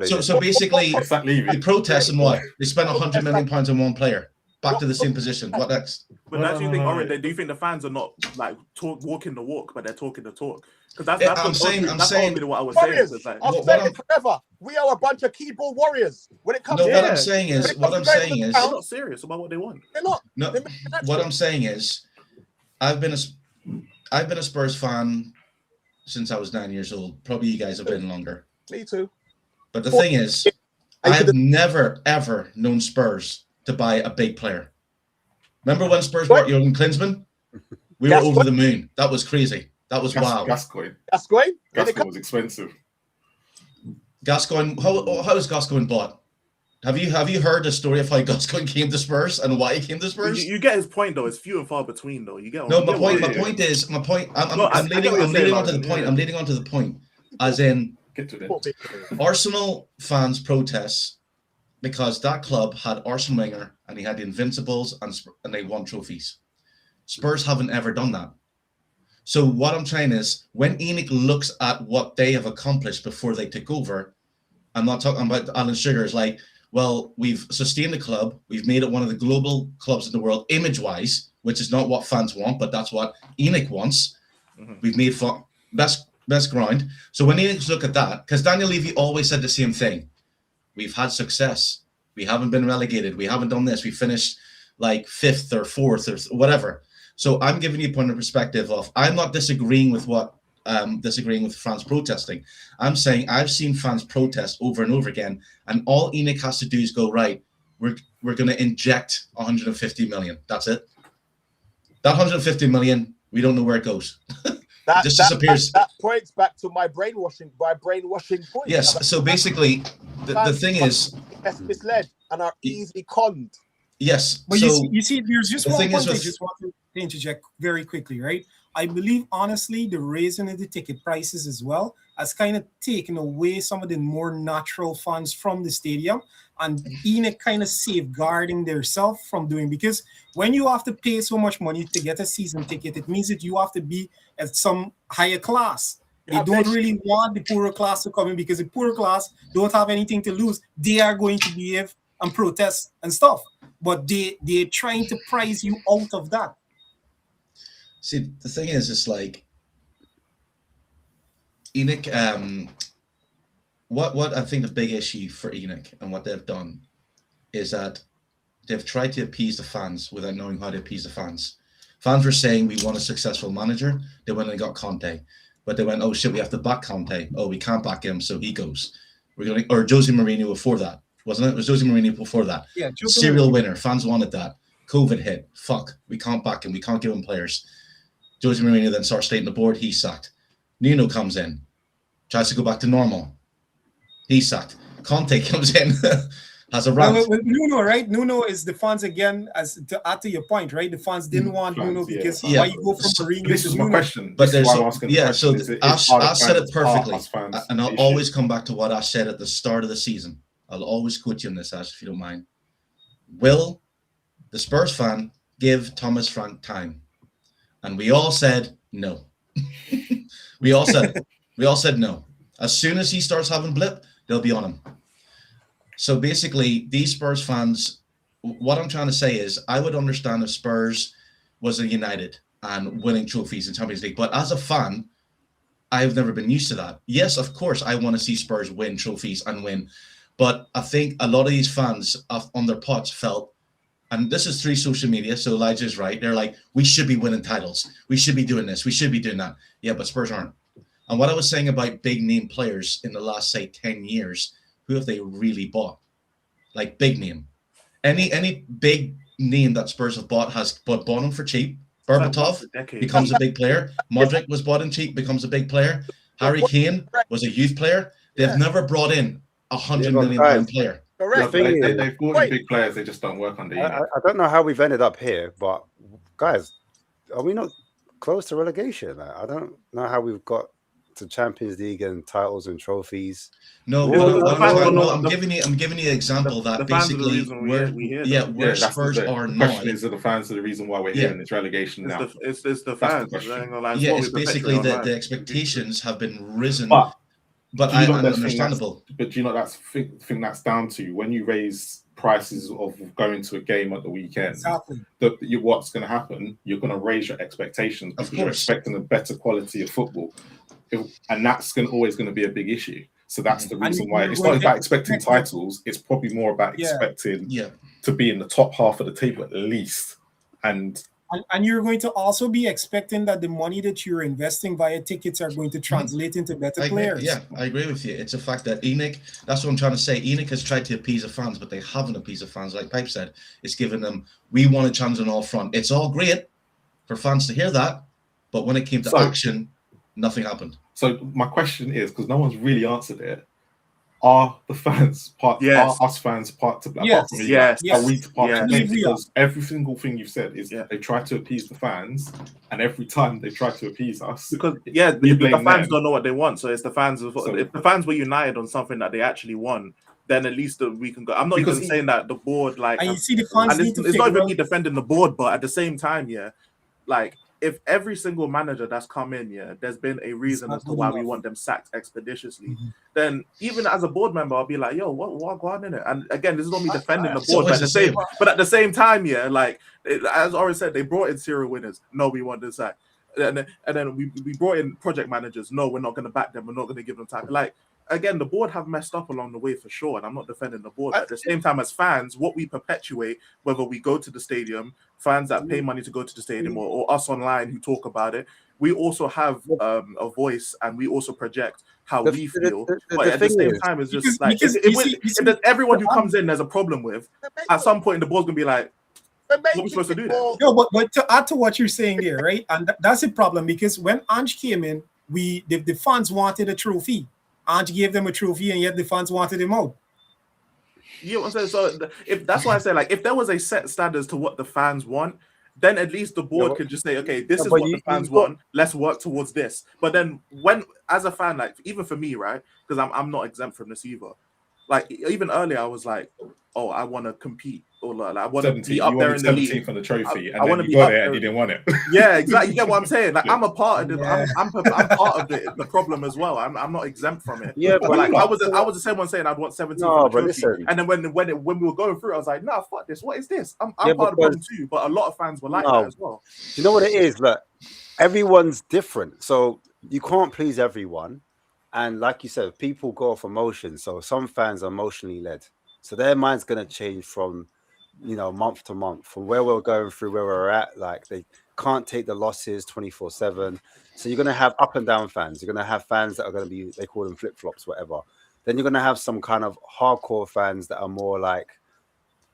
So basically, they protest and what? They spent £100 million on one player. Back to the same position. What next? But do you think, Oren, do you think the fans are not like walking the walk, but they're talking the talk? Because I'm saying what I was saying. Like, I've said it forever. We are a bunch of keyboard warriors. When it comes, what I'm saying is, they're not serious about what they want. They're not. No, what I'm saying is, I've been a Spurs fan since I was 9 years old. Probably you guys have been longer. Me too. But the thing is, I have never ever known Spurs to buy a big player. Remember when Spurs bought Jurgen Klinsmann? We were over the moon. That was crazy. That was wow. Gascoigne was expensive. Gascoigne, how is Gascoigne bought? Have you heard the story of how Gascoigne came to Spurs and why he came to Spurs? You get his point though. It's few and far between though. You get no. My point. I'm leading on to the point. As in, get to it. Arsenal fans protests because that club had Arsene Wenger and he had the Invincibles and they won trophies. Spurs haven't ever done that. So what I'm saying is, when ENIC looks at what they have accomplished before they took over, I'm not talking about Alan Sugar's like, well, we've sustained the club, we've made it one of the global clubs in the world, image-wise, which is not what fans want, but that's what ENIC wants. Mm-hmm. We've made best ground. So when ENIC look at that, because Daniel Levy always said the same thing, we've had success, we haven't been relegated, we haven't done this, we finished like 5th or 4th or whatever. So I'm giving you a point of perspective of I'm not disagreeing with fans protesting. I'm saying I've seen fans protest over and over again, and all ENIC has to do is go, right, we're going to inject 150 million. That's it. That 150 million, we don't know where it goes. It just disappears. That points back to my brainwashing point. Yes. So basically, the thing is, misled and are easily conned. Yes. But so you see, there's just one point I with, just want to interject very quickly, right? I believe, honestly, the raising of the ticket prices as well has kind of taken away some of the more natural funds from the stadium, and ENIC kind of safeguarding themselves from doing, because when you have to pay so much money to get a season ticket, it means that you have to be at some higher class. They don't really want the poorer class to come in, because the poorer class don't have anything to lose. They are going to behave and protest and stuff, but they're trying to price you out of that. See, the thing is, it's like ENIC. What I think the big issue for ENIC and what they've done is that they've tried to appease the fans without knowing how to appease the fans. Fans were saying we want a successful manager. They went and got Conte, but they went, oh shit, we have to back Conte. Oh, we can't back him, so he goes. Or Jose Mourinho before that, wasn't it? It was Jose Mourinho before that. Yeah, serial winner. Fans wanted that. COVID hit. Fuck, we can't back him. We can't give him players. Jose Mourinho then starts slating the board. He's sacked. Nuno comes in, tries to go back to normal. He's sacked. Conte comes in, has a rant. With Nuno, right? Nuno is the fans again, as to add to your point, right? The fans didn't want Nuno because why you go from Mourinho this to is Nuno? my question. But there's Ash said it perfectly, and I'll always come back to what Ash said at the start of the season. I'll always quote you on this, Ash, if you don't mind. Will the Spurs fan give Thomas Frank time? And we all said no. We all said no. As soon as he starts having blip, they'll be on him. So basically, these Spurs fans, what I'm trying to say is, I would understand if Spurs was a United and winning trophies in Champions League. But as a fan, I've never been used to that. Yes, of course, I want to see Spurs win trophies and win. But I think a lot of these fans on their pots felt, and this is through social media, so Elijah's right. They're like, we should be winning titles. We should be doing this. We should be doing that. Yeah, but Spurs aren't. And what I was saying about big name players in the last, say, 10 years, who have they really bought? Like big name. Any big name that Spurs have bought has bought them for cheap. Berbatov becomes a big player. Modric was bought in cheap, becomes a big player. Harry Kane was a youth player. They've never brought in £100 million player. Correct. They've brought in big players. They just don't work under. I don't know how we've ended up here, but guys, are we not close to relegation? I don't know how we've got to Champions League and titles and trophies. No, I'm giving you an example that basically where Spurs are not. The question is, the fans are the reason why we're here in this relegation now. It's the fans. It's basically the expectations have been risen. But understandable. But do you know that's thing that's down to when you raise prices of going to a game at the weekend. Exactly. What's going to happen? You're going to raise your expectations because you're expecting a better quality of football, and that's always going to be a big issue. So that's the reason why it's not about expecting titles. It's probably more about expecting to be in the top half of the table at least, and you're going to also be expecting that the money that you're investing via tickets are going to translate into better players. Yeah, I agree with you. It's a fact that ENIC, that's what I'm trying to say. ENIC has tried to appease the fans, but they haven't appeased the fans. Like Pipe said, it's given them, we want a chance on all front. It's all great for fans to hear that, but when it came to action, nothing happened. So my question is, because no one's really answered it, are the fans part? Are us fans part to blame? Yes. Are we to part to blame? Because every single thing you've said is they try to appease the fans, and every time they try to appease us, because the fans don't know what they want. So it's the fans. If the fans were united on something that they actually want, then at least we can go. I'm not even saying that the board and you see the fans. It's not even me defending the board, but at the same time, if every single manager that's come in, there's been a reason as to why we want them sacked expeditiously, then even as a board member, I'll be like, yo, what going on in it? And again, this is not me defending the board, but at the same time, as Ori said, they brought in serial winners. No, we want this sack. And then we brought in project managers. No, we're not going to back them. We're not going to give them time. again, the board have messed up along the way for sure, and I'm not defending the board. But at the same time, as fans, what we perpetuate, whether we go to the stadium, fans that pay money to go to the stadium, or us online who talk about it, we also have a voice, and we also project how we feel. But at the same time, it's just like if everyone who comes in, there's a problem with, at some point, the board's gonna be like, what are we supposed to do? No, but to add to what you're saying there, right? And that's a problem, because when Ange came in, the fans wanted a trophy. Ange gave them a trophy, and yet the fans wanted him out. You know what I'm saying? So if that's why I say, like, if there was a set standards to what the fans want, then at least the board could just say, okay, this is what the fans want. Let's work towards this. But then when, as a fan, like, even for me, right? Because I'm not exempt from this either. Like, even earlier, I was like, oh, I want to compete, or like, I want to be up there in the league for the trophy, and I then want to you be got up there there. and you didn't want it. Yeah, exactly. You get what I'm saying? Like, I'm a part of it. I'm part of the problem as well. I'm not exempt from it. Yeah, but like I was the same one saying I'd want 17 for the trophy. Listen. And then when we were going through, I was like, nah, fuck this. What is this? I'm part of the problem too. But a lot of fans were like that as well. You know what it is? Look, everyone's different, so you can't please everyone. And like you said, people go off emotion. So some fans are emotionally led. So their mind's going to change from, month to month, from where we're going through, where we're at. Like, they can't take the losses 24/7. So you're going to have up and down fans. You're going to have fans that are going to be, they call them flip-flops, whatever. Then you're going to have some kind of hardcore fans that are more like,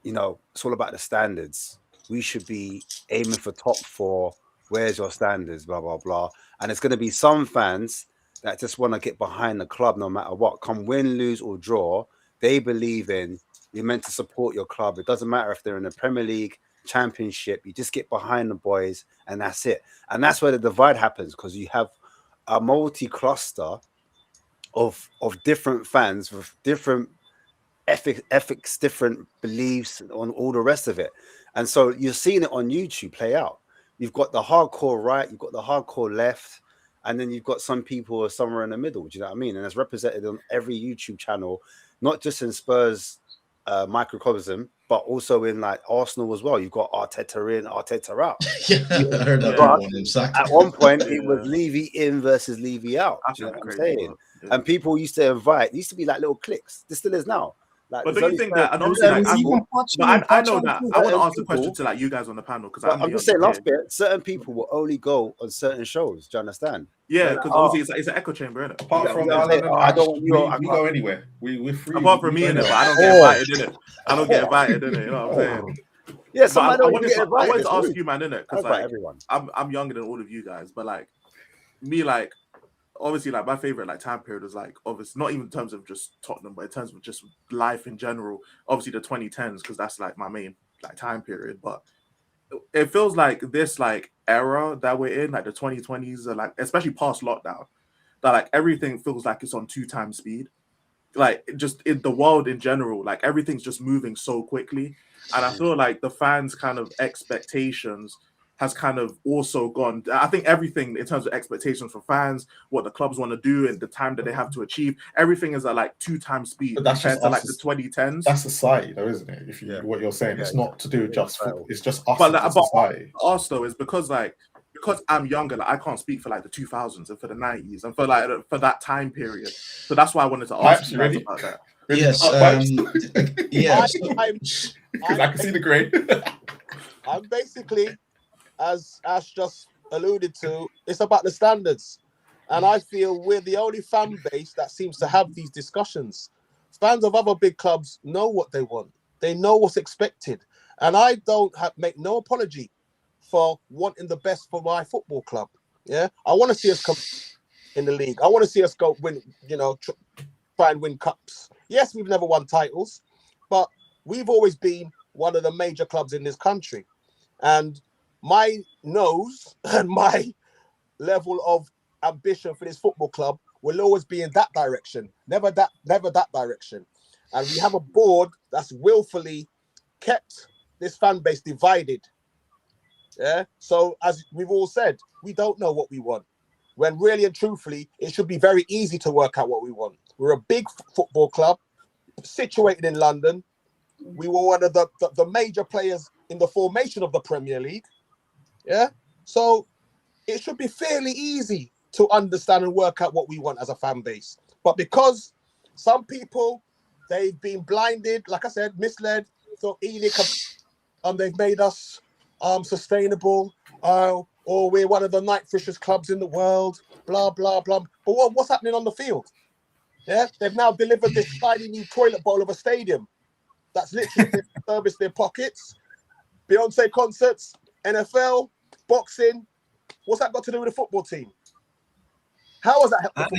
it's all about the standards. We should be aiming for top 4. Where's your standards? Blah, blah, blah. And it's going to be some fans that just want to get behind the club no matter what. Come win, lose, or draw. They believe in, you're meant to support your club. It doesn't matter if they're in the Premier League, Championship. You just get behind the boys, and that's it. And that's where the divide happens, because you have a multi-cluster of different fans with different ethics, different beliefs, on all the rest of it. And so you're seeing it on YouTube play out. You've got the hardcore right, you've got the hardcore left, and then you've got some people who are somewhere in the middle. Do you know what I mean? And it's represented on every YouTube channel, not just in Spurs microcosm, but also in like Arsenal as well. You've got Arteta in, Arteta out. I heard that. At one point, it was Levy in versus Levy out. Do you know what I'm saying? Yeah. And people used to invite, used to be like little cliques. This still is now. Like, but do you think that, and obviously, like, I know that, I want to ask the question to like you guys on the panel, because I'm just saying, last bit, certain people will only go on certain shows. Do you understand? Yeah, because obviously it's an echo chamber, isn't it? Apart from we go anywhere. We're free. Apart from me in it, but I don't get invited in it. I don't get invited in it. You know what I'm saying? Yeah, I wanted to ask you, man, innit? Because like I'm younger than all of you guys, but like me, like, obviously, like, my favorite like time period was like, obviously, not even in terms of just Tottenham, but in terms of just life in general. Obviously, the 2010s, because that's like my main like time period. But it feels like this like era that we're in, like the 2020s, are like, especially past lockdown, that like everything feels like it's on 2x speed. Like, just in the world in general, like everything's just moving so quickly, and I feel like the fans' kind of expectations has kind of also gone. I think everything in terms of expectations for fans, what the clubs want to do, and the time that they have to achieve, everything is at like 2x speed compared to like the 2010s. That's society, though, isn't it? What you're saying, it's not to do with just football. It's just us. But society. Us though is because I'm younger, like I can't speak for like the 2000s and for the 90s and for that time period. So that's why I wanted to ask you guys about that. Yes. Yes. Because I can see the grade. I'm basically, as Ash just alluded to, it's about the standards. And I feel we're the only fan base that seems to have these discussions. Fans of other big clubs know what they want. They know what's expected. And I don't make no apology for wanting the best for my football club. Yeah, I want to see us come in the league. I want to see us go win, try and win cups. Yes, we've never won titles, but we've always been one of the major clubs in this country. And my nose and my level of ambition for this football club will always be in that direction, never that direction. And we have a board that's willfully kept this fan base divided. Yeah. So as we've all said, we don't know what we want. When really and truthfully, it should be very easy to work out what we want. We're a big football club situated in London. We were one of the major players in the formation of the Premier League. Yeah. So it should be fairly easy to understand and work out what we want as a fan base. But because Some people, they've been blinded, like I said, misled. So ENIC, they've made us sustainable. Or we're one of the night fishers clubs in the world. Blah blah blah. But what's happening on the field? Yeah, they've now delivered this tiny new toilet bowl of a stadium that's literally serviced their pockets. Beyonce concerts, NFL, boxing. What's that got to do with the football team? How was that?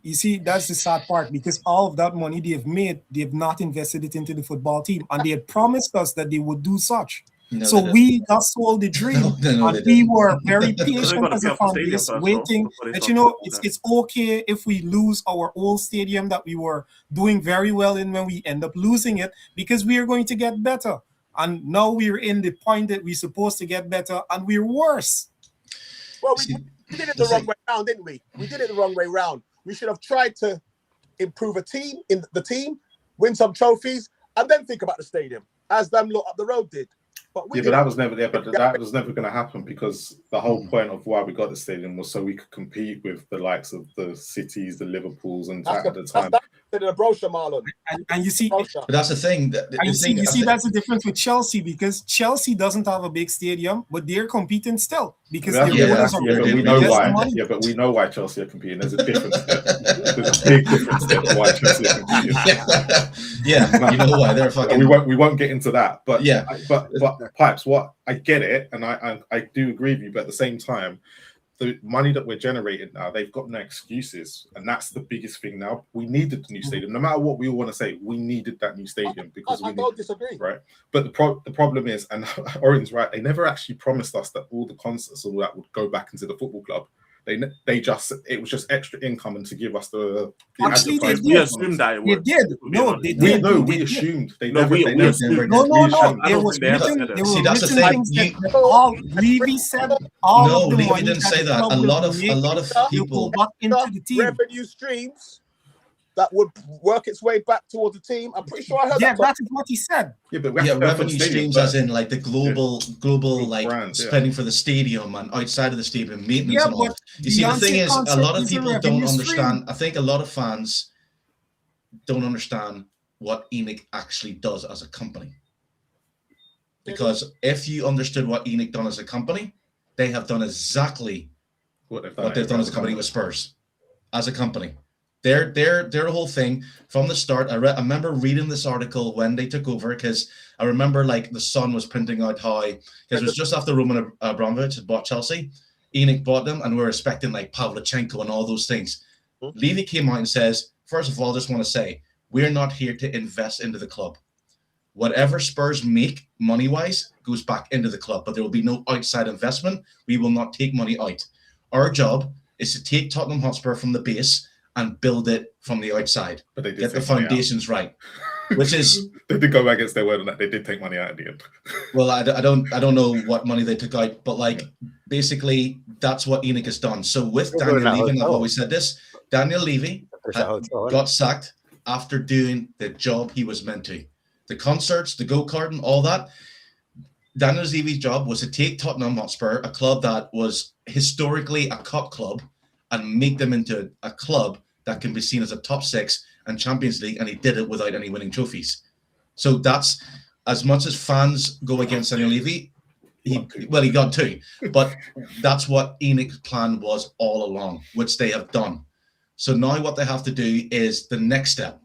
You see, that's the sad part, because all of that money they've made, they've not invested it into the football team, and they had promised us that they would do such. No, so we got sold the dream, and we were very patient as a fan base, waiting that, you know, it's okay if we lose our old stadium that we were doing very well in when we end up losing it, because we are going to get better. And now we're in the point that we're supposed to get better, and we're worse. Well, we did it the wrong way round, didn't we? We did it the wrong way round. We should have tried to improve the team, win some trophies, and then think about the stadium, as them lot up the road did. But that was never there. But that was never going to happen, because the whole point of why we got the stadium was so we could compete with the likes of the cities, the Liverpools, and at the time. That's in a brochure, Marlon. And you see, but that's the thing. You see, that's the difference with Chelsea, because Chelsea doesn't have a big stadium, but they're competing still because but we know why. Yeah, but we know why Chelsea are competing. There's a difference there. There's a big difference there to why Chelsea are competing. Yeah, you know why they're fucking. We won't get into that, but but Pipes, what I get it, and I do agree with you, but at the same time, the money that we're generating now, they've got no excuses, and that's the biggest thing now. We needed the new stadium, no matter what we all want to say. We needed that new stadium because I don't disagree, right? But the problem is, and Oren's right, they never actually promised us that all the concerts, all that would go back into the football club. It was just extra income and to give us the actually they did. We assumed that it would. They did. No, they did. We assumed. They never. We assumed. No. There was written. See, that's the thing. All Levy said. All of the Levy didn't say that. A lot of people back into the team. Revenue streams that would work its way back towards the team. I'm pretty sure I heard that. Yeah, that is what he said. Yeah, but revenue streams as in like the global like brands, spending for the stadium and outside of the stadium, maintenance and all. You see, the thing is, a lot of people don't understand. I think a lot of fans don't understand what ENIC actually does as a company. Because if you understood what ENIC done as a company, they have done exactly what they've done as a company with Spurs. As a company. Their whole thing from the start. I remember reading this article when they took over, because I remember like the Sun was printing out how, because it was just after Roman Abramovich had bought Chelsea, ENIC bought them, and we were expecting like Pavlyuchenko and all those things. Levy came out and says, first of all, I just want to say, we're not here to invest into the club. Whatever Spurs make money-wise goes back into the club, but there will be no outside investment. We will not take money out. Our job is to take Tottenham Hotspur from the base and build it from the outside. But they did get the foundations right, which is they did go against their word on that. They did take money out at the end. Well, I don't know what money they took out, but like basically that's what ENIC has done. So with Daniel Levy, I've always said this: Daniel Levy got sacked after doing the job he was meant to. The concerts, the go-karting, all that. Daniel Levy's job was to take Tottenham Hotspur, a club that was historically a cup club, and make them into a club that can be seen as a top 6 and Champions League, and he did it without any winning trophies. So that's, as much as fans go against Daniel Levy, he got 2, but that's what ENIC's plan was all along, which they have done. So now what they have to do is the next step,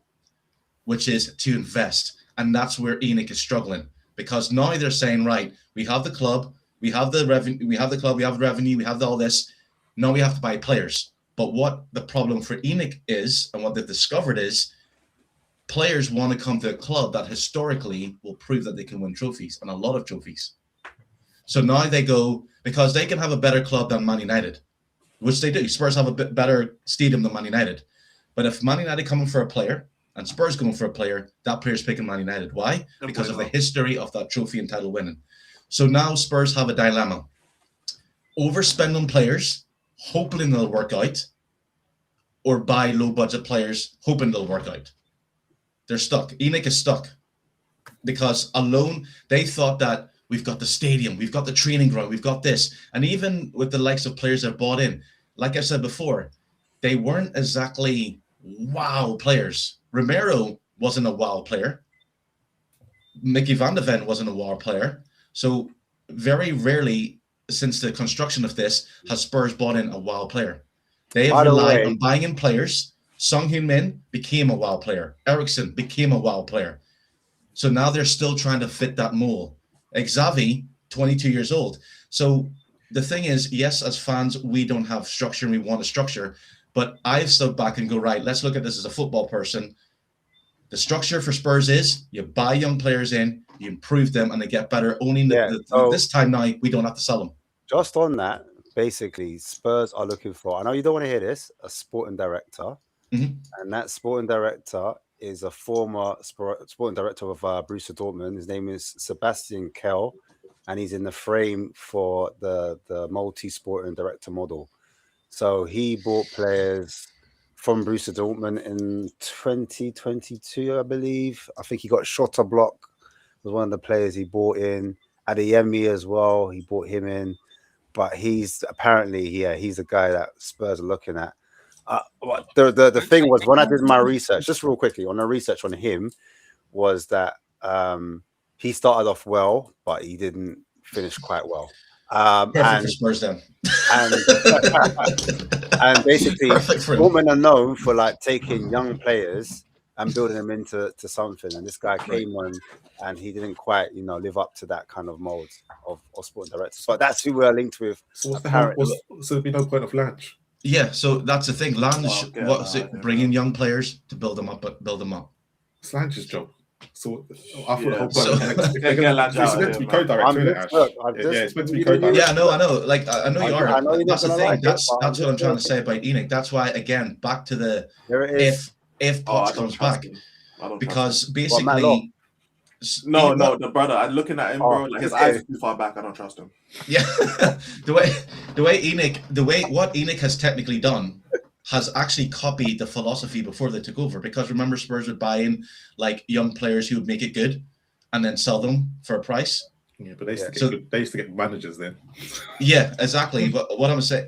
which is to invest, and that's where ENIC is struggling, because now they're saying, right, we have the club, we have the revenue, we have revenue, we have all this. Now we have to buy players. But what the problem for ENIC is, and what they've discovered is, players want to come to a club that historically will prove that they can win trophies, and a lot of trophies. So now they go, because they can have a better club than Man United, which they do. Spurs have a bit better stadium than Man United. But if Man United coming for a player, and Spurs going for a player, that player's picking Man United. Why? Because of the history of that trophy and title winning. So now Spurs have a dilemma. Overspend on players, hoping they'll work out, or buy low-budget players, hoping they'll work out. They're stuck. ENIC is stuck because alone they thought that we've got the stadium, we've got the training ground, we've got this. And even with the likes of players that bought in, like I said before, they weren't exactly wow players. Romero wasn't a wow player. Mickey van de Ven wasn't a wow player. So very rarely since the construction of this has Spurs bought in a wow player. They have relied on buying in players. Sung Heung-min became a wow player. Eriksen became a wow player. So now they're still trying to fit that mold. Xavi, 22 years old. So the thing is, yes, as fans, we don't have structure and we want a structure. But I've stood back and go, right, let's look at this as a football person. The structure for Spurs is you buy young players in, you improve them, and they get better. Only this time now, we don't have to sell them. Just on that, basically, Spurs are looking for, I know you don't want to hear this, a sporting director. Mm-hmm. And that sporting director is a former sporting director of Borussia Dortmund. His name is Sebastian Kehl, and he's in the frame for the multi-sporting director model. So he bought players from Borussia Dortmund in 2022, I believe. I think he got Schotterblock, was one of the players he bought in. Adeyemi as well, he bought him in. But he's apparently, he's a guy that Spurs are looking at. The thing was, when I did my research, just real quickly, on the research on him, was that he started off well, but he didn't finish quite well. Perfect for Spurs then. And basically, Dortmund are known for like taking young players and building them into something. And this guy came on, and he didn't quite, live up to that kind of mold of sporting directors. But that's who we're linked with. So what's the hell? So there'd be no point of Lange. Yeah, so that's the thing. Lange, bringing young players to build them up. It's Lange's job. So I thought the whole point it's meant to be co-director. It's meant to be co-director. Yeah, I know. Like I know you are. That's the thing. That's what I'm trying to say about ENIC. That's why, again, back to the if Potts comes back, because basically. No, the brother. I'm looking at him, bro. Like his eyes are too far back. I don't trust him. Yeah, the way what ENIC has technically done has actually copied the philosophy before they took over. Because remember, Spurs would buy in like young players who would make it good, and then sell them for a price. Yeah, but they used to get managers then. Yeah, exactly. But what I'm saying,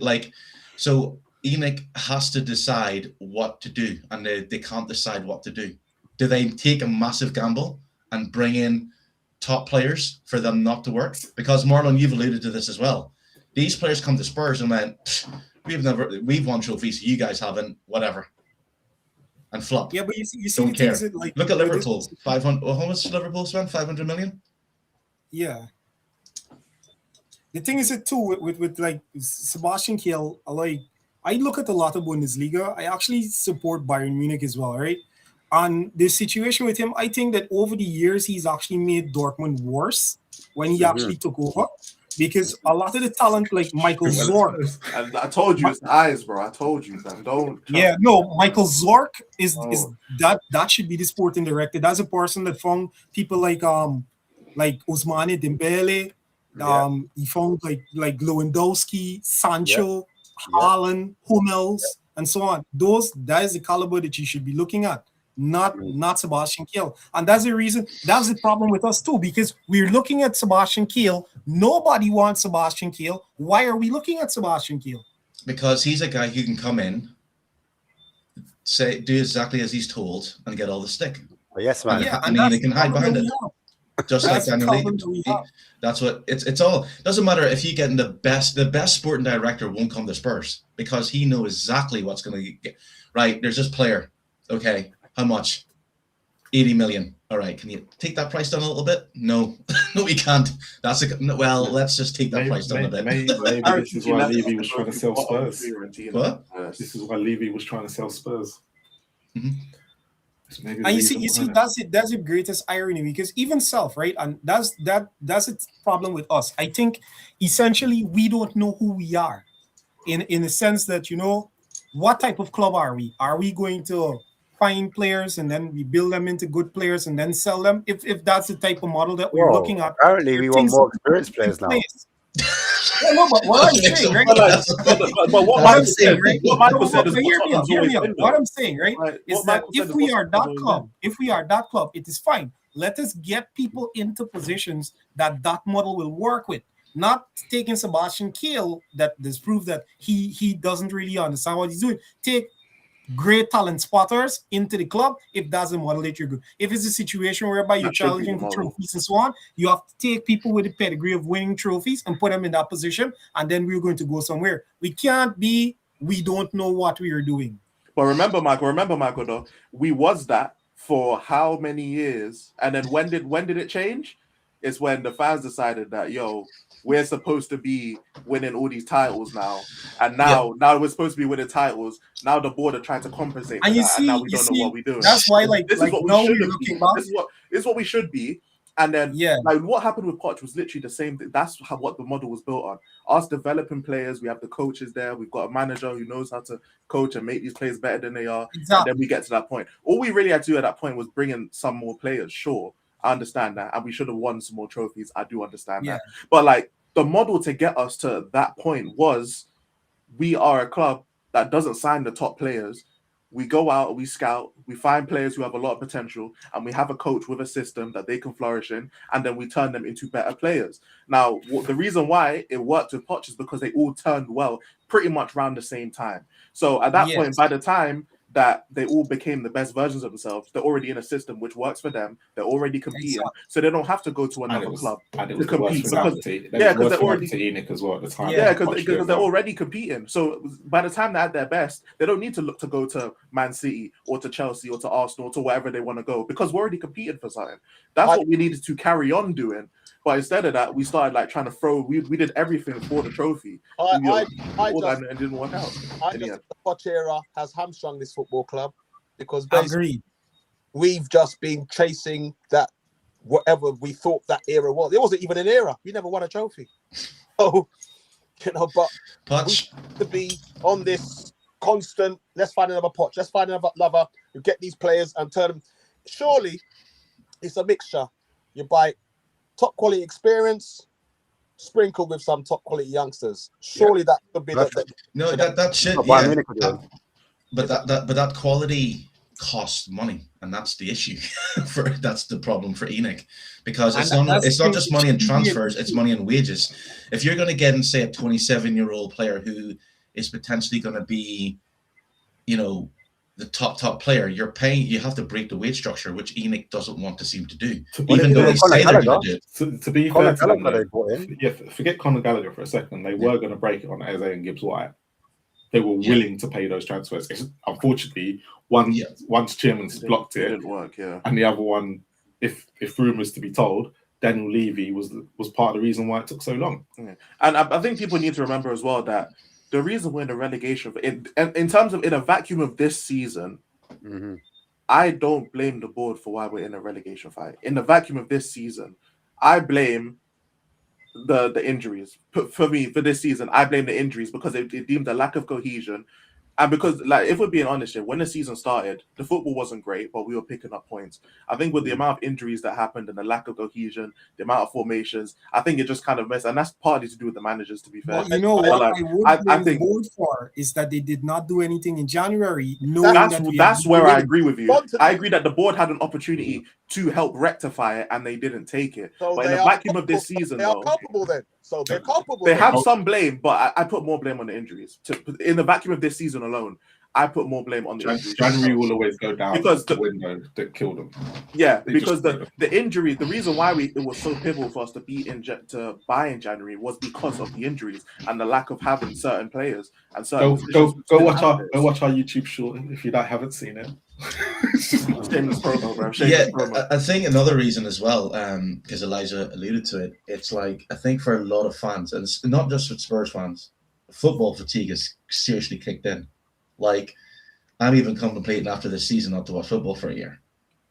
so ENIC has to decide what to do, and they can't decide what to do. Do they take a massive gamble and bring in top players for them not to work? Because Marlon, you've alluded to this as well. These players come to Spurs and went, we've won trophies, you guys haven't, whatever, and flop. Yeah, but you see don't care. Look at Liverpool. 500. How much Liverpool spent? 500 million. Yeah. The thing is, too, with like Sebastian Kehl, I look at a lot of Bundesliga. I actually support Bayern Munich as well, right? And the situation with him, I think that over the years, he's actually made Dortmund worse when he actually took over. Because a lot of the talent, like Michael Zorc. I told you, it's the eyes, bro. I told you, man. Don't. Yeah, no, Michael Zorc is that should be the sporting director. That's a person that found people like Ousmane Dembele. He found like Lewandowski, Sancho, Haaland, Hummels, and so on. That is the caliber that you should be looking at. Not Sebastian Kehl. And that's the reason, that's the problem with us too, because we're looking at Sebastian Kehl. Nobody wants Sebastian Kehl. Why are we looking at Sebastian Kehl? Because he's a guy who can come in, do exactly as he's told, and get all the stick. Oh, yes, man. And he can hide behind it. Just like Daniel Levy. That's what it's all. Doesn't matter if you get in the best sporting director won't come to Spurs, because he knows exactly what's going to get. Right, there's this player. Okay. How much? 80 million. All right. Can you take that price down a little bit? No, no, we can't. Let's just take that price down a bit. Maybe this is why Levy was trying to sell Spurs. What? This is why Levy was trying to sell Spurs. Mm-hmm. And you see, that's the greatest irony, because even self, right? And that's a problem with us. I think essentially we don't know who we are, in the sense that, what type of club are we? Are we going to find players and then we build them into good players and then sell them? If that's the type of model that we're looking at. Apparently, we want more experienced players now. Yeah, no, but what I'm saying, right? What I'm saying, right? Hear me out. What I'm saying, right, is that if we are that club, it is fine. Let us get people into positions that model will work with. Not taking Sebastian Kehl that disproved that he doesn't really understand what he's doing. Take great talent spotters into the club. If that's the model that you're good. If it's a situation whereby you're challenging for trophies and so on, you have to take people with the pedigree of winning trophies and put them in that position, and then we're going to go somewhere. We can't be, we don't know what we are doing. But remember, Michael, though, we was that for how many years? And then when did it change? It's when the fans decided that, we're supposed to be winning all these titles now. And now we're supposed to be winning titles. Now the board are trying to compensate for that, and now we don't know what we're doing. That's why, this is what we should be. This is what we should be. And then, what happened with Poch was literally the same thing. That's what the model was built on. Us developing players, we have the coaches there. We've got a manager who knows how to coach and make these players better than they are. Exactly. And then we get to that point. All we really had to do at that point was bring in some more players. Sure, I understand that. And we should have won some more trophies. I do understand that. But, the model to get us to that point was we are a club that doesn't sign the top players. We go out, we scout, we find players who have a lot of potential, and we have a coach with a system that they can flourish in, and then we turn them into better players. Now, the reason why it worked with Poch is because they all turned well pretty much around the same time. So at that point, by the time that they all became the best versions of themselves, they're already in a system which works for them. They're already competing, so they don't have to go to another club to compete. Because they're already Enoch as well at the time. Because they're already competing. So by the time they're at their best, they don't need to look to go to Man City or to Chelsea or to Arsenal or to wherever they want to go, because we're already competing for something. That's what we needed to carry on doing. But instead of that, we started trying to throw. We did everything for the trophy. And it didn't work out. I just think the Poch era has hamstrung this football club, because basically we've just been chasing that whatever we thought that era was. It wasn't even an era. We never won a trophy. So but Poch to be on this constant. Let's find another Poch. Let's find another lover. You get these players and turn them. Surely it's a mixture. You buy top quality experience, sprinkled with some top quality youngsters. Surely that could be that shit. Yeah. But that quality costs money, and that's the issue. That's the problem for Enoch, because it's not just money in transfers; it's money in wages. If you're going to get say a 27-year-old player who is potentially going to be, the top player, you have to break the wage structure, which Enoch doesn't want to seem to do, even though they say they're going to do it. To be fair to them, forget Conor Gallagher for a second. They were going to break it on Eze and Gibbs-White. They were willing to pay those transfers. Unfortunately, one's chairman's blocked it, didn't work, and the other one, if rumours to be told, Daniel Levy was part of the reason why it took so long. Yeah. And I think people need to remember as well that the reason we're in the relegation, in terms of in a vacuum of this season, I don't blame the board for why we're in a relegation fight. In the vacuum of this season, I blame the injuries. For me, for this season, I blame the injuries, because they deemed a lack of cohesion. And because, if we're being honest here, when the season started, the football wasn't great, but we were picking up points. I think with the amount of injuries that happened and the lack of cohesion, the amount of formations, I think it just kind of messed. And that's partly to do with the managers, to be fair. Well, what I would blame the board for is that they did not do anything in January. That's where I agree with you. I agree that the board had an opportunity to help rectify it, and they didn't take it. So but in the vacuum of this season, they are culpable then. So they're culpable. They have some blame, but I put more blame on the injuries. In the vacuum of this season alone, I put more blame on the injuries. January will always go down because the window that killed them. Yeah, because the injury, the reason why it was so pivotal for us to buy in January was because of the injuries and the lack of having certain players and certain. Go watch our YouTube short if you haven't seen it. Shameless promo, bro. Promo. I think another reason as well, because Elijah alluded to it, it's I think for a lot of fans, and it's not just with Spurs fans, football fatigue is seriously kicked in. I'm even contemplating after this season not to watch football for a year.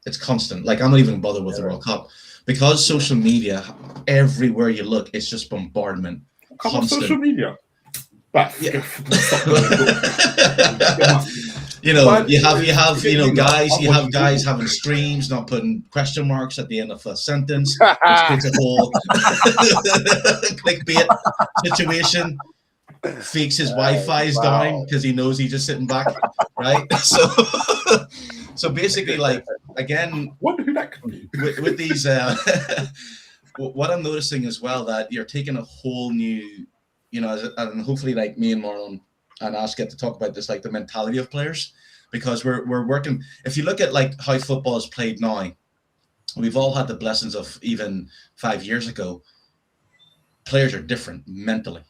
It's constant. I'm not even bothered with the World Cup, because social media, everywhere you look, it's just bombardment. Come on, social media. You have guys having streams, not putting question marks at the end of a sentence. It's a whole clickbait situation. Fakes his Wi-Fi is down because he knows he's just sitting back, right? So basically, again, wonder who that could be with these. What I'm noticing as well, that you're taking a whole new, and hopefully me and Marlon and Ash get to talk about this, the mentality of players, because we're working. If you look at like how football is played now, we've all had the blessings of even 5 years ago. Players are different mentally.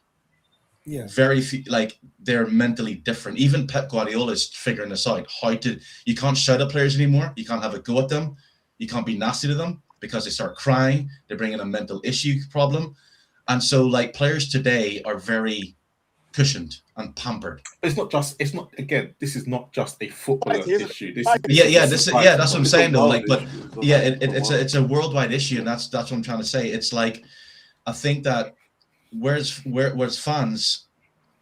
Yeah. Very few, like they're mentally different. Even Pep Guardiola is figuring this out. You can't shout at players anymore. You can't have a go at them. You can't be nasty to them because they start crying. They bring in a mental issue problem. And so like players today are very cushioned and pampered. This is not just a footballer issue. That's what I'm saying though. Like, but yeah, it's a worldwide issue, and that's what I'm trying to say. It's like, I think that whereas fans,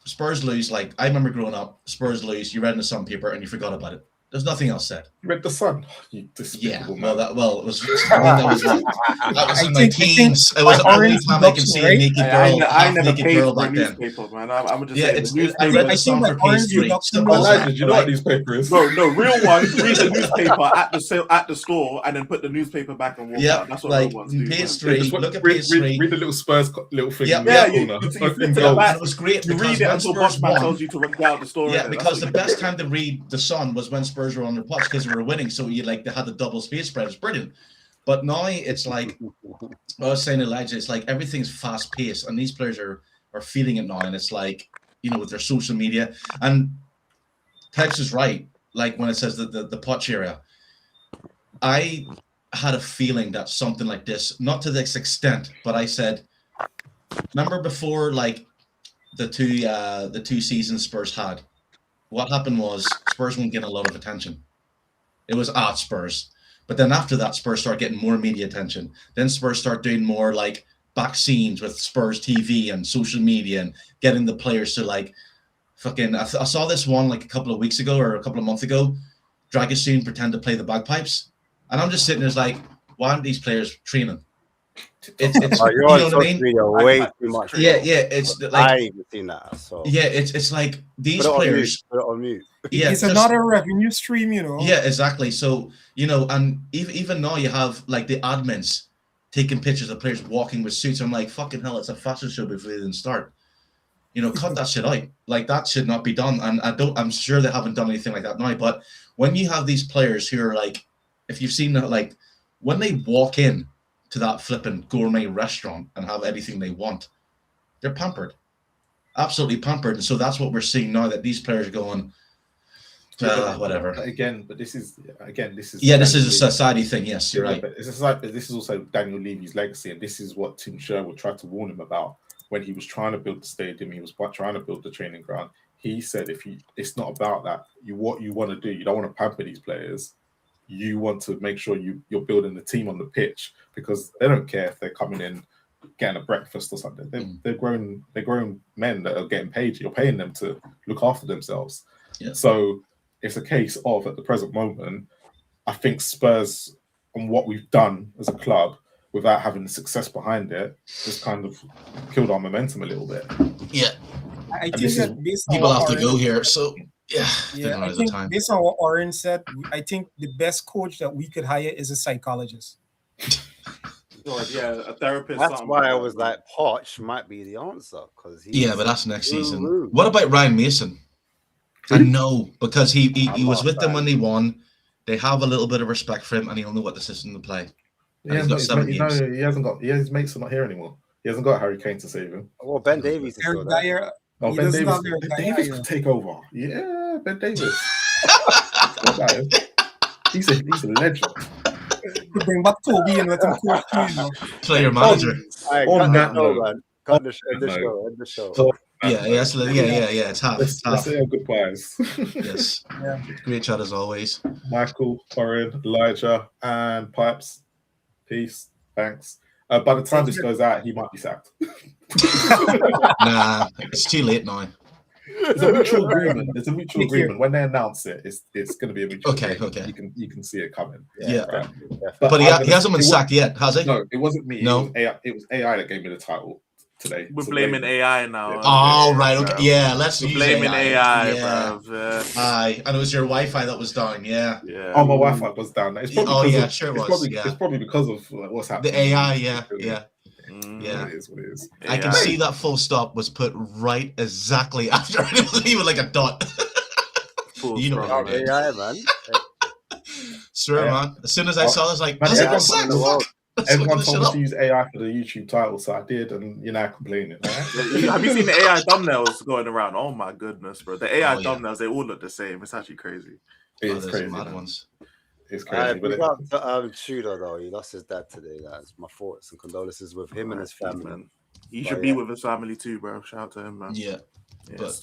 Spurs lose. Like I remember growing up, Spurs lose. You read in the Sun paper and you forgot about it. There's nothing else said. You read the Sun? You despicable man. That was in my teens. It was the only time I can see a naked girl. I never paid for a newspaper, man. I'm just saying. I read the Sun for page 3. Elijah, do you know what newspaper is? No, real ones read the newspaper at the store and then put the newspaper back and walk out. That's what real ones do. Page 3. Look at page 3. Read the little Spurs little thing. It was great. You read it until Bossman tells you to run out the store. Yeah, because the best time to read the Sun was when Spurs were on their potch because we were winning, so they had the double space spread. It's brilliant. But now it's like I was saying, Elijah, it's like everything's fast paced, and these players are feeling it now. And it's like, with their social media. And Tex is right. Like when it says the potch area, I had a feeling that something like this, not to this extent, but I said, remember before like the two seasons Spurs had, what happened was Spurs weren't getting a lot of attention. It was Spurs. But then after that, Spurs start getting more media attention. Then Spurs start doing more like back scenes with Spurs TV and social media and getting the players to like fucking... I saw this one like a couple of weeks ago or a couple of months ago. Dragosin pretend to play the bagpipes. And I'm just sitting there like, why aren't these players training? It's you're on social media way too much. Yeah, it's like I even seen that. So yeah, it's like these players. Put it on mute. Yeah, it's another revenue stream, Yeah, exactly. So and even now you have like the admins taking pictures of players walking with suits. I'm like, fucking hell, it's a fashion show before they even start. Cut that shit out. Like that should not be done. And I'm sure they haven't done anything like that now. But when you have these players who are like, if you've seen like when they walk in to that flipping gourmet restaurant and have anything they want, they're pampered, absolutely pampered. And so that's what we're seeing now, that these players are going, whatever. This is a society thing. Yes, you're right. But it's like this is also Daniel Levy's legacy, and this is what Tim Sherwood tried to warn him about when he was trying to build the stadium. He was trying to build the training ground. He said, it's not about that. What you want to do, you don't want to pamper these players. You want to make sure you're building the team on the pitch, because they don't care if they're coming in getting a breakfast or something. They're grown men that are getting paid. You're paying them to look after themselves. Yeah. So it's a case of, at the present moment, I think Spurs and what we've done as a club without having the success behind it just kind of killed our momentum a little bit. Yeah. I think that based on people have to go here, so yeah, I think based on what Oren said, I think the best coach that we could hire is a psychologist. A therapist. That's why I was like, Poch might be the answer, because but that's next season. What about Ryan Mason? I know, because he was with them when they won. They have a little bit of respect for him, and he'll know what the system to play. His mates are not here anymore. He hasn't got Harry Kane to save him. Well, Ben Davies is still there. Ben Davies could take over. Yeah, Ben Davies. He's a legend. Could bring back Toby and let him coach too. Player manager. End the show. So, it's half. Let's say our goodbyes. Yes. Great chat as always. Michael, Oren, Elijah, and Pipes. Peace. Thanks. By the time this goes out, he might be sacked. Nah, it's too late now. There's a mutual agreement. When they announce it, it's going to be a mutual agreement. Okay. You can see it coming. Yeah. But he hasn't been sacked yet, has he? No, it wasn't me. No. It was AI that gave me the title today. We're blaming AI now. Oh, right. Okay. Yeah, let's use blaming AI, bro. Aye, and it was your Wi-Fi that was down. Yeah. Oh, my Wi-Fi was down. It's probably It's probably because of what's happening. The AI, yeah. It is what it is. I can see that full stop was put right exactly after it. It wasn't even like a dot. You know, Strong, man. AI, man. Swear, man. As soon as I saw it, I was like, Man, that's everyone told me to use AI for the YouTube title, so I did, and you're now complaining. Right? Have you seen the AI thumbnails going around? Oh my goodness, bro! The AI thumbnails, they all look the same. It's actually crazy. It's crazy. Mad ones. It's crazy. We got Tudor though. He lost his dad today, guys. My thoughts and condolences with him and his family. Man. He should be with his family too, bro. Shout out to him, man. Yeah. Yes.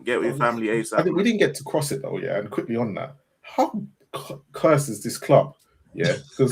Get with your family ASAP. I think we didn't get to cross it though, yeah. And quickly on that, how cursed is this club? Yeah, because